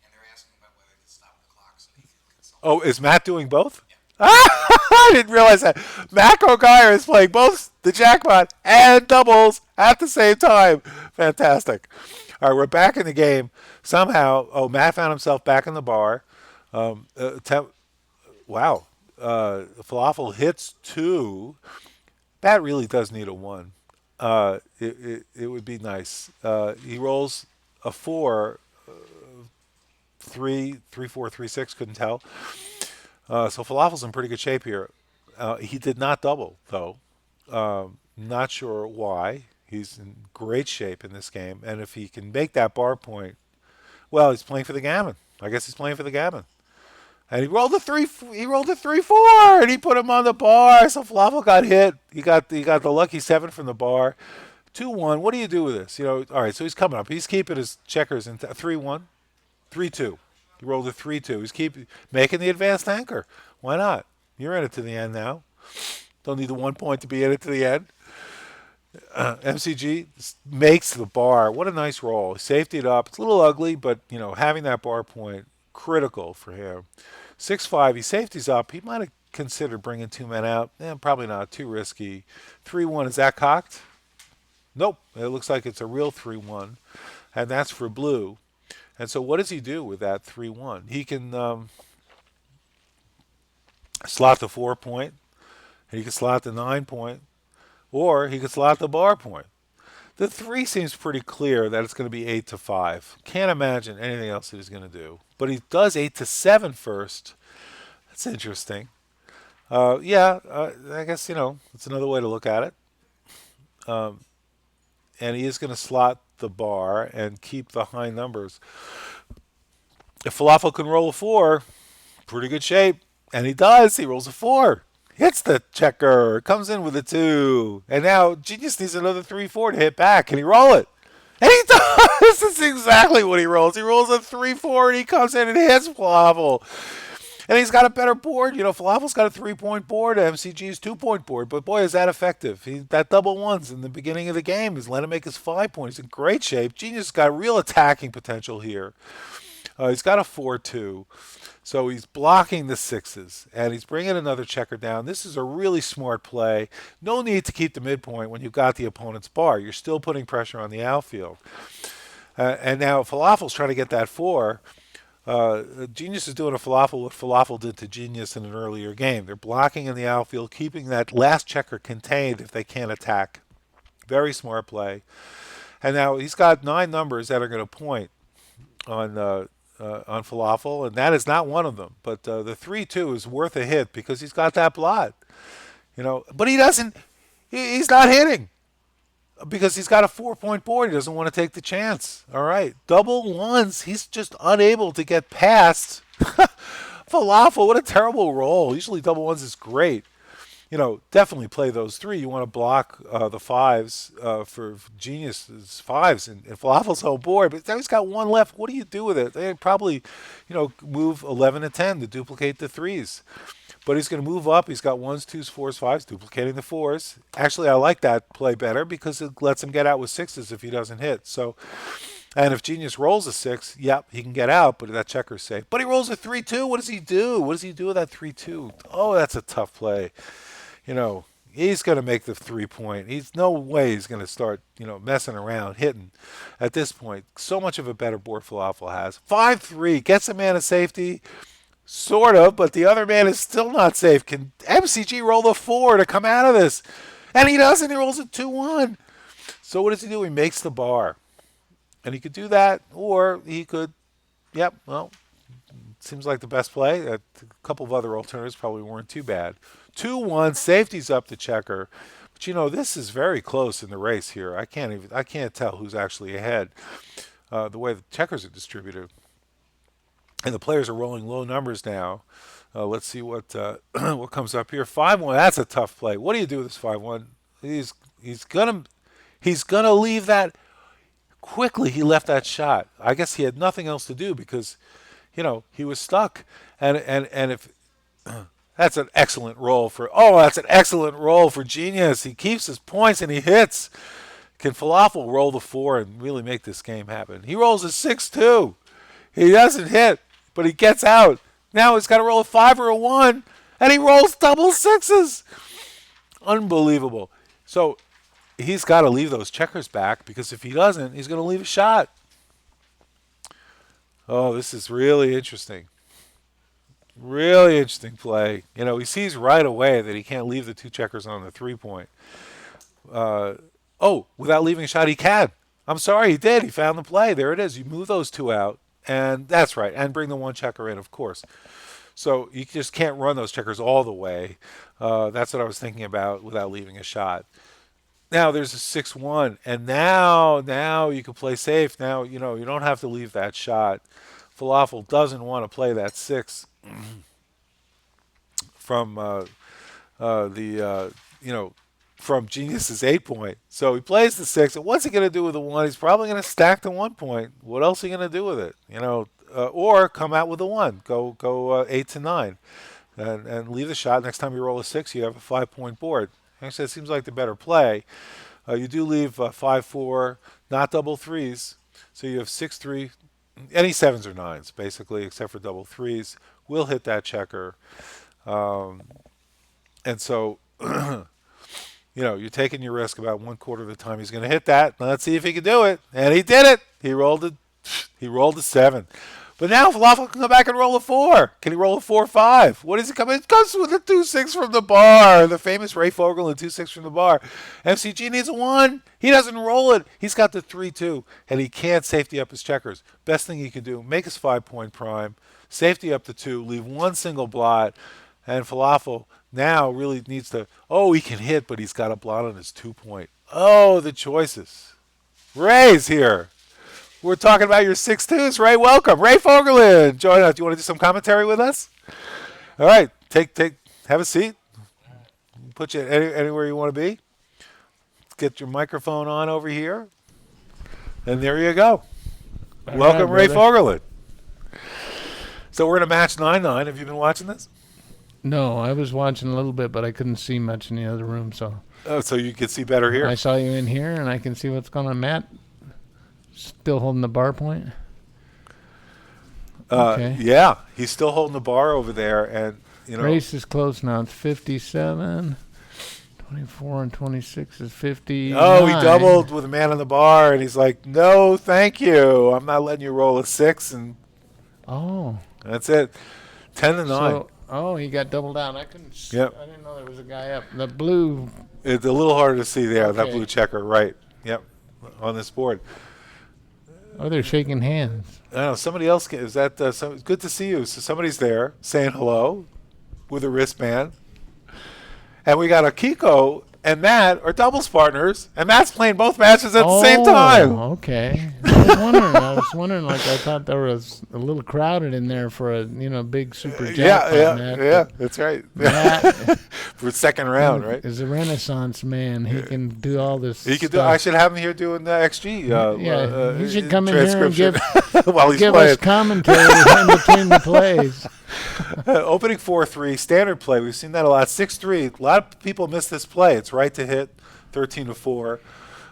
And they're asking about whether to stop the clock so he can consult. Oh, is Matt doing both? I didn't realize that. Matt Cohn-Geier is playing both the jackpot and doubles at the same time. Fantastic. All right, we're back in the game. Somehow, Matt found himself back in the bar. Wow. Falafel hits 2. That really does need a 1. It would be nice. He rolls a 4, 3, 4, 3, 6, couldn't tell. So Falafel's in pretty good shape here. He did not double, though. Not sure why. He's in great shape in this game. And if he can make that bar point, well, he's playing for the gammon. I guess he's playing for the gammon. And he rolled a 3-4, and he put him on the bar. So Falafel got hit. He got the lucky 7 from the bar. 2-1. What do you do with this? All right, so he's coming up. He's keeping his checkers in 3-1, 3-2. He rolled a 3-2. He's making the advanced anchor. Why not? You're in it to the end now. Don't need the 1 point to be in it to the end. MCG makes the bar. What a nice roll. He safety it up. It's a little ugly, but having that bar point, critical for him. 6-5. He safeties up. He might have considered bringing 2 men out. Probably not. Too risky. 3-1. Is that cocked? Nope. It looks like it's a real 3-1, and that's for blue. And so what does he do with that 3-1? He can slot the 4 point, and he can slot the 9 point, or he can slot the bar point. The 3 seems pretty clear that it's going to be 8-5. Can't imagine anything else that he's going to do. But he does 8-7 first. That's interesting. I guess, it's another way to look at it. And he is going to slot the bar and keep the high numbers. If Falafel can roll a 4, pretty good shape. And he does. He rolls a 4. Hits the checker. Comes in with a 2. And now Genius needs another 3-4 to hit back. Can he roll it? And he does. This is exactly what he rolls. He rolls a 3-4 and he comes in and hits Falafel. And he's got a better board. Falafel's got a 3-point board. MCG's 2-point board. But boy, is that effective. That double ones in the beginning of the game is let him make his 5 points. He's in great shape. Genius got real attacking potential here. He's got a 4-2. So he's blocking the 6s, and he's bringing another checker down. This is a really smart play. No need to keep the midpoint when you've got the opponent's bar. You're still putting pressure on the outfield. And now Falafel's trying to get that 4. Genius is doing a Falafel what Falafel did to Genius in an earlier game. They're blocking in the outfield, keeping that last checker contained if they can't attack. Very smart play. And now he's got 9 numbers that are going to point on Falafel, and that is not one of them. But the 3-2 is worth a hit because he's got that blot. But he doesn't. He's not hitting. because he's got a 4-point board. He doesn't want to take the chance. All right. Double ones. He's just unable to get past Falafel. What a terrible roll. Usually double ones is great. Definitely play those three. You want to block the fives for Genius's fives and Falafel's whole board. But now he's got one left. What do you do with it? They probably, move 11 and 10 to duplicate the threes. But he's going to move up. He's got ones, twos, fours, fives, duplicating the fours. Actually, I like that play better because it lets him get out with sixes if he doesn't hit. So, and if Genius rolls a six, yep, he can get out, but that checker's safe. But he rolls a 3-2. What does he do? What does he do with that 3-2? Oh, that's a tough play. He's going to make the 3-point. He's no way he's going to start, messing around, hitting at this point. So much of a better board Falafel has. 5-3, gets a man of safety. Sort of, but the other man is still not safe. Can MCG roll the 4 to come out of this? And he doesn't. He rolls a 2-1. So what does he do? He makes the bar. And he could do that, or he could, seems like the best play. A couple of other alternatives probably weren't too bad. 2-1, safety's up the checker. But this is very close in the race here. I can't tell who's actually ahead. The way the checkers are distributed. And the players are rolling low numbers now. Let's see what comes up here. 5-1. That's a tough play. What do you do with this 5-1? He's gonna leave that quickly. He left that shot. I guess he had nothing else to do because, he was stuck. And if that's an excellent roll for Genius. He keeps his points and he hits. Can Falafel roll the 4 and really make this game happen? He rolls a 6-2. He doesn't hit, but he gets out. Now he's got to roll a 5 or a 1, and he rolls double sixes. Unbelievable. So he's got to leave those checkers back because if he doesn't, he's going to leave a shot. Oh, this is really interesting. Really interesting play. He sees right away that he can't leave the two checkers on the 3-point. Without leaving a shot, he can. I'm sorry, he did. He found the play. There it is. You move those two out. And that's right. And bring the one checker in, of course. So you just can't run those checkers all the way. That's what I was thinking about without leaving a shot. Now there's a 6-1. And now you can play safe. Now, you don't have to leave that shot. Falafel doesn't want to play that 6 from from Genius's 8-point. So he plays the 6, and what's he going to do with the 1? He's probably going to stack the 1 point. What else are you going to do with it? Or come out with the 1. Go 8 to 9, and leave the shot. Next time you roll a 6, you have a 5-point board. Actually, it seems like the better play. You do leave 5-4, not double threes, so you have 6-3. Any 7s or 9s, basically, except for double threes, will hit that checker. And so, you're taking your risk about 1/4 of the time he's going to hit that. Let's see if he can do it. And he did it. He rolled a 7. But now Falafel can go back and roll a 4. Can he roll a 4-5? What does he come in? It comes with a 2-6 from the bar. The famous Ray Fogel and 2-6 from the bar. MCG needs a 1. He doesn't roll it. He's got the 3-2, and he can't safety up his checkers. Best thing he can do, make his 5-point prime, safety up the 2, leave one single blot, and Falafel now really needs to, he can hit, but he's got a blot on his 2-point. Oh, the choices. Ray's here. We're talking about your 6-2s. Ray, welcome. Ray Fogerlin, join us. Do you want to do some commentary with us? All right. Have a seat. Put you anywhere you want to be. Get your microphone on over here. And there you go. Welcome, Ray Fogerlin. So we're in a match 9-9. Have you been watching this? No, I was watching a little bit, but I couldn't see much in the other room. So you can see better here? I saw you in here, and I can see what's going on. Matt, still holding the bar point? Okay. Yeah, he's still holding the bar over there. And race is close now. It's 57. 24 and 26 is 50. Oh, he doubled with a man on the bar, and he's like, no, thank you. I'm not letting you roll a 6. And that's it. 10-9. He got doubled down. I couldn't see. Yep. I didn't know there was a guy up. The blue. It's a little harder to see there, Okay. that blue checker, right. Yep, on this board. Oh, they're shaking hands. I don't know, somebody else, is that, good to see you. So somebody's there saying hello with a wristband. And we got a Kiko and Matt are doubles partners, and Matt's playing both matches at the same time. Okay. I was wondering, like, I thought there was a little crowded in there for a, big super jackpot match. Yeah, that's right. Matt For second round, right? is a renaissance man. He can do all this He could do. stuff. I should have him here doing the XG. He should come in here and give while he's us playing. commentary in between the plays. Opening 4-3, standard play. We've seen that a lot. 6-3. A lot of people miss this play. It's right to hit. 13-4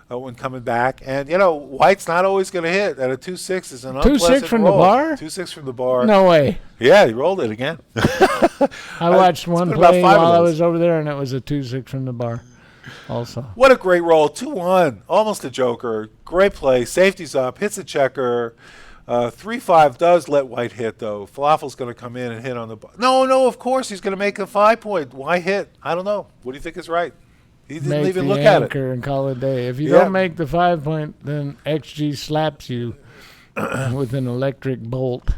when coming back. And, White's not always going to hit. And a 2-6 is an 2-6 unpleasant from the roll. bar? 2-6 from the bar. No way. Yeah, he rolled it again. I watched one been about play 5 of while I those. was over there, and it was a 2-6 from the bar also. What a great roll. 2-1. Almost a joker. Great play. Safety's up. Hits a checker. 3-5 does let White hit, though. Falafel's going to come in and hit on the bar. No, of course. He's going to make a 5-point. Why hit? I don't know. What do you think is right? He didn't Make even the look at it. anchor and call it a day. If you Yeah. don't make the 5-point, then XG slaps you with an electric bolt.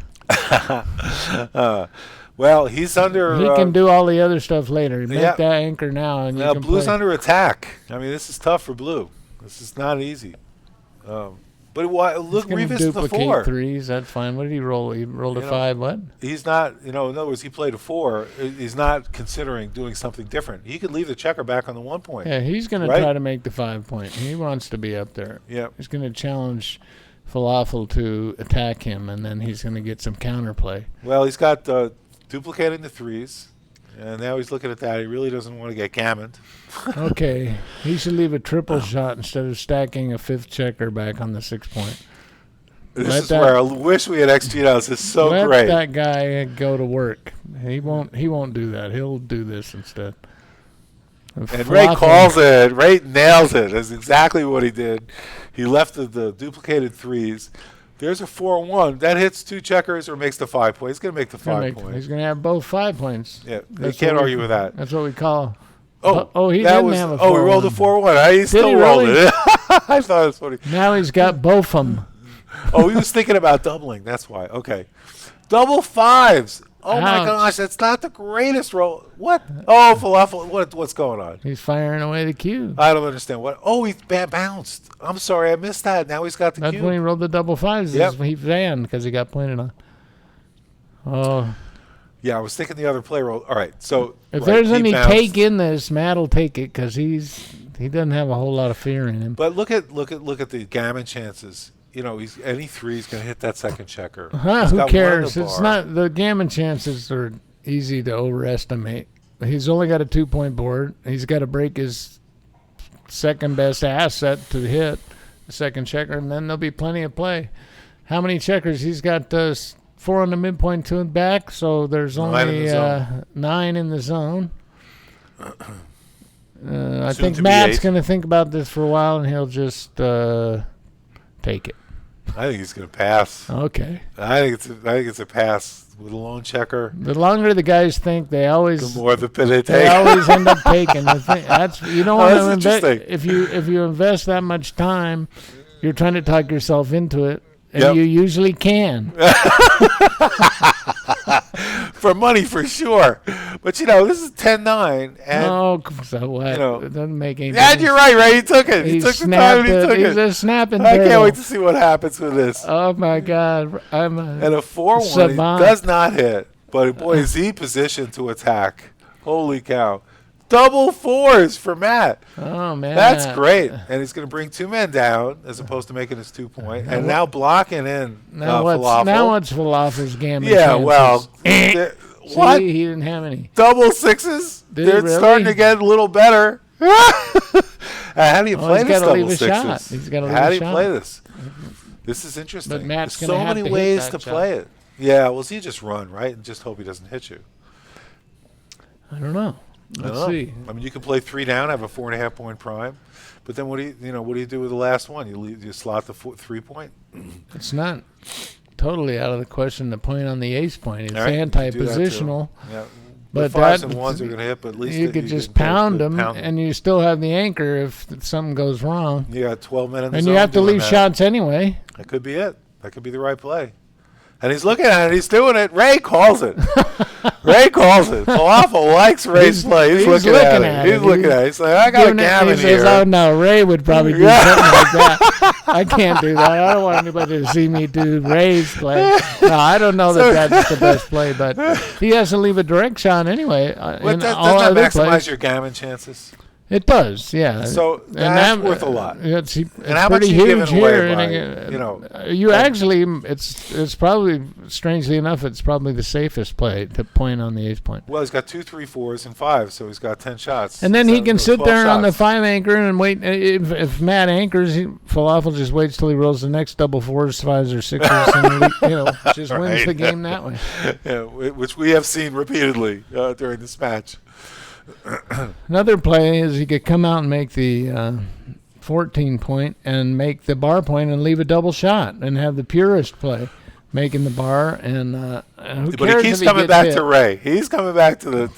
Well, he's under. He can do all the other stuff later. Make yeah. that anchor now, and you can Blue's play. under attack. I mean, this is tough for Blue. This is not easy. But look, He's gonna revisit the duplicate 4. threes. That's fine. What did he roll? He rolled a 5. What? He's not, in other words, he played a 4. He's not considering doing something different. He could leave the checker back on the 1 point. Yeah, he's going Right? to try to make the 5-point. He wants to be up there. Yeah. He's going to challenge Falafel to attack him, and then he's going to get some counterplay. Well, he's got duplicating the 3s, and now he's looking at that. He really doesn't want to get gammoned. Okay, he should leave a triple shot instead of stacking a 5th checker back on the 6-point. This is where I wish we had XG now. This is so Let great. that guy go to work. He won't do that. He'll do this instead. And Ray calls it. Ray nails it. That's exactly what he did. He left the duplicated 3s. There's a 4-1. That hits 2 checkers or makes the 5 point. He's going to make the 5 point. He's going to have both 5 points. Yeah, you That's can't what argue with that. That's what we call. Oh, He that didn't was. have a 4-1. Oh, he rolled a 4-1. He still he rolled really? it. I thought it was funny. Now he's got both of them. Oh, he was thinking about doubling. That's why. Okay. Double 5s. Oh, my Ouch. gosh. That's not the greatest roll. What? Oh, Falafel. What's going on? He's firing away the cube. I don't understand. What? Oh, he bounced. I'm sorry. I missed that. Now he's got the That's cube. when he rolled the double 5s. Yep. He ran because he got pointed on. Oh, Yeah, I was thinking the other play roll. All right. So if right, there's he any bounced. take in this, Matt will take it because he doesn't have a whole lot of fear in him. But look at the gammon chances. He's any 3's going to hit that second checker. Huh, He's who got one cares? in the It's bar. not the gammon chances are easy to overestimate. He's only got a 2-point board. He's got to break his second best asset to hit the second checker, and then there'll be plenty of play. How many checkers? He's got 4 on the midpoint, 2 in back, so there's 9 in only the zone. 9 in the zone. I Soon think to be Matt's 8. going to think about this for a while, and he'll just take it. I think he's going to pass. Okay. I think it's a pass with a lone checker. The longer the guys think, they always The more the pin they they take. always end up taking. That's you don't Oh, want that's to invest interesting. if you invest that much time, you're trying to talk yourself into it, and Yep. you usually can. For money, for sure. But, this is 10-9. And, Oh, so what? know. It doesn't make any and difference. you're right, Ray. He took it. He took the time and he took He's it. a snapping I can't turtle. wait to see what happens with this. Oh my God! I'm And a 4-1 he savant. does not hit. But, boy, is he positioned to attack. Holy cow. Double 4s for Matt. oh man, That's great. And he's going to bring 2 men down as opposed to making his 2-point. And now blocking in Falafel. Now what's Falafel's gammon? Yeah, chances? well. See, What? he didn't have any. Double 6s? Did he They're really? starting to get a little better. How do you Oh, play he's this gotta double leave a 6s? shot. He's gotta leave How a do you shot. play this? This is interesting. But Matt's There's gonna so have many to hit ways that to shot. play it. Yeah, well, so you just run, right? And just hope he doesn't hit you. I don't know. I Let's don't know. see. I mean, you can play 3 down, have a 4.5-point prime, but then what do you do with the last one? You slot the 3-point. It's not totally out of the question to point on the ace point. It's All right, you can do that too. anti-positional. Yeah, but the 5s that- and 1s are going to hit, but at least You that could just can pound them, pound and you still have the anchor if something goes wrong. You got 12 men in the And zone you have to doing leave that. shots anyway. That could be it. That could be the right play. And he's looking at it. He's doing it. Ray calls it. Ray calls it. Falafel likes Ray's play. He's looking at it. He's looking at it. He's like, I got a gammon He says, here. oh, no, Ray would probably do something like that. I can't do that. I don't want anybody to see me do Ray's play. No, I don't know that that's the best play, but he has to leave a direct shot anyway. But In all doesn't other that maximize plays. your gammon chances? It does, yeah. So that's worth a lot. It's how much pretty are you huge giving away here. by, and, you know, you actually, it's probably, strangely enough, it's probably the safest play to point on the ace point. Well, he's got 2, 3, 4s, and 5s, so he's got 10 shots. And then he can sit 12 there on the shots. 5 anchor and wait. If Matt anchors, Falafel just waits till he rolls the next double 4s, 5s, or 6s, and just wins Right. the game that way. Yeah, which we have seen repeatedly during this match. Another play is he could come out and make the 14 point and make the bar point and leave a double shot and have the purest play, making the bar and who But cares he keeps if coming gets back hit? to Ray. He's coming back to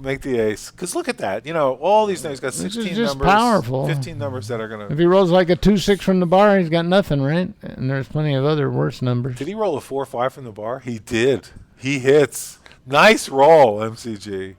make the ace. Because look at that. All these things. He's got This is 16 just numbers, powerful. 15 numbers that are going If to. he rolls like a 2-6 from the bar, he's got nothing, right? And there's plenty of other worse numbers. Did he roll a 4-5 from the bar? He did. He hits. Nice roll, MCG.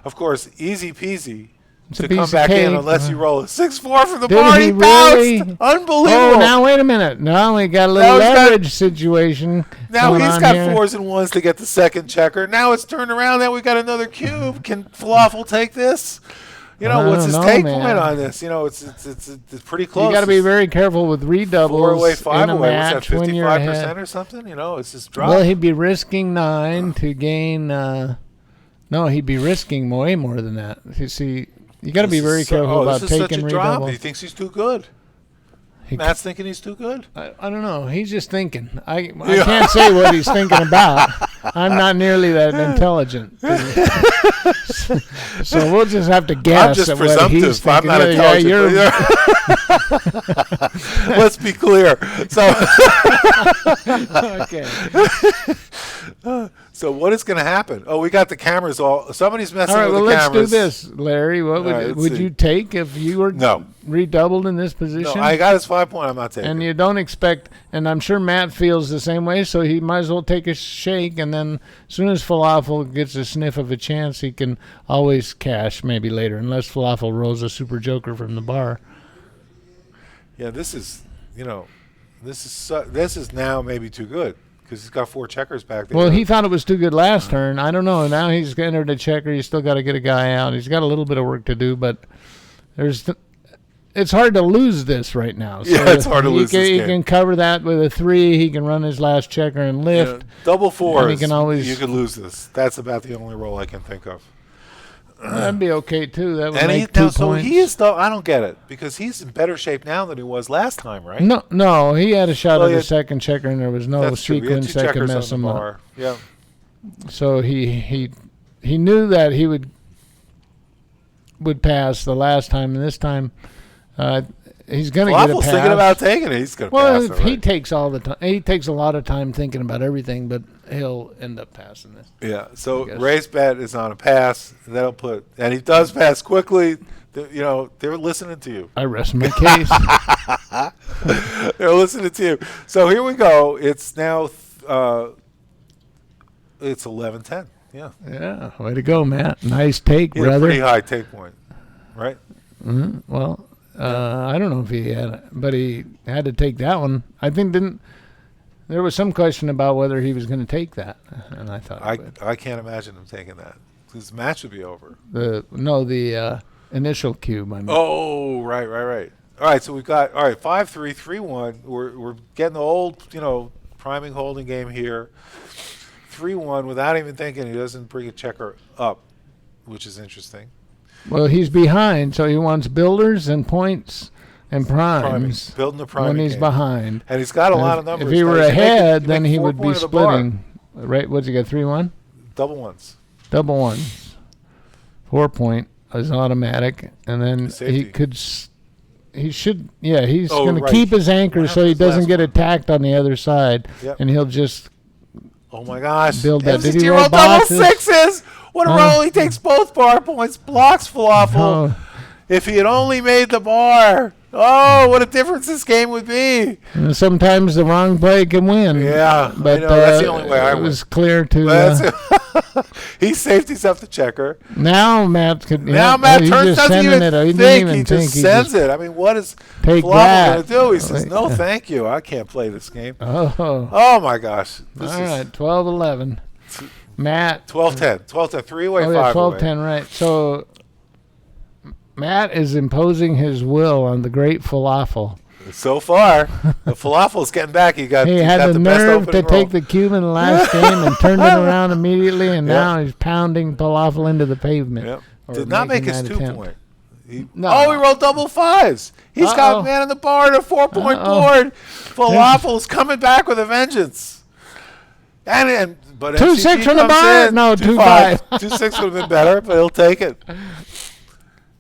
Of course, easy peasy It's to a piece come of back in cake. unless you roll a 6-4 from the Did bar. he He really? bounced. Unbelievable. Oh, now wait a minute. Now we got a little Now he's got- leverage situation. Now going he's on got here. 4s and 1s to get the second checker. Now it's turned around. Now we got another cube. Can Falafel take this? I What's his don't know, take man. point on this? It's pretty close. You got to be very careful with redoubles 4-away, 5 in a away. What's that? match when you're 55% ahead. or something? It's just drop. Well, he'd be risking 9 to gain. No, he'd be risking way more than that. You see, you got to be very careful about this is such taking a drop. redouble. He thinks he's too good. He- Matt's thinking he's too good. I don't know. He's just thinking. I can't say what he's thinking about. I'm not nearly that intelligent. So we'll just have to guess I'm just at what he's presumptive. I'm thinking. not intelligent. Let's be clear. So what is going to happen? Oh, we got the cameras all. Somebody's messing All right, with well, the let's cameras. do this, Larry. What right, let's would see. you take if you were No. redoubled in this No, position? I got his 5 point. I'm not taking. And you don't expect, and I'm sure Matt feels the same way, so he might as well take a shake, and then as soon as Falafel gets a sniff of a chance, he can always cash maybe later, unless Falafel rolls a super joker from the bar. Yeah, this is this is now maybe too good because he's got 4 checkers back there. Well, he thought it was too good last turn. I don't know. Now he's entered a checker. He's still got to get a guy out. He's got a little bit of work to do, but it's hard to lose this right now. So Yeah, it's hard to lose this He game. can cover that with a 3. He can run his last checker and lift. Double 4s. And he can always- you could lose this. That's about the only roll I can think of. That'd be okay too. That would And make 2 so points. he is though. I don't get it because he's in better shape now than he was last time, right? No, he had a shot Well, at yeah, the second checker, and there was no That's true. He had 2 sequence that could checkers mess on him the up. bar. Yeah. So he knew that he would pass the last time, and this time he's going to get a Waffle's pass. thinking about taking it. He's going to Well, pass. if he takes all the time. He takes a lot of time thinking about everything, but he'll end up passing this. Yeah. So I guess. Ray's bet is on a pass. That'll put, and he does pass quickly. They're listening to you. I rest my case. They're listening to you. So here we go. It's now it's 11-10. Yeah. Yeah, way to go, Matt. Nice take, He had a brother. pretty high take point, right? Well, I don't know if he had it, but he had to take that one. I think there was some question about whether he was going to take that, and I thought he would. I can't imagine him taking that. This match would be over. The initial cube. I mean. Oh, right. All right, so we've got 5-3, 3-1. We're getting the old, priming holding game here. 3-1 without even thinking. He doesn't bring a checker up, which is interesting. Well, he's behind, so he wants builders and points and primes Building the priming when he's game. behind. And he's got a And lot of numbers. If he were Now, you make ahead, you then make he 4 would be point of the bar. splitting. Right? What's he got? 3-1, Double ones. double ones, 4 point is automatic, and then Safety. he could. He should. Yeah, he's Oh, going to right. keep his anchor What so he happened this doesn't last get one? attacked on the other side, Yep. and he'll just. Oh my gosh. Build that. Did MCG he roll rolled double boxes? 6s. What a Huh? roll. He takes both bar points, blocks Falafel. Oh, If he had only made the bar. Oh, what a difference this game would be. And sometimes the wrong play can win. Yeah, but I know. That's the only way I it win. was clear to. He safeties up the checker. Now Matt could. Now Matt he's turns, just doesn't sending even it. He think. didn't even He think. just sends it. I mean, what is take Falafel that. going to do? He says, no, thank you. I can't play this game. Oh. Oh, my gosh. This All is right, 12-11. Matt. 12-10. 12-10. 3-away, Oh, yeah, 5-away. 12-10, right. So Matt is imposing his will on the great Falafel. So far, the Falafel's getting back. He got, He he had got the best nerve to opening take roll. the cube in the last game and turned it around immediately, and Yeah. now he's pounding Falafel into the pavement. Yep. Or Did not make making his that 2 attempt. point. No. Oh, he rolled double fives. He's Uh-oh. got man on the board, a 4-point Uh-oh. board. Falafel's coming back with a vengeance. But 2-6 MCG from the comes bar? in. No, 2-5. 2-6 would have been better, but he'll take it.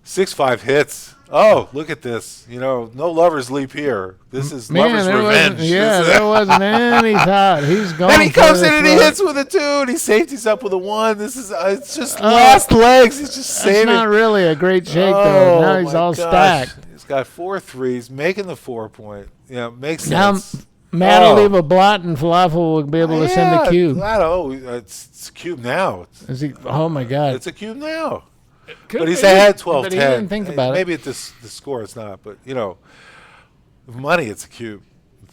6-5 hits. Oh, look at this. You know, no lovers leap here. This is lovers' there revenge. wasn't, yeah, This is- there wasn't any thought. He's going. And he for comes the in and he throat. hits with a 2, and he safeties up with a 1. This is it's just last legs. He's just That's saving. not really a great shake, Oh, though. Now he's my all gosh. stacked. He's got 4 threes, making the 4-point. Yeah, makes Now sense. Matt will Oh. leave a blot, and Falafel will be able to send a cube. It's a cube now. Is he? Oh my God! It's a cube now. Could But he's be, ahead 12-10. But he didn't think about Maybe it. at this the score it's not, but you know, money it's a cube.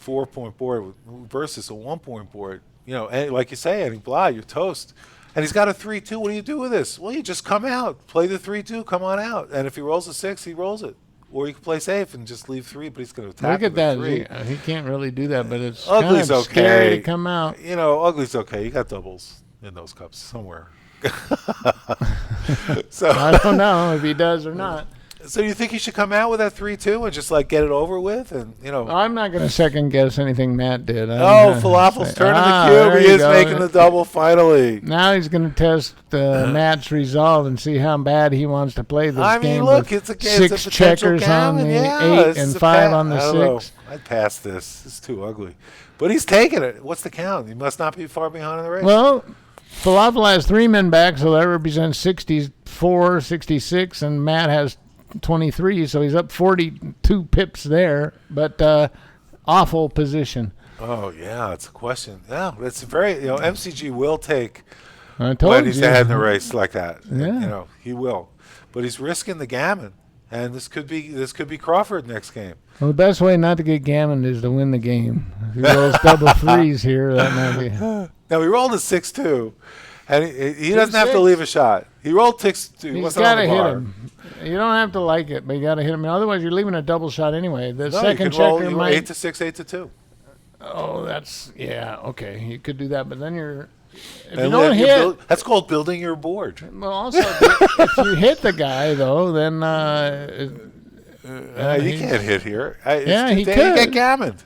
4-point board versus a 1-point board. You know, and like you say, Eddie Blah, you're toast. And he's got a 3-2. What do you do with this? Well, you just come out, play the 3-2, come on out. And if he rolls a 6, he rolls it. Or you can play safe and just leave 3, but he's going to attack Look at with that. a 3. He can't really do that, but it's kind Ugly's of scary okay. to come out. You know, ugly's okay. You got doubles in those cups somewhere. So I don't know if he does or not. So you think he should come out with that 3-2 and just like get it over with, and you know? I'm not going to second guess anything Matt did. Oh, Falafel's turning the there cube. He you is go. making the double finally. Now he's going to test Matt's resolve and see how bad he wants to play this I mean, game. look, with it's a it's a 6 potential checkers on gammon. the Yeah, 8 this and is a 5 pa- on the I don't 6. know. I'd pass this. It's too ugly. But he's taking it. What's the count? He must not be far behind in the race. Well, Falafel has 3 men back, so that represents 64, 66, and Matt has 23, so he's up 42 pips there, but awful position. Oh yeah, it's a question. Yeah, it's very. You know, MCG will take I told when he's you. ahead in the race like that. Yeah. You know, he will. But he's risking the gammon, and this could be Crawford next game. Well, the best way not to get gammoned is to win the game. If he rolls double threes here, that might be. Now he rolled a 6-2, and he doesn't have to 6. leave a shot. He rolled 6-2. He's Wasn't got on to the hit bar. him. You don't have to like it, but you got to hit him. Otherwise, you're leaving a double shot anyway. The No, second you could roll. checker You were might. 8-6, 8-2. Oh, that's yeah. Okay, you could do that, but then you're. If you And don't then you hit, build- that's called building your board. well, also if you hit the guy though, then You can't hit here. Yeah, he You get could. gammoned.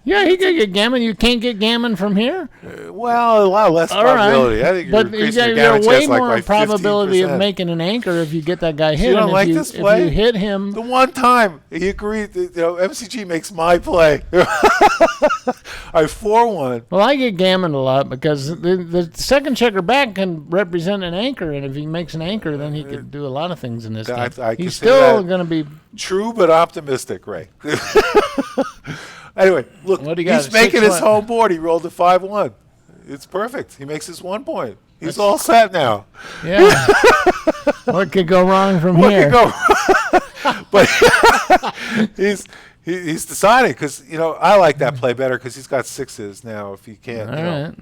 yeah, he could get gammon. You can't get gammon from here. Well, a lot less All right, probability. I think you're but you increasing got your you're gammon way chance like more by probability of 15%. making an anchor if you get that guy hit. you don't and like if this if play? you hit him, The one time he agreed, that, MCG makes my play. All right, 4-1. well, I get gammoned a lot because the second checker back can represent an anchor, and if he makes an anchor, then he could do a lot of things in this I- game. I He's consider still that- going to be. True but optimistic, Ray. Anyway, look, What do you got, he's making his 6-1? home board. He rolled a 5-1. It's perfect. He makes his 1 point. He's all set now. Yeah. What could go wrong from What here? could go? But he's deciding because I like that play better because he's got 6s now. If he can't, All right.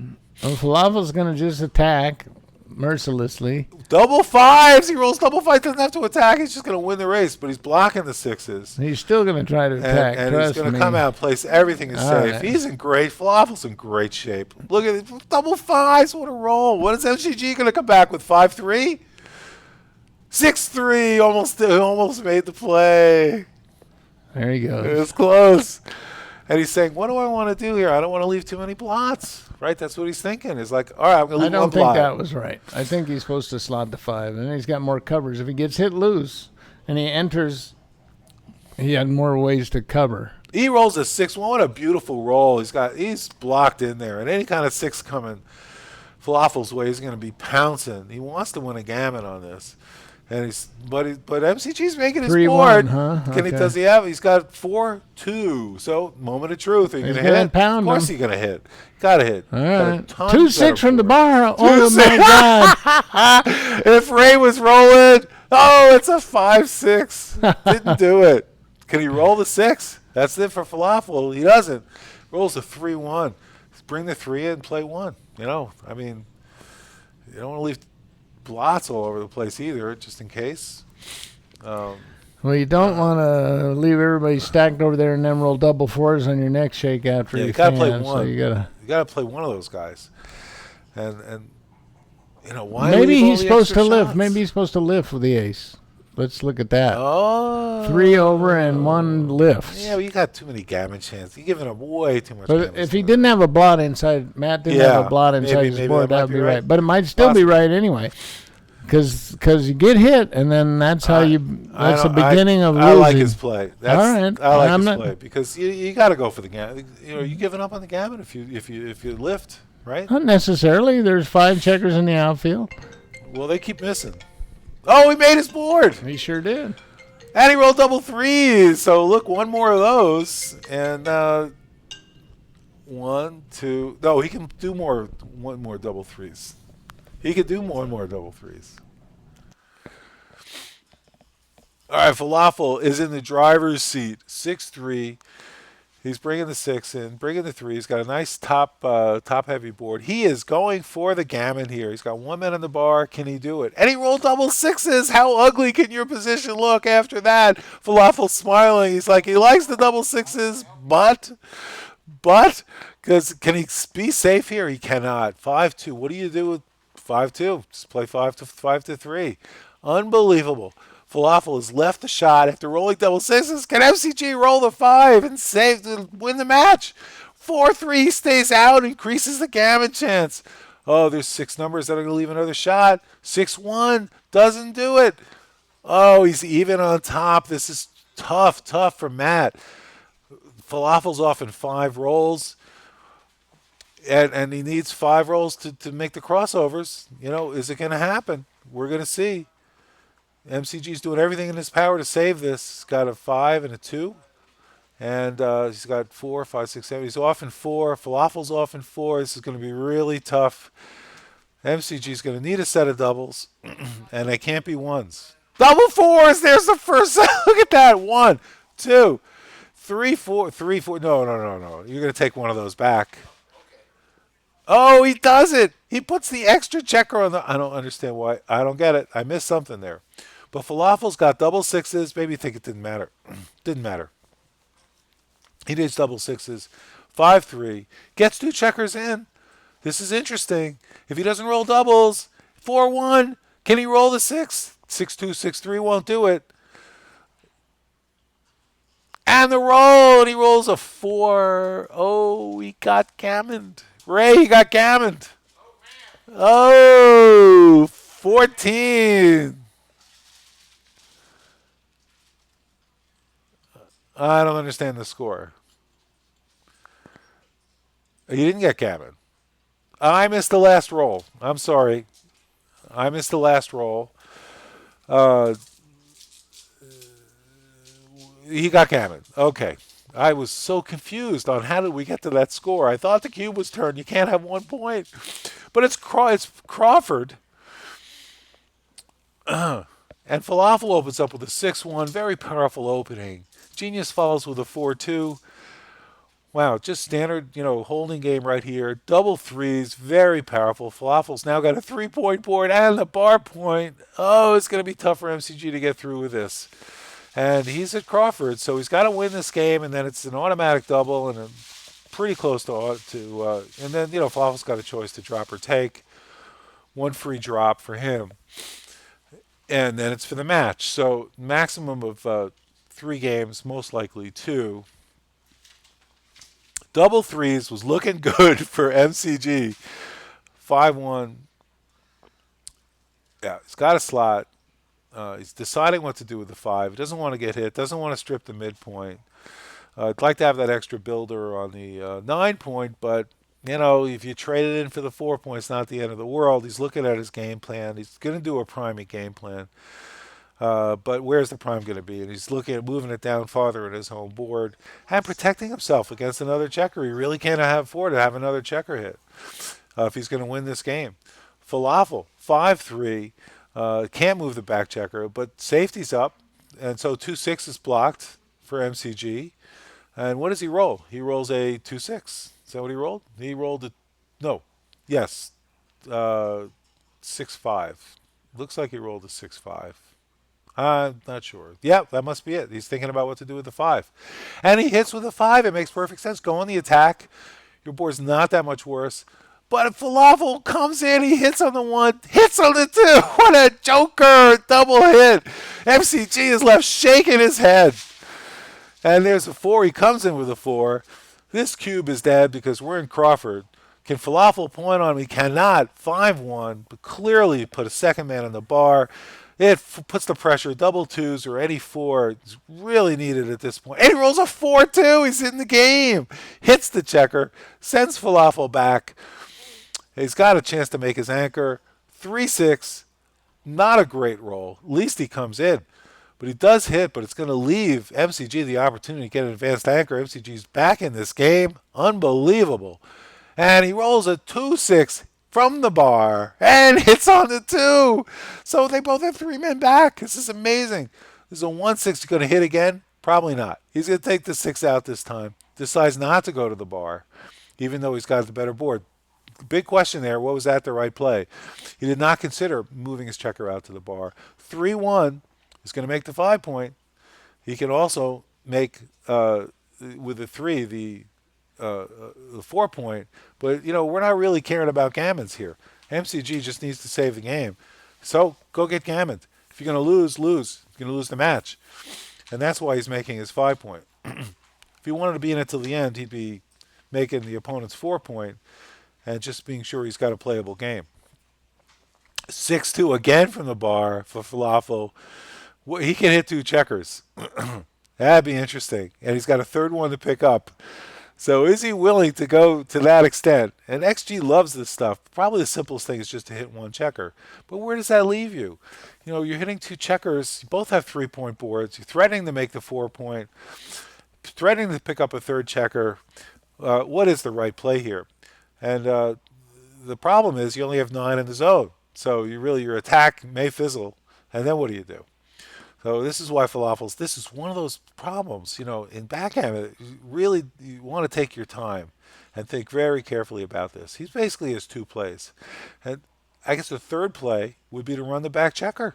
Well, Falafel's going to just attack mercilessly. double 5s. He rolls double 5. Doesn't have to attack. He's just going to win the race. But he's blocking the 6s. He's still going to try to attack. And he's trust going to me. come out and place everything is All safe. right. He's in great. Falafel's in great shape. Look at it. Double 5s. What a roll. What is MCG going to come back with? 5-3? 6-3. Almost made the play. There he It goes. was close. And he's saying, what do I want to do here? I don't want to leave too many blots. Right? That's what he's thinking. He's like, all right, I'm going to I leave one don't think blot. that was right. I think he's supposed to slot the 5, and then he's got more covers. If he gets hit loose and he enters, he had more ways to cover. He rolls a 6-1. What a beautiful roll. He's blocked in there. And any kind of 6 coming Falafel's way, he's going to be pouncing. He wants to win a gammon on this. And but MCG's making his 3-1, board. huh? Can he Okay. does he have? He's got 4-2. So moment of truth. Are you He's gonna gonna hit? pound Of course him. he's gonna hit. Gotta hit. All Got a right. ton 2-6 better from the board. bar. Oh, my God. If Ray was rolling, oh, it's a 5-6. Didn't do it. Can he roll the 6? That's it for Falafel. He doesn't. Rolls a 3-1. Bring the 3 in, play 1. You know, I mean, you don't want to leave blots all over the place either, just in case. Well, you don't want to leave everybody stacked over there and then roll double 4s on your next shake after Yeah, you you gotta play fan, so one. you gotta. You got to play one of those guys. And you know, why Maybe leave all he's the supposed extra to lift. shots? Maybe he's supposed to lift with the ace. Let's look at that. Oh. 3 over and 1 lifts. Yeah, well, you got too many gammon chances. You're giving up way too much. But gammon if he chances. didn't have a blot inside, Matt didn't have Yeah, a blot inside maybe- his maybe board, that might that would be be right. right. But it might still be Possibly. right anyway. Because you get hit, and then that's how that's the beginning of losing. I like his play. That's, All right. I like I'm his not- play because you got to go for the gammon. You know, you giving up on the gammon if you lift, right? Not necessarily. There's 5 checkers in the outfield. Well, they keep missing. Oh, he made his board. He sure did. And he rolled double 3s. So look, one more of those, and 1, 2. No, he can do one more double 3s. He could do one more double 3s. All right, Falafel is in the driver's seat, 6-3. He's bringing the 6 in, bringing the 3. He's got a nice top heavy board. He is going for the gammon here. He's got 1 man on the bar. Can he do it? And he rolled double 6s. How ugly can your position look after that? Falafel smiling. He's like, he likes the double 6s, but, because can he be safe here? He cannot. 5-2. What do you do with 5-2? Just play 5-3. Unbelievable. Falafel has left the shot after rolling double 6s. Can MCG roll the 5 and save to win the match? 4-3 stays out, increases the gammon chance. Oh, there's 6 numbers that are going to leave another shot. 6-1 doesn't do it. Oh, he's even on top. This is tough for Matt. Falafel's off in 5 rolls. And he needs 5 rolls to make the crossovers. You know, is it going to happen? We're going to see. MCG's doing everything in his power to save this. He's got a 5 and a 2. And he's got 4, 5, 6, 7. He's off in 4. Falafel's off in 4. This is going to be really tough. MCG's going to need a set of doubles. And they can't be 1s. Double 4s! There's the first. Look at that. 1, 2, 3, 4. 3, 4. No. You're going to take one of those back. Oh, he does it. He puts the extra checker on the. I don't understand why. I don't get it. I missed something there. But Falafel's got double 6s. Maybe you think it didn't matter. Didn't matter. He needs double 6s. 5-3. Gets 2 checkers in. This is interesting. If he doesn't roll doubles, 4-1. Can he roll the 6? 6-2, 6-3 won't do it. And the roll. And he rolls a 4. Oh, he got gammoned. Ray, he got gammoned. Oh, 14. I don't understand the score. You didn't get gammon. I missed the last roll. I'm sorry. I missed the last roll. He got gammon. Okay. I was so confused on how did we get to that score. I thought the cube was turned. You can't have 1 point. But it's Crawford. And Falafel opens up with a 6-1. Very powerful opening. Genius follows with a 4-2. Wow, just standard, holding game right here. Double 3s, very powerful. Falafel's now got a 3-point board and the bar point. Oh, it's going to be tough for MCG to get through with this. And he's at Crawford, so he's got to win this game, and then it's an automatic double and pretty close to and then, Falafel's got a choice to drop or take. 1 free drop for him. And then it's for the match. So maximum of 3 games, most likely 2. Double 3s was looking good for MCG. 5-1. Yeah, he's got a slot. He's deciding what to do with the 5. He doesn't want to get hit. Doesn't want to strip the midpoint. I'd like to have that extra builder on the 9 point, but, if you trade it in for the 4 points, not the end of the world. He's looking at his game plan. He's going to do a priming game plan. But where's the prime going to be? And he's looking at moving it down farther in his home board and protecting himself against another checker. He really can't afford to have another checker hit if he's going to win this game. Falafel, 5-3, can't move the back checker, but safety's up, and so 2-6 is blocked for MCG. And what does he roll? He rolls a 2-6. Is that what he rolled? He rolled a, no, yes, 6-5. Looks like he rolled a 6-5. I'm not sure. Yeah, that must be it. He's thinking about what to do with the 5. And he hits with a 5. It makes perfect sense. Go on the attack. Your board's not that much worse. But if Falafel comes in, he hits on the 1, hits on the 2. What a joker. Double hit. MCG is left shaking his head. And there's a 4. He comes in with a 4. This cube is dead because we're in Crawford. Can Falafel point on him? He cannot. 5-1. But clearly put a second man on the bar. It puts the pressure. Double 2s or any 4 is really needed at this point. And he rolls a 4-2. He's in the game. Hits the checker. Sends Falafel back. He's got a chance to make his anchor. 3-6. Not a great roll. At least he comes in. But he does hit, but it's going to leave MCG the opportunity to get an advanced anchor. MCG's back in this game. Unbelievable. And he rolls a 2-6 from the bar and hits on the 2. So they both have 3 men back. This is amazing. This is a 1-6 going to hit again? Probably not. He's going to take the 6 out this time. Decides not to go to the bar, even though he's got the better board. Big question there. What was that the right play? He did not consider moving his checker out to the bar. 3-1 is going to make the 5 point. He can also make with the 3 the 4 point. But we're not really caring about gammons here. MCG just needs to save the game. So go get gammoned. If you're going to lose, lose. You're going to lose the match. And that's why he's making his 5 point. If he wanted to be in it till the end, he'd be making the opponent's 4 point and just being sure he's got a playable game. 6-2 again from the bar for Falafel. He can hit 2 checkers. That'd be interesting. And he's got a third one to pick up. So is he willing to go to that extent? And XG loves this stuff. Probably the simplest thing is just to hit 1 checker. But where does that leave you? You're hitting 2 checkers. You both have 3-point boards. You're threatening to make the 4 point. Threatening to pick up a third checker. What is the right play here? And the problem is you only have 9 in the zone. So your attack may fizzle. And then what do you do? So this is why this is one of those problems, in backgammon. You want to take your time and think very carefully about this. He basically has 2 plays. And I guess the third play would be to run the back checker.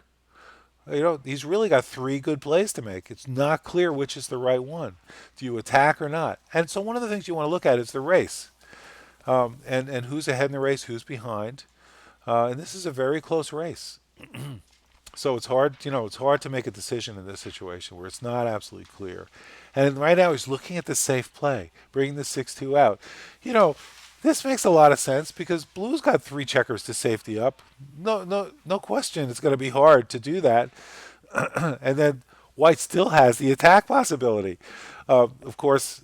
He's really got 3 good plays to make. It's not clear which is the right one. Do you attack or not? And so one of the things you want to look at is the race. And who's ahead in the race, who's behind. And this is a very close race. So it's hard, it's hard to make a decision in this situation where it's not absolutely clear. And right now he's looking at the safe play, bringing the 6-2 out. This makes a lot of sense because Blue's got 3 checkers to safety up. No question, it's going to be hard to do that. And then White still has the attack possibility. Of course,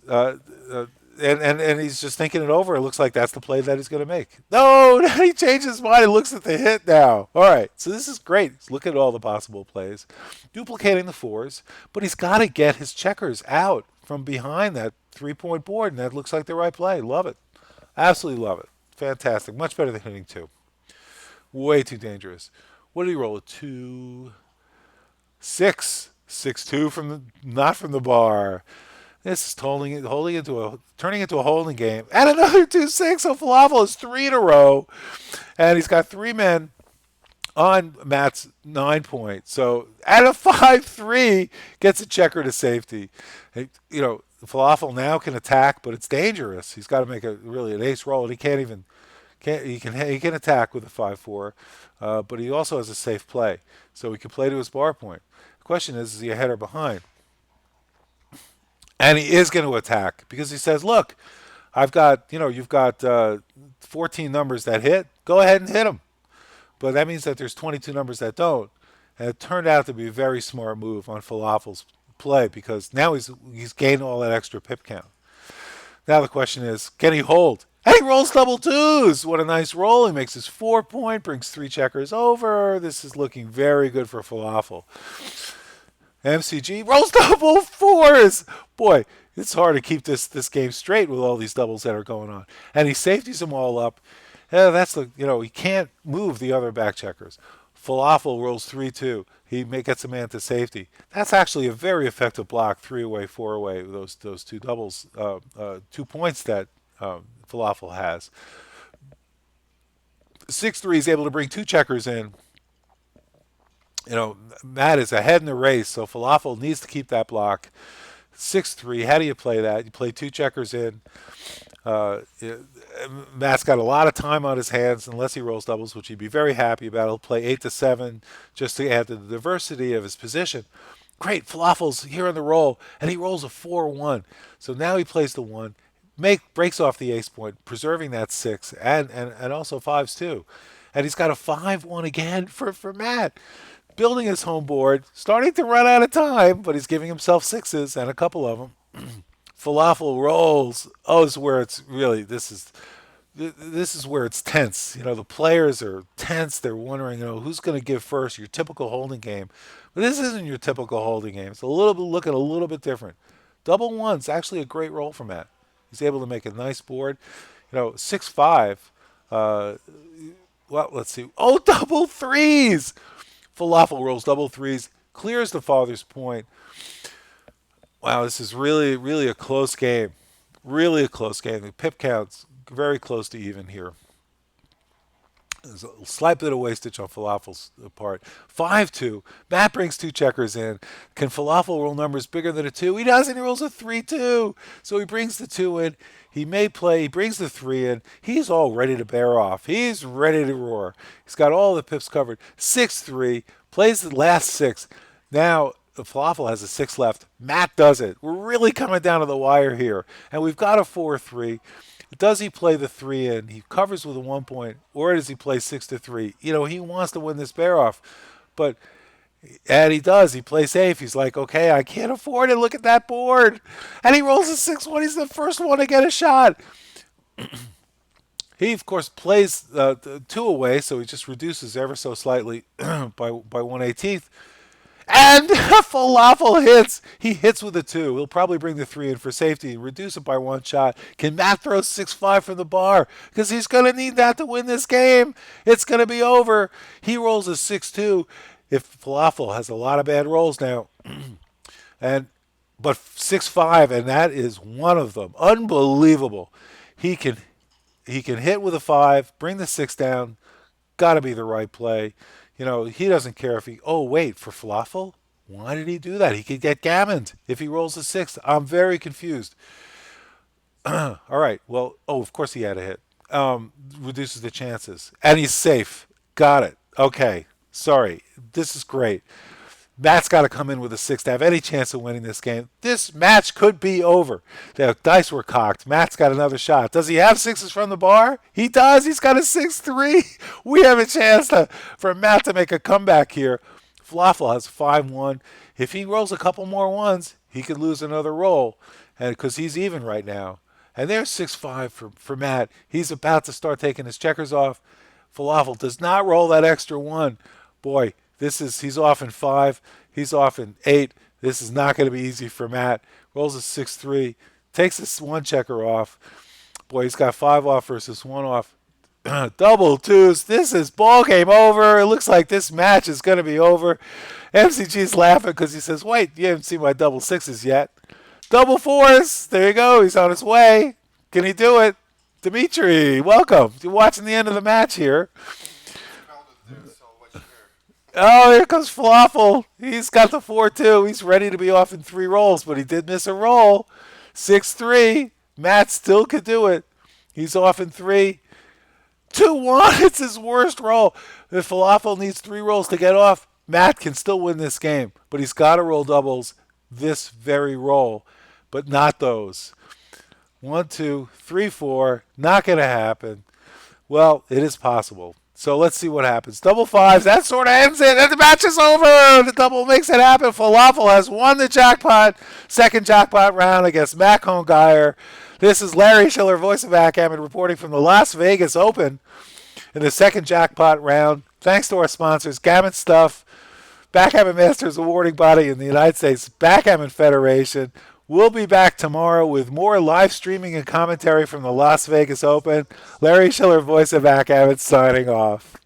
and he's just thinking it over. It looks like that's the play that he's going to make. No, he changed his mind and looks at the hit now. All right, so this is great. He's looking at all the possible plays, duplicating the 4s, but he's got to get his checkers out from behind that 3-point board, and that looks like the right play. Love it. Absolutely love it. Fantastic. Much better than hitting 2. Way too dangerous. What did he roll? A 2-6. 6-2 not from the bar. This is turning into a holding game. And another 2-6. So Falafel is 3 in a row. And he's got 3 men on Matt's 9 point. So at a 5-3, gets a checker to safety. Falafel now can attack, but it's dangerous. He's got to make an ace roll, and he can attack with a 5-4, but he also has a safe play. So he can play to his bar point. The question is he ahead or behind? And he is going to attack because he says, look, you've got 14 numbers that hit. Go ahead and hit them. But that means that there's 22 numbers that don't. And it turned out to be a very smart move on Falafel's play because now he's gained all that extra pip count. Now the question is, can he hold? And he rolls double twos. What a nice roll. He makes his 4-point, brings 3 checkers over. This is looking very good for Falafel. MCG rolls double fours. Boy, it's hard to keep this game straight with all these doubles that are going on. And he safeties them all up. Yeah, that's he can't move the other back checkers. Falafel rolls 3-2. He gets a man to safety. That's actually a very effective block, 3 away, 4 away. Those 2 doubles, 2 points that Falafel has. 6-3 is able to bring 2 checkers in. Matt is ahead in the race, so Falafel needs to keep that block. 6-3, how do you play that? You play 2 checkers in. Matt's got a lot of time on his hands unless he rolls doubles, which he'd be very happy about. He'll play 8-7 just to add to the diversity of his position. Great, Falafel's here on the roll, and he rolls a 4-1. So now he plays the 1, breaks off the ace point, preserving that 6, and also 5s too. And he's got a 5-1 again for Matt. Building his home board, starting to run out of time, but he's giving himself 6s and a couple of them. Falafel rolls. Oh, this is where it's really, this is where it's tense. The players are tense. They're wondering, who's going to give first, your typical holding game. But this isn't your typical holding game. It's looking a little bit different. Double 1's actually a great roll for Matt. He's able to make a nice board. 6-5. Let's see. Oh, double 3s. Falafel rolls double 3s, clears the father's point. Wow, this is really, really a close game. Really a close game. The pip count's very close to even here. There's a slight bit of wastage on Falafel's part. 5-2. Matt brings 2 checkers in. Can Falafel roll numbers bigger than a 2? He doesn't. He rolls a 3-2. So he brings the 2 in. He may play. He brings the 3 in. He's all ready to bear off. He's ready to roar. He's got all the pips covered. 6-3. Plays the last 6. Now, Falafel has a 6 left. Matt does it. We're really coming down to the wire here. And we've got a 4-3. Does he play the 3 in? He covers with a 1 point, or does he play 6-3? He wants to win this bear off, and he does. He plays safe. He's like, okay, I can't afford it. Look at that board, and he rolls a 6-1. He's the first one to get a shot. He of course plays 2 away, so he just reduces ever so slightly by 1/18. And Falafel hits. He hits with a 2. He'll probably bring the 3 in for safety, reduce it by 1 shot. Can Matt throw 6-5 from the bar? Because he's going to need that to win this game. It's going to be over. He rolls a 6-2. If Falafel has a lot of bad rolls now, but 6-5, and that is one of them. Unbelievable. He can hit with a 5, bring the 6 down. Got to be the right play. He doesn't care if wait, for Falafel? Why did he do that? He could get gammoned if he rolls a 6. I'm very confused. All right. Well, of course he had a hit. Reduces the chances. And he's safe. Got it. Okay. Sorry. This is great. Matt's got to come in with a 6 to have any chance of winning this game. This match could be over. The dice were cocked. Matt's got another shot. Does he have 6s from the bar? He does. He's got a 6-3. We have a chance for Matt to make a comeback here. Falafel has 5-1. If he rolls a couple more 1s, he could lose another roll, and because he's even right now. And there's 6-5 for Matt. He's about to start taking his checkers off. Falafel does not roll that extra 1. Boy, he's off in 5. He's off in 8. This is not going to be easy for Matt. Rolls a 6-3. Takes this 1 checker off. Boy, he's got 5 off versus 1 off. Double 2s. This is ball game over. It looks like this match is going to be over. MCG's laughing because he says, wait, you haven't seen my double 6s yet. Double 4s. There you go. He's on his way. Can he do it? Dimitri, welcome. You're watching the end of the match here. Oh, here comes Falafel. He's got the 4-2. He's ready to be off in 3 rolls, but he did miss a roll. 6-3. Matt still could do it. He's off in 3. 2-1. It's his worst roll. If Falafel needs 3 rolls to get off, Matt can still win this game. But he's got to roll doubles this very roll, but not those. 1, 2, 3, 4. Not going to happen. Well, it is possible. So let's see what happens. Double fives. That sort of ends it. And the match is over. The double makes it happen. Falafel has won the jackpot. Second jackpot round against Matt Cohn-Geier. This is Larry Shiller, voice of Backgammon, reporting from the Las Vegas Open in the second jackpot round. Thanks to our sponsors, Gammon Stuff, Backgammon Masters awarding body in the United States, Backgammon Federation. We'll be back tomorrow with more live streaming and commentary from the Las Vegas Open. Larry Shiller, voice of Backgammon, signing off.